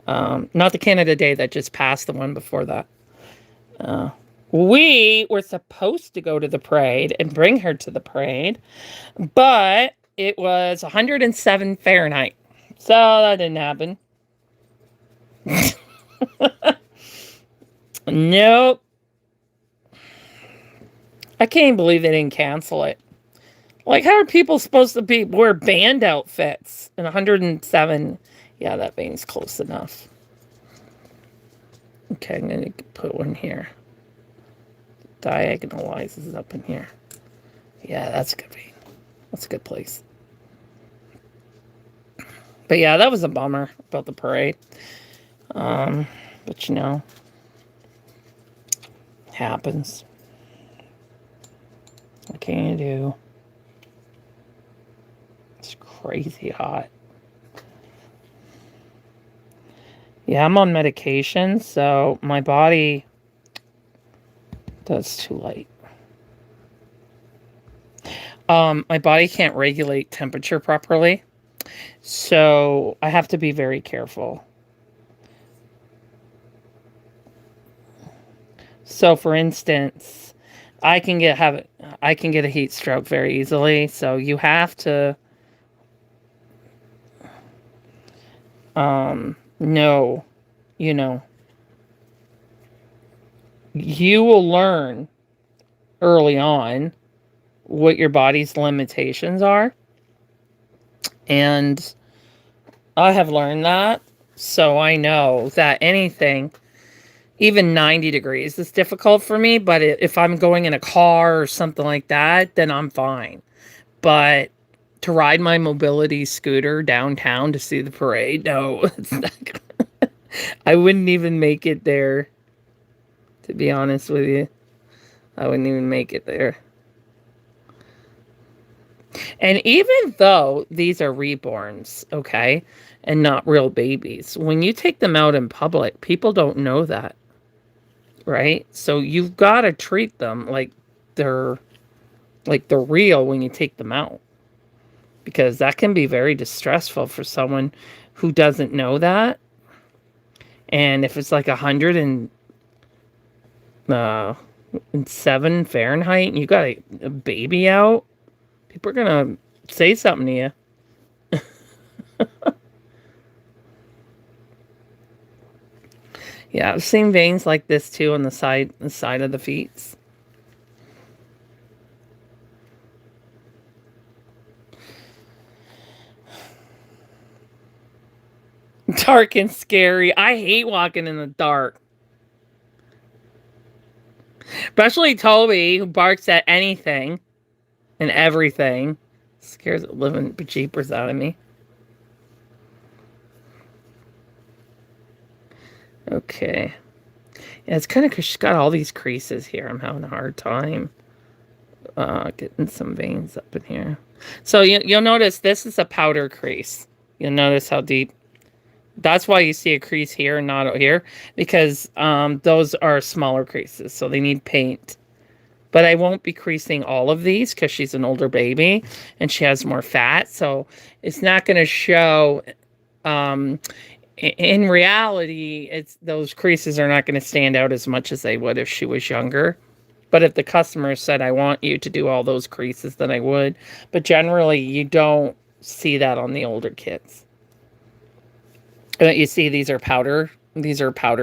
Not the Canada Day that just passed, the one before that. We were supposed to go to the parade and bring her to the parade, but it was 107 Fahrenheit. So that didn't happen. Nope. I can't believe they didn't cancel it. Like, how are people supposed to wear band outfits in 107? Yeah, that veins close enough. Okay, I'm going to put one here. Diagonalizes up in here. Yeah, that's a good vein. That's a good place. But yeah, that was a bummer about the parade. But you know, happens. What can you do? It's crazy hot. Yeah, I'm on medication, so my body... That's too light. My body can't regulate temperature properly, so I have to be very careful. So, for instance, I can get a heat stroke very easily. So you have to know, you know, you will learn early on what your body's limitations are. And I have learned that. So I know that anything, even 90 degrees is difficult for me. But if I'm going in a car or something like that, then I'm fine. But to ride my mobility scooter downtown to see the parade, no, it's not gonna, I wouldn't even make it there. To be honest with you, I wouldn't even make it there. And even though these are reborns, okay, and not real babies, when you take them out in public, people don't know that, right? So you've got to treat them they're they're real when you take them out, because that can be very distressful for someone who doesn't know that. And if it's like 107 Fahrenheit and you got a baby out, people are gonna say something to you. Yeah, I've seen veins like this too on the side of the feet. Dark and scary. I hate walking in the dark. Especially Toby, who barks at anything and everything. Scares the living bejeepers out of me. Okay. Yeah, it's kind of because she's got all these creases here. I'm having a hard time getting some veins up in here. So you'll notice this is a powder crease. You'll notice how deep. That's why you see a crease here and not out here, because those are smaller creases, so they need paint. But I won't be creasing all of these because she's an older baby and she has more fat, so it's not going to show. In reality, those creases are not going to stand out as much as they would if she was younger. But if the customer said, I want you to do all those creases, then I would. But generally, you don't see that on the older kids. You see, these are powder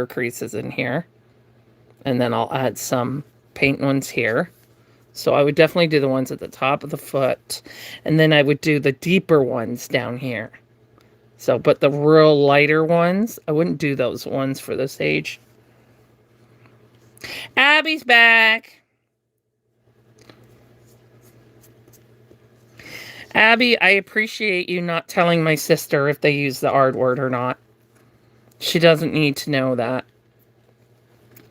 creases in here. And then I'll add some paint ones here. So I would definitely do the ones at the top of the foot. And then I would do the deeper ones down here. So, but the real lighter ones, I wouldn't do those ones for this age. Abby's back. Abby, I appreciate you not telling my sister if they use the R word or not. She doesn't need to know that.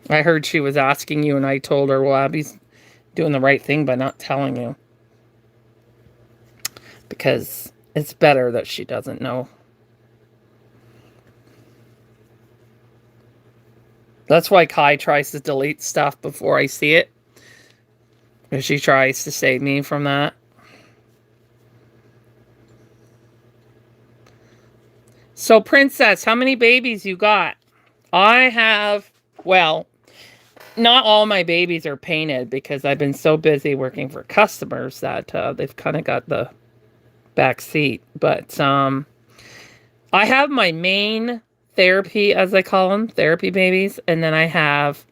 I heard she was asking you and I told her, well, Abby's doing the right thing by not telling you. Because it's better that she doesn't know. That's why Kai tries to delete stuff before I see it. Because she tries to save me from that. So, Princess, how many babies you got? I have, well, not all my babies are painted because I've been so busy working for customers that they've kind of got the back seat. But I have my main therapy, as I call them, therapy babies, and then I have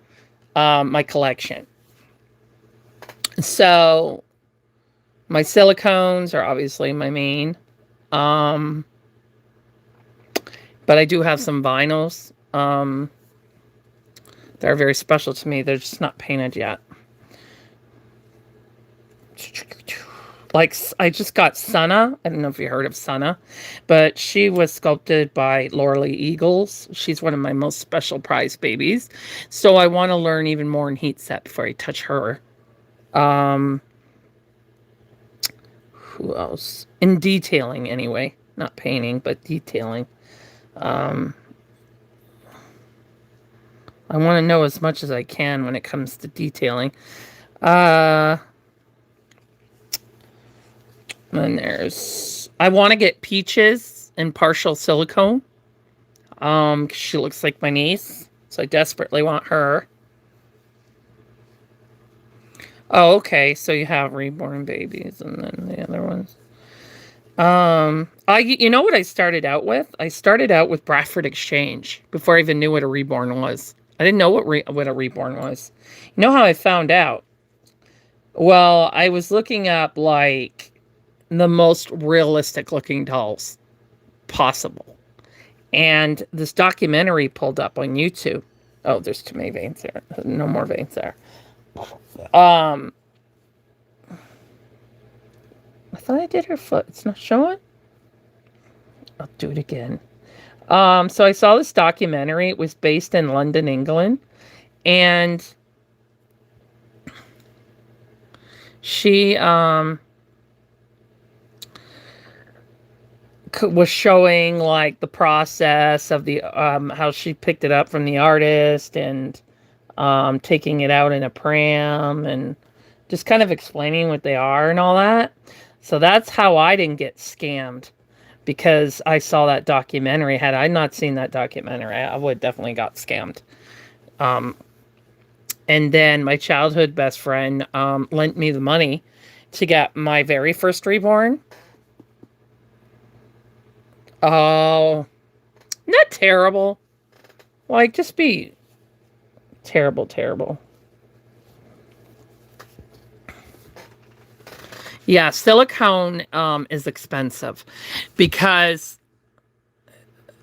my collection. So my silicones are obviously my main. Um, but I do have some vinyls that are very special to me. They're just not painted yet. Like, I just got Sana. I don't know if you heard of Sana, but she was sculpted by Laura Lee Eagles. She's one of my most special prized babies. So I want to learn even more in heat set before I touch her. Who else? In detailing, anyway. Not painting, but detailing. I want to know as much as I can when it comes to detailing. And there's... I want to get Peaches in partial silicone. She looks like my niece. So I desperately want her. Oh, okay. So you have reborn babies and then the other ones. You know what I started out with? I started out with Bradford Exchange before I even knew what a reborn was. I didn't know what a reborn was. You know how I found out? Well, I was looking up like the most realistic looking dolls possible. And this documentary pulled up on YouTube. Oh, there's too many veins there. No more veins there. I thought I did her foot. It's not showing? I'll do it again. So I saw this documentary. It was based in London, England. And she was showing like the process of the how she picked it up from the artist and taking it out in a pram and just kind of explaining what they are and all that. So that's how I didn't get scammed, because I saw that documentary. Had I not seen that documentary, I would definitely got scammed. And then my childhood best friend lent me the money to get my very first reborn. Oh, not terrible. Like, just be terrible, terrible. Yeah, silicone is expensive because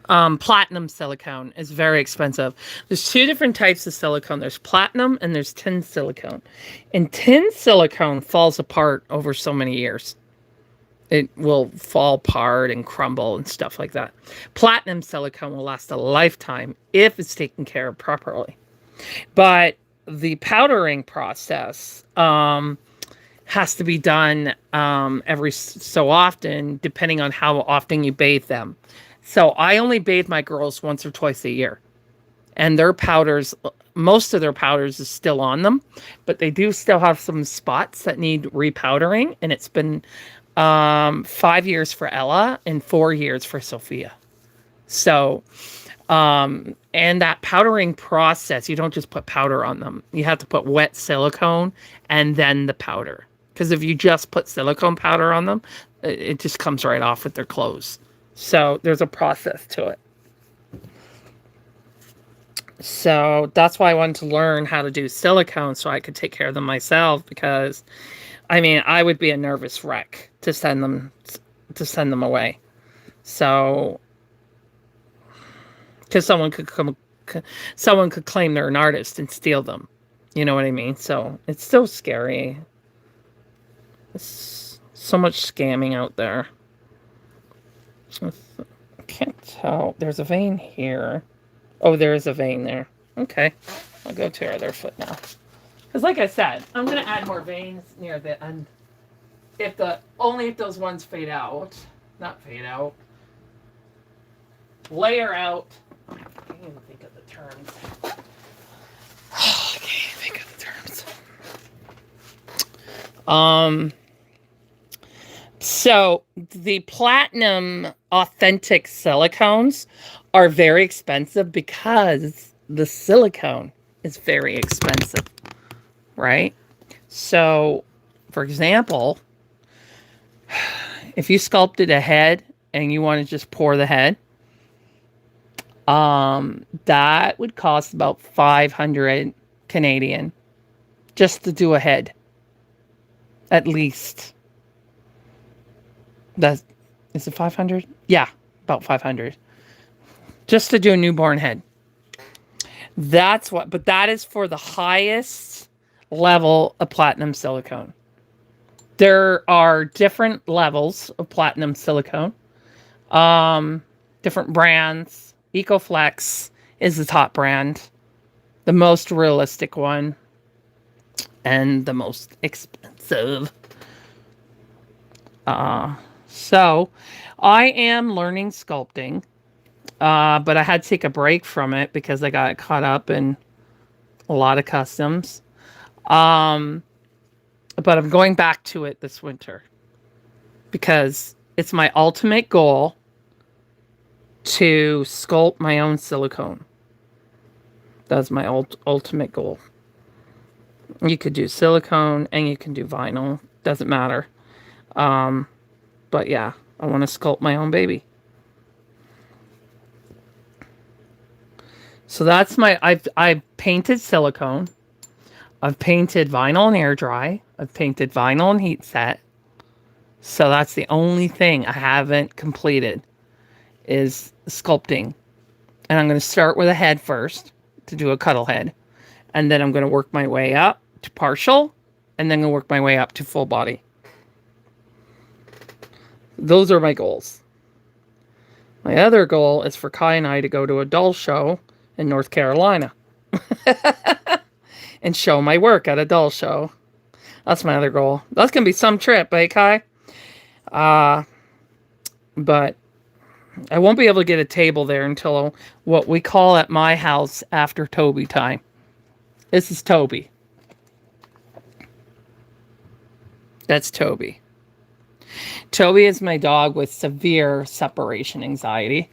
platinum silicone is very expensive. There's two different types of silicone. There's platinum and there's tin silicone. And tin silicone falls apart over so many years. It will fall apart and crumble and stuff like that. Platinum silicone will last a lifetime if it's taken care of properly. But the powdering process has to be done every so often, depending on how often you bathe them. So I only bathe my girls once or twice a year. And their powders, most of their powders is still on them, but they do still have some spots that need repowdering. And it's been 5 years for Ella and 4 years for Sophia. So, and that powdering process, you don't just put powder on them. You have to put wet silicone and then the powder. Because if you just put silicone powder on them, it just comes right off with their clothes. So there's a process to it. So that's why I wanted to learn how to do silicone so I could take care of them myself, because I mean, I would be a nervous wreck to send them away. So, because someone could claim they're an artist and steal them. You know what I mean? So it's so scary. There's so much scamming out there. I can't tell. There's a vein here. Oh, there is a vein there. Okay. I'll go to her other foot now. Because like I said, I'm going to add more veins near the end. Only if those ones fade out. Not fade out. Layer out. I can't even think of the terms. I can't even think of the terms. So the platinum authentic silicones are very expensive because the silicone is very expensive, right? So, for example, if you sculpted a head and you want to just pour the head, that would cost about 500 Canadian just to do a head, at least. That is it 500? Yeah, about 500 just to do a newborn head. That's what, but that is for the highest level of platinum silicone. There are different levels of platinum silicone, different brands. EcoFlex is the top brand, the most realistic one, and the most expensive. So I am learning sculpting, but I had to take a break from it because I got caught up in a lot of customs. But I'm going back to it this winter because it's my ultimate goal to sculpt my own silicone. That's my ultimate goal. You could do silicone and you can do vinyl. Doesn't matter. But yeah, I want to sculpt my own baby. So that's my, I've painted silicone. I've painted vinyl and air dry. I've painted vinyl and heat set. So that's the only thing I haven't completed is sculpting. And I'm going to start with a head first to do a cuddle head. And then I'm going to work my way up to partial. And then I'm going to work my way up to full body. Those are my goals. My other goal is for Kai and I to go to a doll show in North Carolina. And show my work at a doll show. That's my other goal. That's going to be some trip, eh, Kai? But I won't be able to get a table there until what we call at my house after Toby time. This is Toby. That's Toby. Toby is my dog with severe separation anxiety.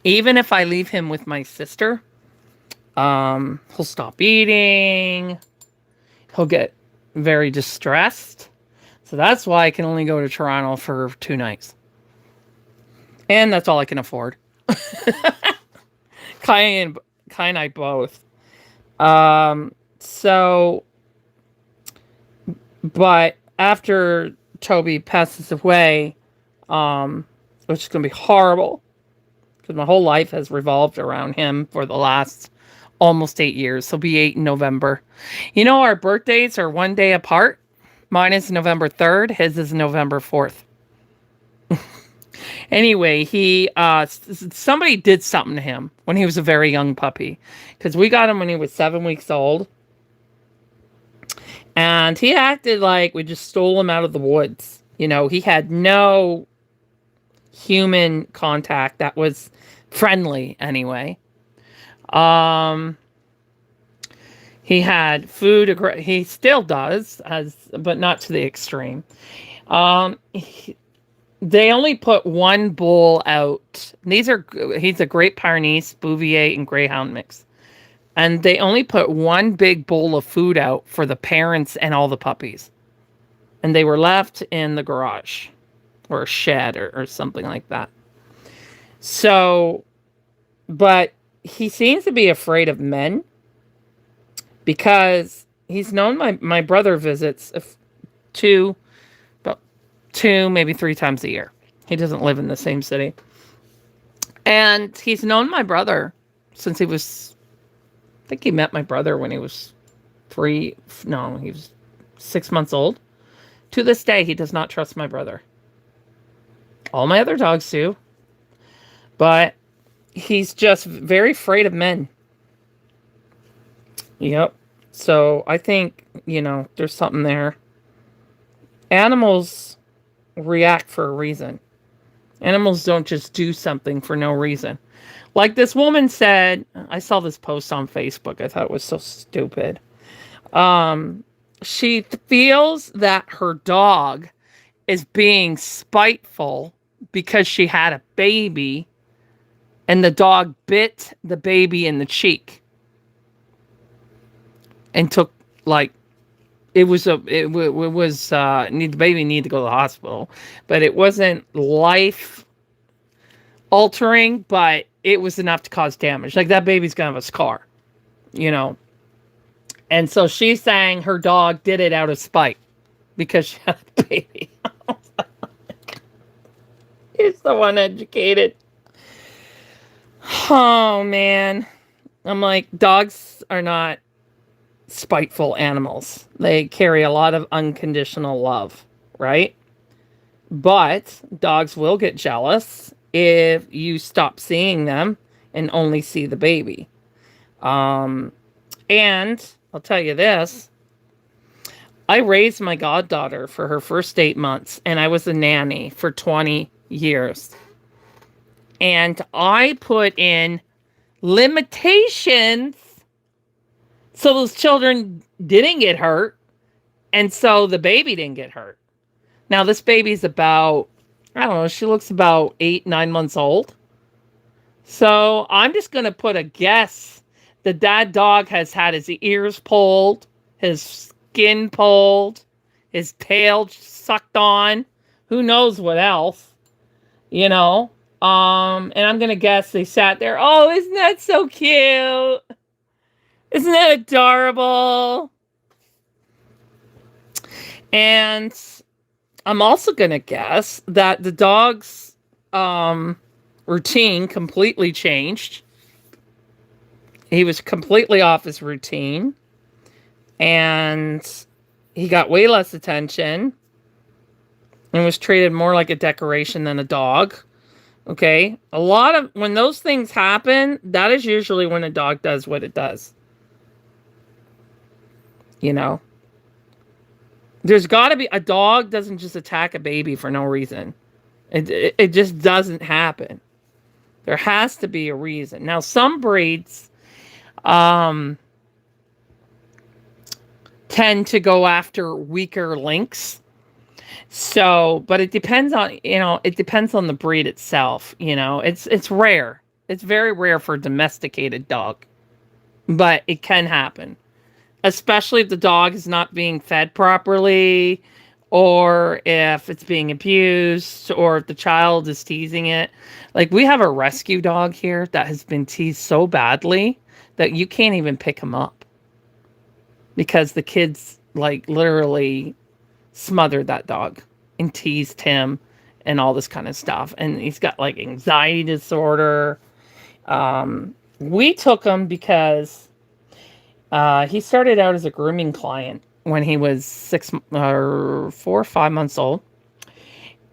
Even if I leave him with my sister, he'll stop eating. He'll get very distressed. So that's why I can only go to Toronto for 2 nights. And that's all I can afford. Kai and I both. But after Toby passes away, which is going to be horrible, because my whole life has revolved around him for the last almost 8 years. He'll be 8 in November. You know, our birthdays are 1 day apart. Mine is November 3rd. His is November 4th. Anyway, somebody did something to him when he was a very young puppy. Because we got him when he was 7 weeks old. And he acted like we just stole him out of the woods. You know, he had no human contact that was friendly anyway. He had food. He still does, but not to the extreme. They only put 1 bowl out. He's a Great Pyrenees, Bouvier, and Greyhound mix. And they only put 1 big bowl of food out for the parents and all the puppies. And they were left in the garage or a shed or something like that. So, but he seems to be afraid of men because he's known my brother visits about 2, maybe 3 times a year. He doesn't live in the same city. And he's known my brother since he was, I think he met my brother when he was he was 6 months old. To this day, he does not trust my brother. All my other dogs do. But he's just very afraid of men. Yep. So I think, there's something there. Animals react for a reason. Animals don't just do something for no reason. Like this woman said, I saw this post on Facebook. I thought it was so stupid. She feels that her dog is being spiteful because she had a baby and the dog bit the baby in the cheek. and took like the baby needed to go to the hospital, but it wasn't life altering, but it was enough to cause damage. Like that baby's gonna have a scar, you know. And so she's saying her dog did it out of spite because she had a baby. He's so uneducated. Oh man. I'm like, dogs are not spiteful animals. They carry a lot of unconditional love, right? But dogs will get jealous if you stop seeing them and only see the baby. And I'll tell you this, I raised my goddaughter for her first 8 months, and I was a nanny for 20 years. And I put in limitations so those children didn't get hurt, and so the baby didn't get hurt. Now, this baby's about, I don't know, she looks about 8, 9 months old. So I'm just going to put a guess that that dog has had his ears pulled, his skin pulled, his tail sucked on, who knows what else, you know. And I'm going to guess they sat there, oh, isn't that so cute? Isn't that adorable? And I'm also going to guess that the dog's routine completely changed. He was completely off his routine. And he got way less attention and was treated more like a decoration than a dog. Okay? A lot of, when those things happen, that is usually when a dog does what it does. You know? There's got to be, a dog doesn't just attack a baby for no reason. It just doesn't happen. There has to be a reason. Now, some breeds tend to go after weaker links. So, but it depends on, it depends on the breed itself. It's rare. It's very rare for a domesticated dog, but it can happen. Especially if the dog is not being fed properly, or if it's being abused, or if the child is teasing it. Like, we have a rescue dog here that has been teased so badly that you can't even pick him up. Because the kids, like, literally smothered that dog and teased him and all this kind of stuff. And he's got, like, anxiety disorder. We took him because he started out as a grooming client when he was 4 or 5 months old.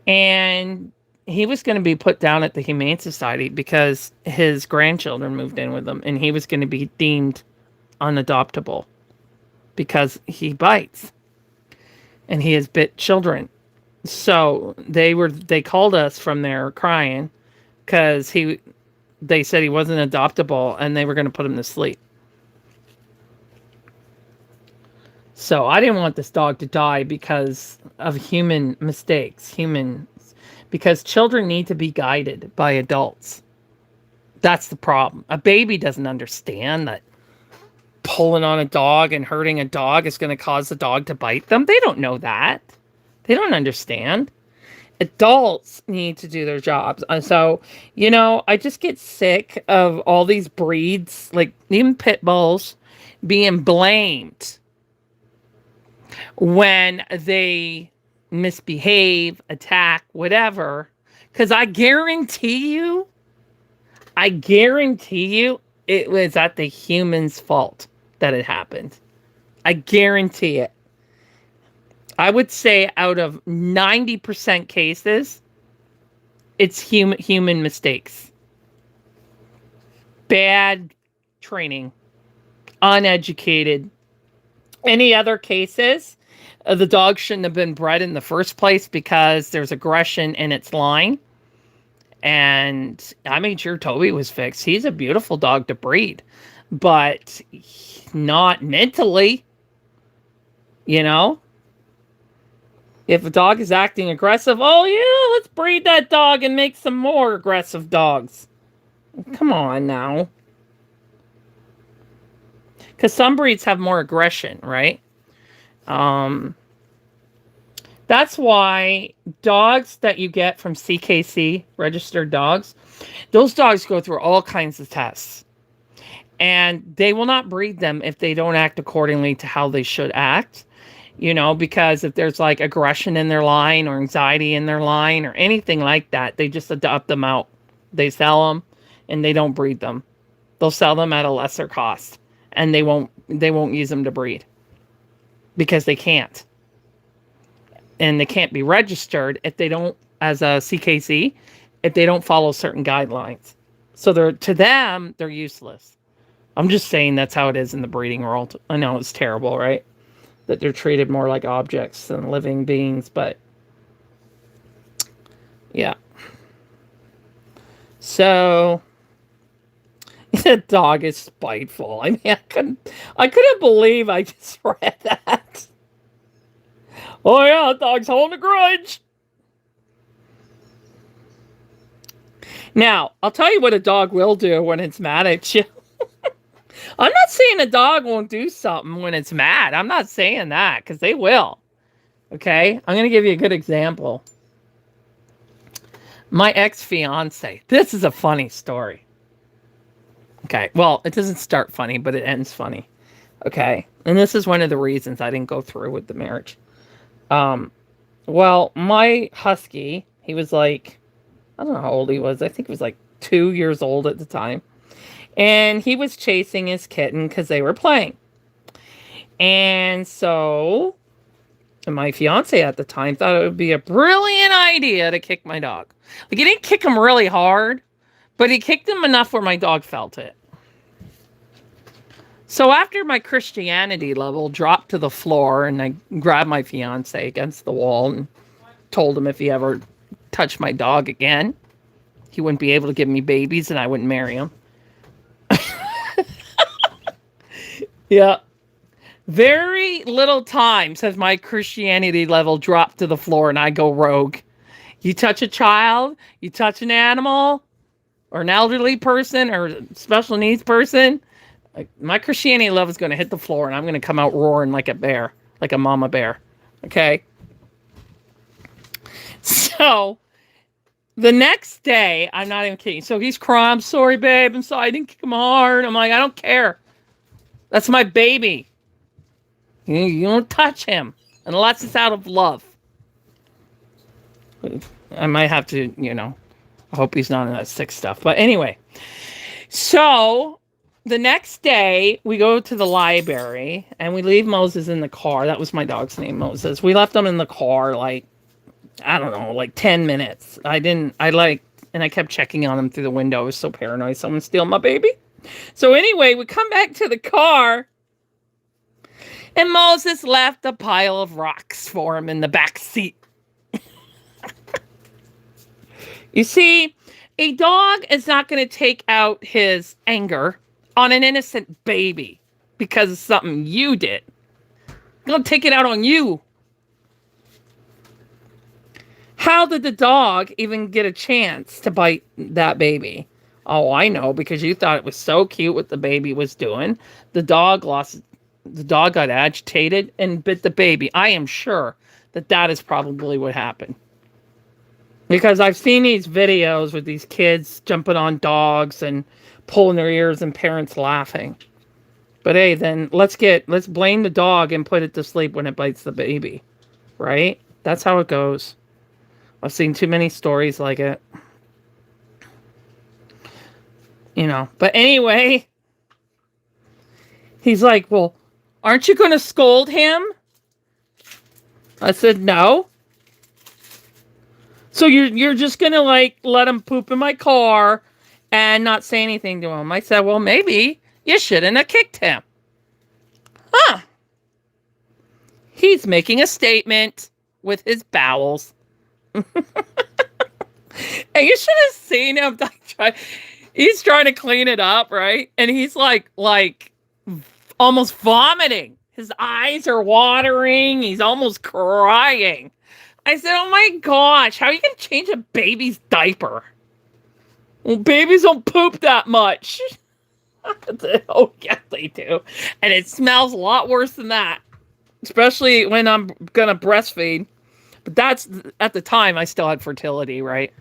And he was going to be put down at the Humane Society because his grandchildren moved in with him, and he was going to be deemed unadoptable because he bites and he has bit children. So they called us from there crying because they said he wasn't adoptable, and they were going to put him to sleep. So I didn't want this dog to die because of human mistakes. Because children need to be guided by adults. That's the problem. A baby doesn't understand that pulling on a dog and hurting a dog is going to cause the dog to bite them. They don't know that. They don't understand. Adults need to do their jobs. So, I just get sick of all these breeds, like even pit bulls, being blamed when they misbehave, attack, whatever. Because I guarantee you, it was at the human's fault that it happened. I guarantee it. I would say out of 90% cases, it's human mistakes. Bad training. Uneducated. Any other cases, the dog shouldn't have been bred in the first place because there's aggression in its line. And I made sure Toby was fixed. He's a beautiful dog to breed, but not mentally. If a dog is acting aggressive, oh yeah, let's breed that dog and make some more aggressive dogs. Come on now. Because some breeds have more aggression, right? Um, that's why dogs that you get from CKC, registered dogs, those dogs go through all kinds of tests. And they will not breed them if they don't act accordingly to how they should act. Because if there's like aggression in their line or anxiety in their line or anything like that, they just adopt them out. They sell them and they don't breed them. They'll sell them at a lesser cost and they won't use them to breed because they can't. And they can't be registered if they don't, as a CKC, if they don't follow certain guidelines. So they're useless. I'm just saying that's how it is in the breeding world. I know it's terrible, right? That they're treated more like objects than living beings, but yeah. So the dog is spiteful. I mean, I couldn't believe I just read that. Oh yeah, the dog's holding a grudge. Now, I'll tell you what a dog will do when it's mad at you. I'm not saying a dog won't do something when it's mad. I'm not saying that, because they will. Okay? I'm going to give you a good example. My ex-fiance. This is a funny story. Okay. Well, it doesn't start funny, but it ends funny. Okay? And this is one of the reasons I didn't go through with the marriage. Well, my husky, he was like, I don't know how old he was. I think he was like 2 years old at the time. And he was chasing his kitten because they were playing. And so my fiance at the time thought it would be a brilliant idea to kick my dog. Like, he didn't kick him really hard, but he kicked him enough where my dog felt it. So after my Christianity level dropped to the floor and I grabbed my fiance against the wall and told him if he ever touched my dog again, he wouldn't be able to give me babies and I wouldn't marry him. Yeah. Very little times has my Christianity level dropped to the floor and I go rogue. You touch a child, you touch an animal, or an elderly person, or a special needs person, my Christianity level is going to hit the floor and I'm going to come out roaring like a bear, like a mama bear. Okay? So, the next day, I'm not even kidding. So he's crying, I'm sorry, babe. I'm sorry, I didn't kick him hard. I'm like, I don't care. That's my baby. You don't touch him unless it's out of love. I might have to, I hope he's not in that sick stuff. But anyway, so the next day we go to the library and we leave Moses in the car. That was my dog's name, Moses. We left him in the car like 10 minutes. And I kept checking on him through the window. I was so paranoid someone steal my baby. So anyway, we come back to the car and Moses left a pile of rocks for him in the back seat. You see, a dog is not going to take out his anger on an innocent baby because of something you did. He's going to take it out on you. How did the dog even get a chance to bite that baby? Oh, I know, because you thought it was so cute what the baby was doing. The dog got agitated and bit the baby. I am sure that is probably what happened. Because I've seen these videos with these kids jumping on dogs and pulling their ears and parents laughing. But hey, then let's blame the dog and put it to sleep when it bites the baby. Right? That's how it goes. I've seen too many stories like it. But anyway, he's like, well, aren't you going to scold him? I said, no. So you're just going to let him poop in my car and not say anything to him. I said, well, maybe you shouldn't have kicked him. Huh. He's making a statement with his bowels. And you should have seen him. He's trying to clean it up, right? And he's like almost vomiting. His eyes are watering. He's almost crying. I said, oh my gosh, how are you going to change a baby's diaper? Well, babies don't poop that much. Oh, yeah, they do. And it smells a lot worse than that, especially when I'm going to breastfeed. But that's at the time I still had fertility, right?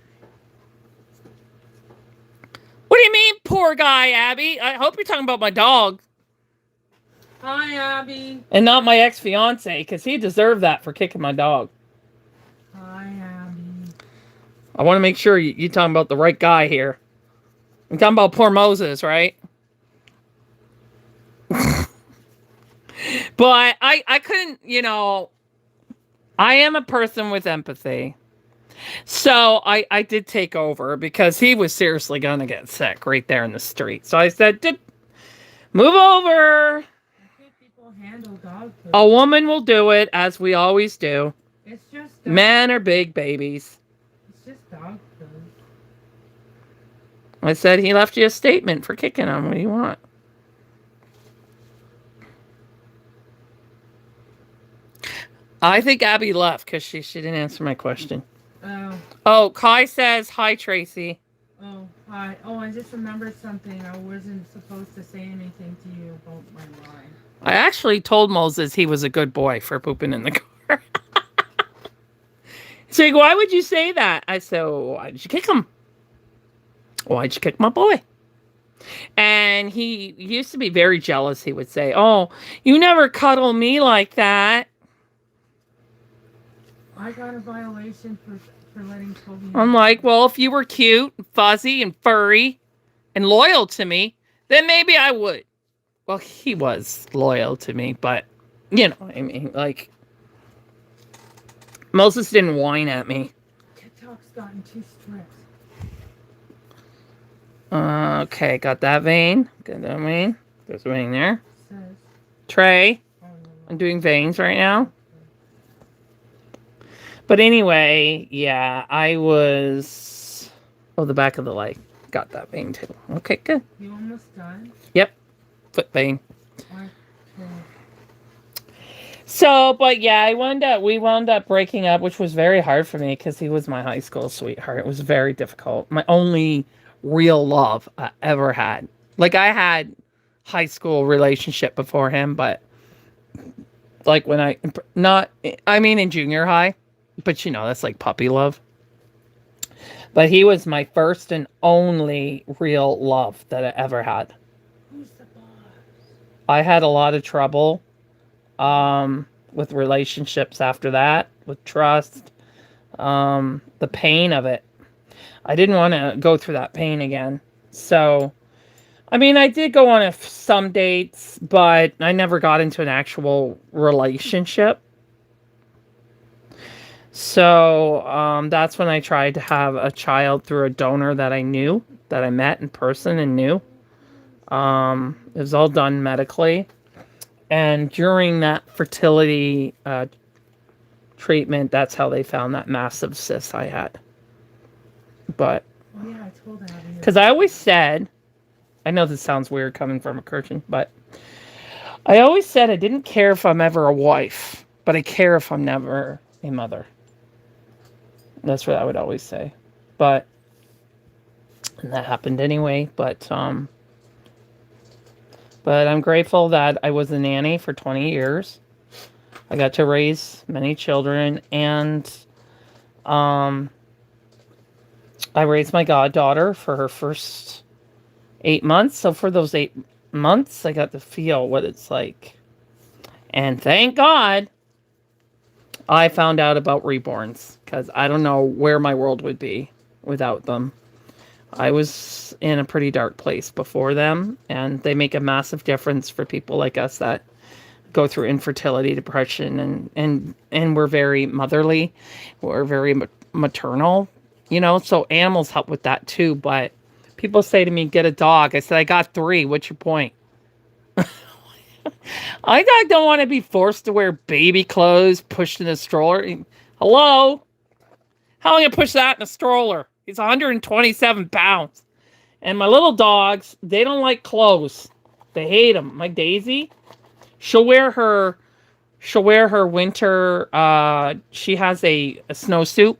What do you mean, poor guy, Abby? I hope you're talking about my dog. Hi, Abby. And not my ex-fiance, because he deserved that for kicking my dog. Hi, Abby. I want to make sure you're talking about the right guy here. I'm talking about poor Moses, right? But I couldn't, I am a person with empathy. So I did take over because he was seriously going to get sick right there in the street. So I said, move over. People handle dog food. A woman will do it, as we always do. It's just men are big babies. It's just dog food. I said he left you a statement for kicking him. What do you want? I think Abby left because she didn't answer my question. Oh, Kai says, hi, Tracy. Oh, hi. Oh, I just remembered something. I wasn't supposed to say anything to you about my line. I actually told Moses he was a good boy for pooping in the car. He's like, why would you say that? I said, why did you kick him? Why'd you kick my boy? And he used to be very jealous. He would say, oh, you never cuddle me like that. I got a violation for letting Toby. I'm like, well, if you were cute, fuzzy, and furry, and loyal to me, then maybe I would. Well, he was loyal to me, but, I mean, like, Moses didn't whine at me. TikTok's gotten too strict. Okay, got that vein. Got that vein. There's a vein there. Says, Trey. I'm doing veins right now. But anyway, yeah, I was... Oh, the back of the leg. Got that vein too. Okay, good. You almost done? Yep. Foot vein. Okay. So, but yeah, we wound up breaking up, which was very hard for me because he was my high school sweetheart. It was very difficult. My only real love I ever had. Like, I had high school relationship before him, but like when in junior high, but that's like puppy love. But he was my first and only real love that I ever had. Who's the boss? I had a lot of trouble with relationships after that, with trust, the pain of it. I didn't want to go through that pain again. So, I mean, I did go on some dates, but I never got into an actual relationship. So, that's when I tried to have a child through a donor that I knew, that I met in person and knew. It was all done medically. And during that fertility treatment, that's how they found that massive cyst I had. But, yeah, I told Abby. Because I always said, I know this sounds weird coming from a Christian, but I always said I didn't care if I'm ever a wife, but I care if I'm never a mother. That's what I would always say. And that happened anyway. But I'm grateful that I was a nanny for 20 years. I got to raise many children, and I raised my goddaughter for her first 8 months. So for those 8 months, I got to feel what it's like. And thank God I found out about reborns, because I don't know where my world would be without them. I was in a pretty dark place before them, and they make a massive difference for people like us that go through infertility, depression, and we're very motherly. We're very maternal, so animals help with that too. But people say to me, get a dog. I said, I got 3. What's your point? I don't want to be forced to wear baby clothes, pushed in a stroller. Hello? How am I going to push that in a stroller? He's 127 pounds. And my little dogs, they don't like clothes. They hate them. My Daisy, she'll wear her winter, she has a snowsuit.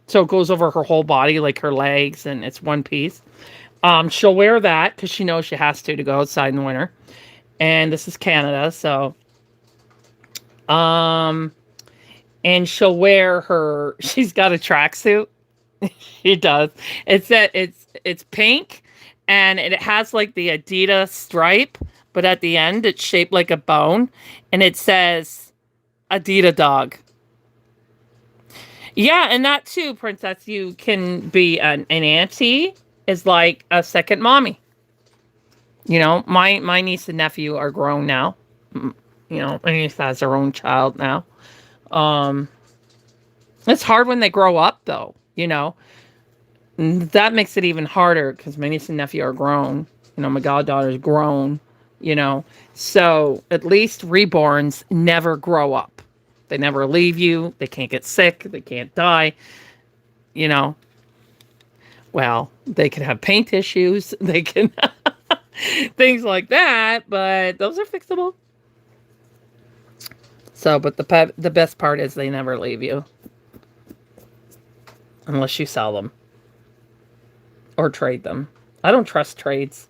So it goes over her whole body, like her legs, and it's one piece. She'll wear that because she knows she has to go outside in the winter. And this is Canada, so um and she'll wear her she's got a tracksuit. She does. It's pink and it has like the Adidas stripe, but at the end it's shaped like a bone and it says Adidas dog. Yeah, and that too, Princess, you can be an auntie is like a second mommy. My niece and nephew are grown now. My niece has her own child now. Um, it's hard when they grow up, though. That makes it even harder because my niece and nephew are grown. My goddaughter's grown. You know, so at least reborns never grow up. They never leave you. They can't get sick. They can't die. You know, well, they could have paint issues. They can things like that, but those are fixable. So, but the best part is they never leave you unless you sell them or trade them. I don't trust trades.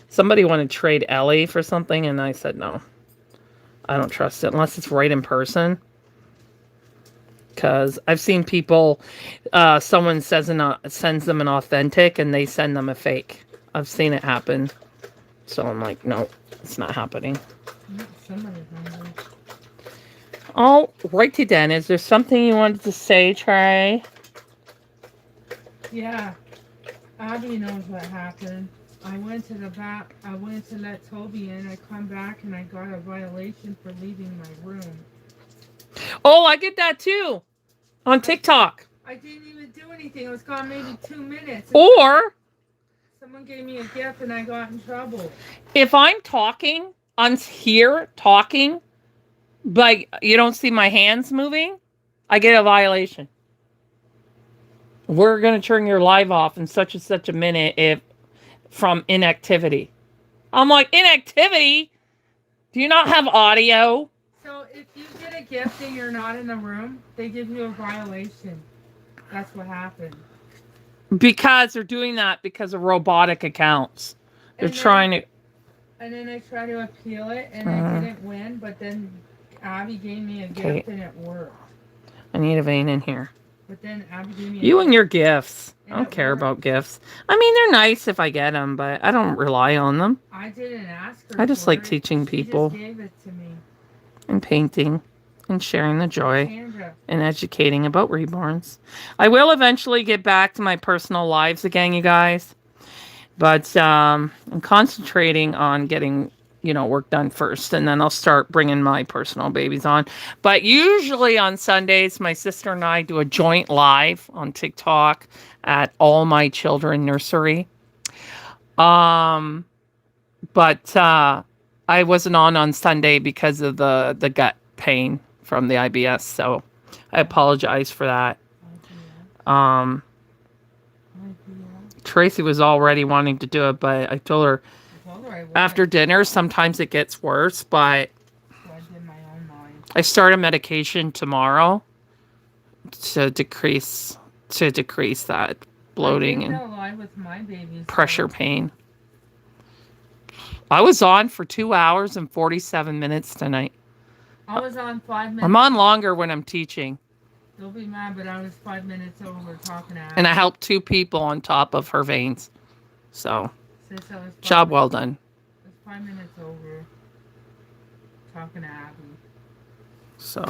Somebody wanted to trade Ellie for something, and I said no. I don't trust it unless it's right in person. Because I've seen people, someone sends them an authentic, and they send them a fake. I've seen it happen. So I'm like, no, it's not happening. Somebody's hungry. Oh, righty then. Is there something you wanted to say, Trey? Yeah, Abby knows what happened. I went to the back. I went to let Toby in. I come back and I got a violation for leaving my room. Oh, I get that too. On TikTok. I didn't even do anything. It was gone maybe 2 minutes. Or Someone gave me a gift and I got in trouble. if I'm talking, I'm here talking, but you don't see my hands moving, I get a violation. We're going to turn your live off in such and such a minute if from inactivity. I'm like, inactivity? Do you not have audio? So if you get a gift and you're not in the room, they give you a violation. That's what happened. Because they're doing that because of robotic accounts. They're trying to... And then I tried to appeal it and I didn't win, but then Abby gave me a gift and it worked. I need a vein in here. But then Abby gave me you and your gifts. I don't care about gifts. I mean, they're nice if I get them, but I don't rely on them. I didn't ask her. I just like teaching people. She just gave it to me. And painting and sharing the joy and educating about reborns. I will eventually get back to my personal lives again, you guys. But I'm concentrating on getting, work done first. And then I'll start bringing my personal babies on. But usually on Sundays, my sister and I do a joint live on TikTok at All My Children Nursery. But I wasn't on Sunday because of the gut pain from the IBS. So I apologize for that. Tracy was already wanting to do it, but I told her after dinner, sometimes it gets worse, but I start a medication tomorrow to decrease that bloating and pressure pain. I was on for 2 hours and 47 minutes tonight. I was on 5 minutes. I'm on longer when I'm teaching. Don't be mad, but I was 5 minutes over talking to Abby. And I helped 2 people on top of her veins. So, job well done. It was 5 minutes over talking to Abby. So,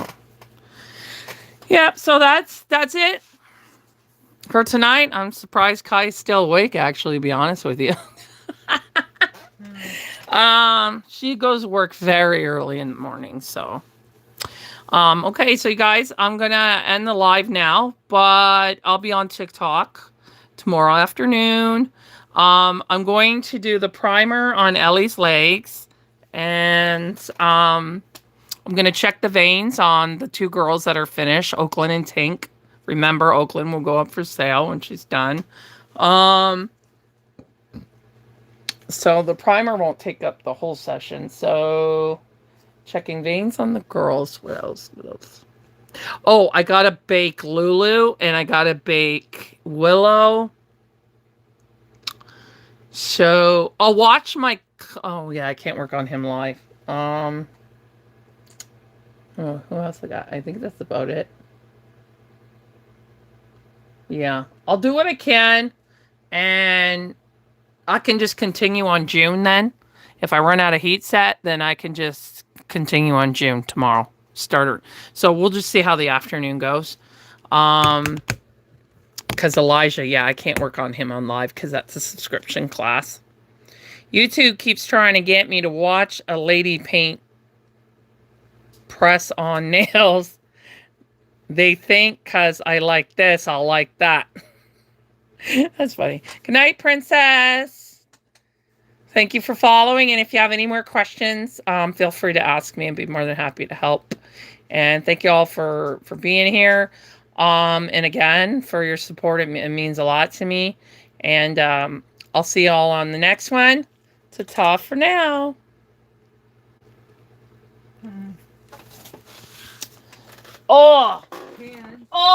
yeah, so that's it for tonight. I'm surprised Kai's still awake, actually, to be honest with you. She goes to work very early in the morning, so. Okay, so you guys, I'm gonna end the live now, but I'll be on TikTok tomorrow afternoon. I'm going to do the primer on Ellie's legs, and I'm gonna check the veins on the 2 girls that are finished, Oakland and Tink. Remember, Oakland will go up for sale when she's done. So the primer won't take up the whole session. So checking veins on the girls. What else? Oh, I got to bake Lulu and I got to bake Willow. So I'll watch my. Oh yeah, I can't work on him live. Oh, who else I got? I think that's about it. Yeah, I'll do what I can, and I can just continue on June then. If I run out of heat set, then I can just continue on June tomorrow. Starter. So we'll just see how the afternoon goes. Because Elijah, yeah, I can't work on him on live because that's a subscription class. YouTube keeps trying to get me to watch a lady paint press on nails. They think because I like this, I'll like that. That's funny. Good night, princess. Thank you for following. And if you have any more questions, feel free to ask me. I'd be more than happy to help. And thank you all for being here. And again, for your support. It means a lot to me. And I'll see you all on the next one. Ta-ta for now. Oh! Oh!